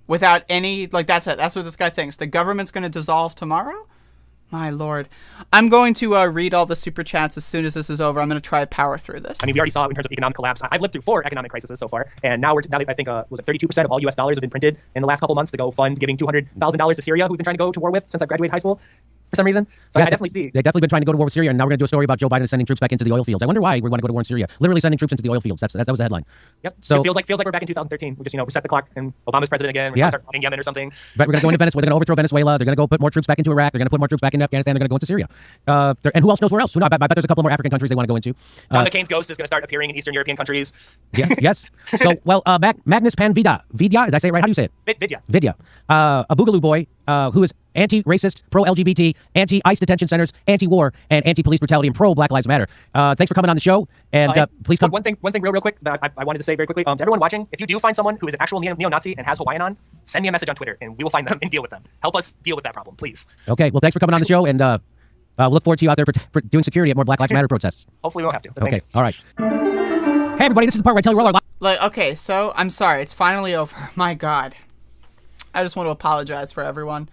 without any that's it. That's what this guy thinks. The government's going to dissolve tomorrow. My lord. I'm going to read all the super chats as soon as this is over. I'm going to try to power through this. I mean, we already saw it in terms of economic collapse. I've lived through 4 economic crises so far, and now I think was it 32% of all U.S. dollars have been printed in the last couple months to go fund giving $200,000 to Syria, who we've been trying to go to war with since I graduated high school for some reason. So yes, I definitely see. They've definitely been trying to go to war with Syria, and now we're going to do a story about Joe Biden sending troops back into the oil fields. I wonder why we want to go to war in Syria. Literally sending troops into the oil fields. That was the headline. Yep. So it feels like we're back in 2013. We just reset the clock, and Obama's president again. We're going to start bombing Yemen or something. But we're going to go into Venezuela. They're going to overthrow Venezuela. They're going to go put more troops back into Iraq. They're going to put more troops back into Afghanistan. They're going to go into Syria. And who else knows where else? I bet there's a couple more African countries they want to go into. John McCain's ghost is going to start appearing in Eastern European countries. Yes. So, Magnus Panvidya. Vidya, did I say it right? How do you say it? Vidya. A Boogaloo boy who is anti-racist, pro-LGBT, anti-ICE detention centers, anti-war, and anti-police brutality, and pro-Black Lives Matter. Thanks for coming on the show, and please come. One thing real quick that I wanted to say very quickly. To everyone watching, if you do find someone who is an actual neo-Nazi and has Hawaiian on, send me a message on Twitter, and we will find them and deal with them. Help us deal with that problem, please. Okay, well, thanks for coming on the show, and we'll look forward to you out there for doing security at more Black Lives Matter protests. Hopefully we won't have to. Okay, all right. Hey, everybody, this is the part where I tell you we're all okay, so I'm sorry, it's finally over. My God. I just want to apologize for everyone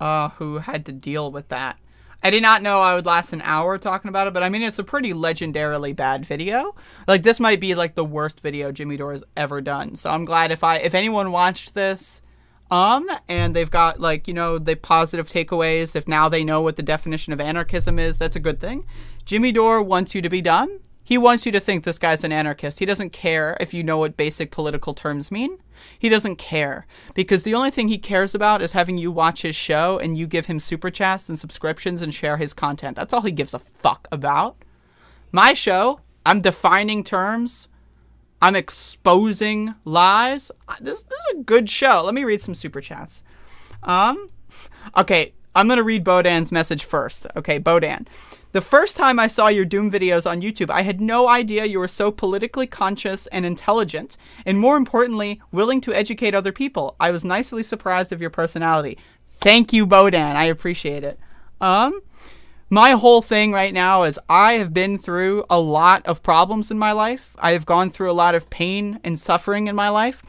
who had to deal with that. I did not know I would last an hour talking about it, but I mean, it's a pretty legendarily bad video. This might be the worst video Jimmy Dore has ever done. So I'm glad if anyone watched this, and they've got the positive takeaways, if now they know what the definition of anarchism is, that's a good thing. Jimmy Dore wants you to be done. He wants you to think this guy's an anarchist. He doesn't care if you know what basic political terms mean. He doesn't care, because the only thing he cares about is having you watch his show and you give him super chats and subscriptions and share his content. That's all he gives a fuck about. My show, I'm defining terms. I'm exposing lies. This is a good show. Let me read some super chats. Okay, I'm going to read Bodan's message first. Okay, Bodan. The first time I saw your Doom videos on YouTube, I had no idea you were so politically conscious and intelligent, and more importantly, willing to educate other people. I was nicely surprised of your personality. Thank you, Bodan. I appreciate it. My whole thing right now is I have been through a lot of problems in my life. I have gone through a lot of pain and suffering in my life,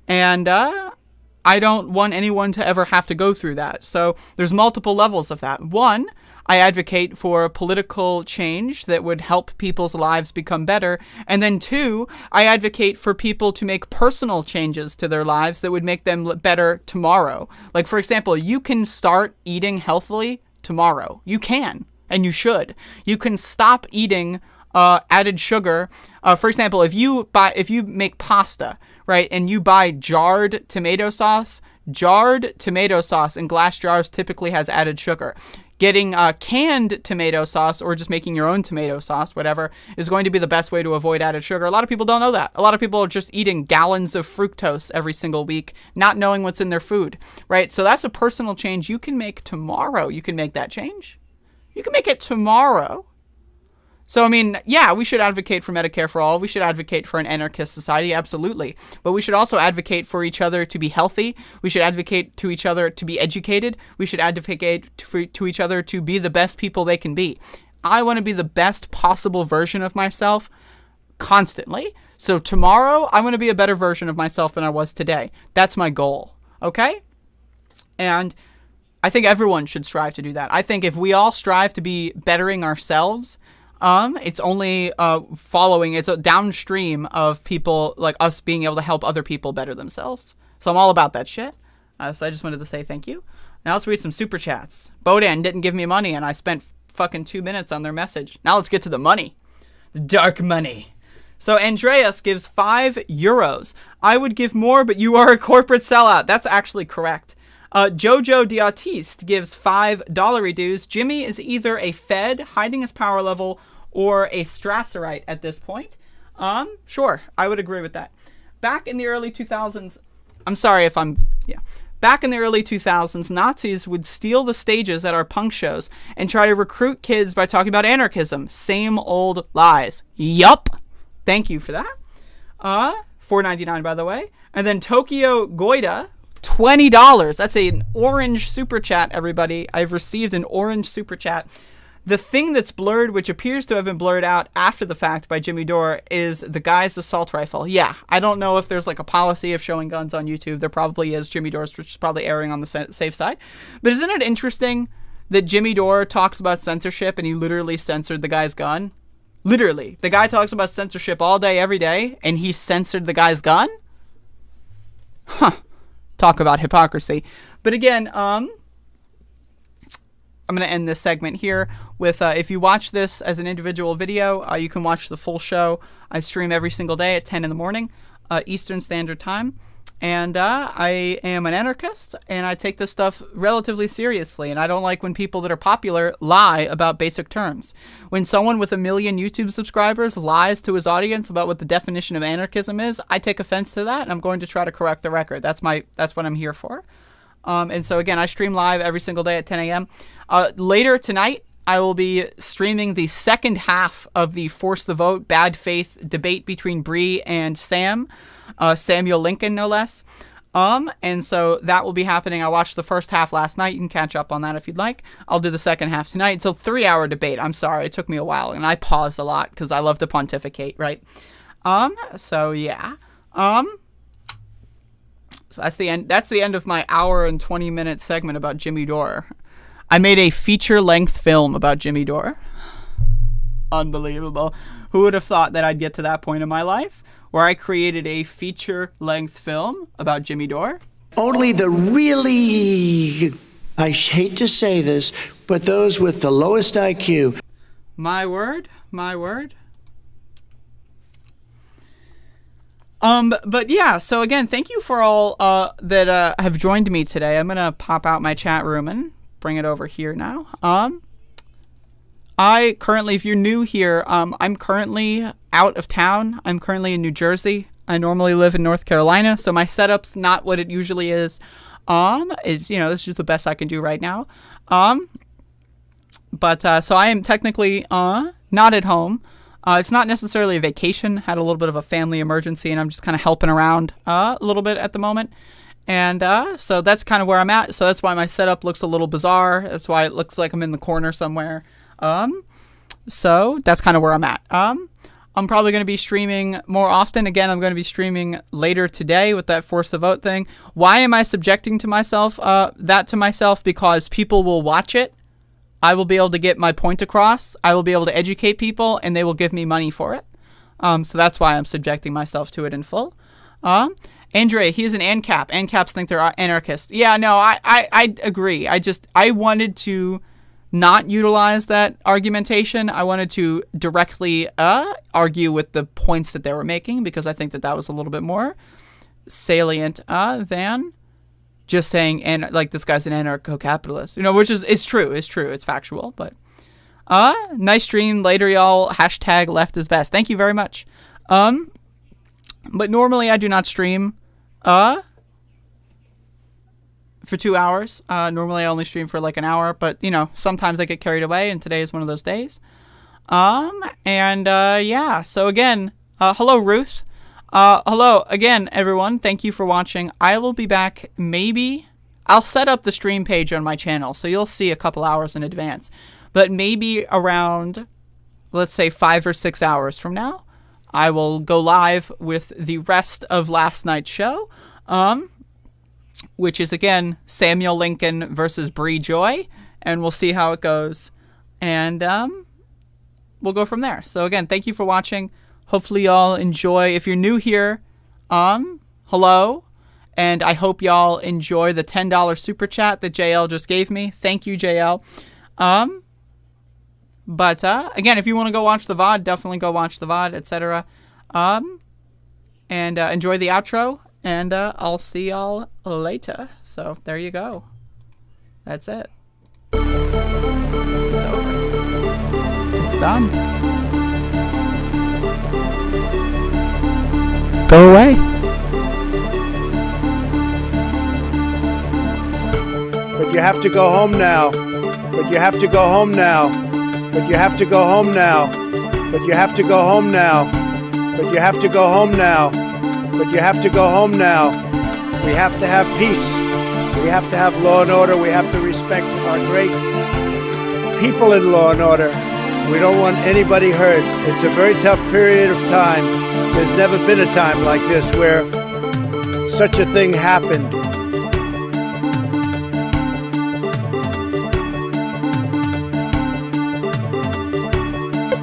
and I don't want anyone to ever have to go through that. So there's multiple levels of that. One, I advocate for political change that would help people's lives become better. And then 2, I advocate for people to make personal changes to their lives that would make them better tomorrow. Like, for example, you can start eating healthily tomorrow. You can, and you should. You can stop eating added sugar. For example, if you make pasta, right, and you buy jarred tomato sauce in glass jars typically has added sugar. Getting canned tomato sauce, or just making your own tomato sauce, whatever, is going to be the best way to avoid added sugar. A lot of people don't know that. A lot of people are just eating gallons of fructose every single week, not knowing what's in their food, right? So that's a personal change you can make tomorrow. You can make that change. You can make it tomorrow. So, I mean, yeah, we should advocate for Medicare for all. We should advocate for an anarchist society, absolutely. But we should also advocate for each other to be healthy. We should advocate to each other to be educated. We should advocate to each other to be the best people they can be. I want to be the best possible version of myself constantly. So tomorrow, I want to be a better version of myself than I was today. That's my goal, okay? And I think everyone should strive to do that. I think if we all strive to be bettering ourselves, it's only it's a downstream of people like us being able to help other people better themselves. So I'm all about that shit. So I just wanted to say thank you. Now let's read some super chats. Bodan didn't give me money, and I spent fucking 2 minutes on their message. Now let's get to the money. The dark money. So Andreas gives €5. I would give more, but you are a corporate sellout. That's actually correct. Jojo Diartiste gives $5 dues. Jimmy is either a Fed hiding his power level or a Strasserite at this point. Sure, I would agree with that. Back in the early 2000s, back in the early 2000s, Nazis would steal the stages at our punk shows and try to recruit kids by talking about anarchism. Same old lies. Yup. Thank you for that. $4.99, by the way. And then Tokyo Goida, $20. That's an orange super chat, everybody. I've received an orange super chat. The thing that's blurred, which appears to have been blurred out after the fact by Jimmy Dore, is the guy's assault rifle. Yeah, I don't know if there's like a policy of showing guns on YouTube. There probably is. Jimmy Dore's, which is probably erring on the safe side. But isn't it interesting that Jimmy Dore talks about censorship and he literally censored the guy's gun? Literally. The guy talks about censorship all day, every day, and he censored the guy's gun? Huh. Talk about hypocrisy. But again, I'm going to end this segment here with, if you watch this as an individual video, you can watch the full show. I stream every single day at 10 in the morning, Eastern Standard Time. And I am an anarchist, and I take this stuff relatively seriously. And I don't like when people that are popular lie about basic terms. When someone with 1 million YouTube subscribers lies to his audience about what the definition of anarchism is, I take offense to that, and I'm going to try to correct the record. That's what I'm here for. And so, again, I stream live every single day at 10 a.m. Later tonight, I will be streaming the second half of the Force the Vote Bad Faith debate between Bree and Samuel Lincoln, no less. And so that will be happening. I watched the first half last night. You can catch up on that if you'd like. I'll do the second half tonight. It's a 3-hour debate. I'm sorry. It took me a while, and I paused a lot because I love to pontificate, right? So yeah. So that's the end. That's the end of my hour and 20-minute segment about Jimmy Dore. I made a feature-length film about Jimmy Dore. Unbelievable. Who would have thought that I'd get to that point in my life where I created a feature-length film about Jimmy Dore? Only the really, I hate to say this, but those with the lowest IQ. My word, my word. But yeah, so again, thank you for all that have joined me today. I'm gonna pop out my chat room and bring it over here now. I currently, if you're new here, I'm currently out of town. I'm currently in New Jersey. I normally live in North Carolina, so my setup's not what it usually is. It's, you know, this is just the best I can do right now. But so I am technically not at home. It's not necessarily a vacation. Had a little bit of a family emergency, and I'm just kind of helping around a little bit at the moment. And so that's kind of where I'm at. So that's why my setup looks a little bizarre. That's why it looks like I'm in the corner somewhere. So that's kind of where I'm at. I'm probably going to be streaming more often. Again, I'm going to be streaming later today with that Force the Vote thing. Why am I subjecting to myself that to myself? Because people will watch it. I will be able to get my point across. I will be able to educate people, and they will give me money for it. So that's why I'm subjecting myself to it in full. Andrea, he's an ANCAP. ANCAPs think they're anarchists. Yeah, no, I agree. I wanted to not utilize that argumentation. I wanted to directly argue with the points that they were making, because I think that was a little bit more salient than just saying, and like, this guy's an anarcho-capitalist, you know, which is, it's true, it's factual. But nice stream later, y'all. Hashtag left is best. Thank you very much. But normally I do not stream for 2 hours. Normally I only stream for like an hour, but you know, sometimes I get carried away, and today is one of those days. Yeah, so again, hello Ruth. Hello again, everyone. Thank you for watching. I will be back. Maybe I'll set up the stream page on my channel, so you'll see a couple hours in advance, but maybe around, let's say 5 or 6 hours from now, I will go live with the rest of last night's show, which is, again, Samuel Lincoln versus Bree Joy, and we'll see how it goes, and we'll go from there. So, again, thank you for watching. Hopefully y'all enjoy. If you're new here, hello, and I hope y'all enjoy the $10 super chat that JL just gave me. Thank you, JL. But again, if you want to go watch the VOD, definitely go watch the VOD, etc. And enjoy the outro, and I'll see y'all later. So there you go. That's it. It's over. It's done. Go away. But you have to go home now. But you have to go home now. But you have to go home now. But you have to go home now. But you have to go home now. But you have to go home now. We have to have peace. We have to have law and order. We have to respect our great people in law and order. We don't want anybody hurt. It's a very tough period of time. There's never been a time like this where such a thing happened.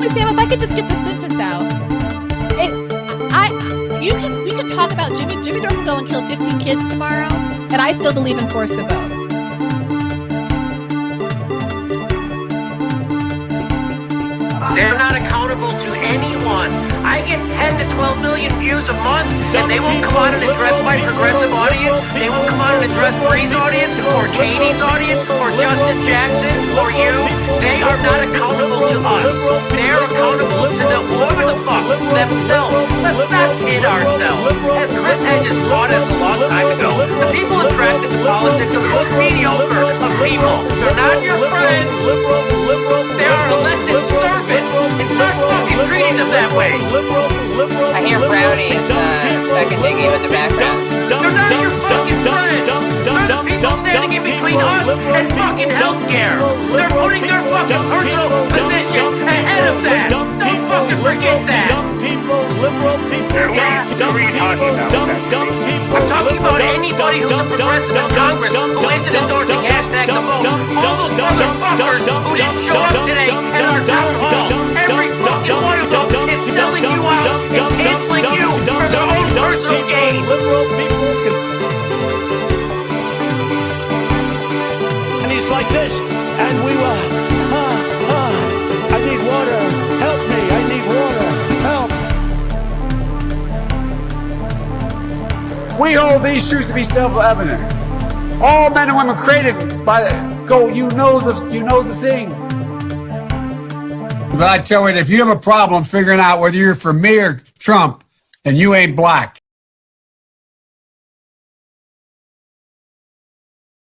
Sam, if I could just get this sentence out. We could talk about Jimmy Dore can go and kill 15 kids tomorrow, and I still believe in force the vote. They're not accountable to anyone. I get 10 to 12 million views a month, and they won't come out and address my progressive audience. They won't come out and address Bree's audience, or Katie's audience, or Justice Jackson, or you. They are not accountable to us. They're accountable to whoever the fuck themselves. Let's not kid ourselves. As Chris Hedges taught us a long time ago, the people attracted to politics are the most mediocre of people. They're not your friends. They are elected servants. It's not fucking treating them that way. I hear brownies seconding you in the background. They're not your fucking friends. They're the people standing in between us and fucking healthcare. They're putting their fucking personal position ahead of that. Don't fucking forget that. I'm talking about anybody who's a progressive in Congress who isn't endorsing hashtag the vote. All those motherfuckers who didn't show up today at our town hall. Every fucking one of them is selling you out and canceling you for their own personal gain. And he's like this, and we were, I need water, help me, I need water, help. We hold these truths to be self-evident. All men and women created by you know the thing. But I tell you, if you have a problem figuring out whether you're for me or Trump, then you ain't black.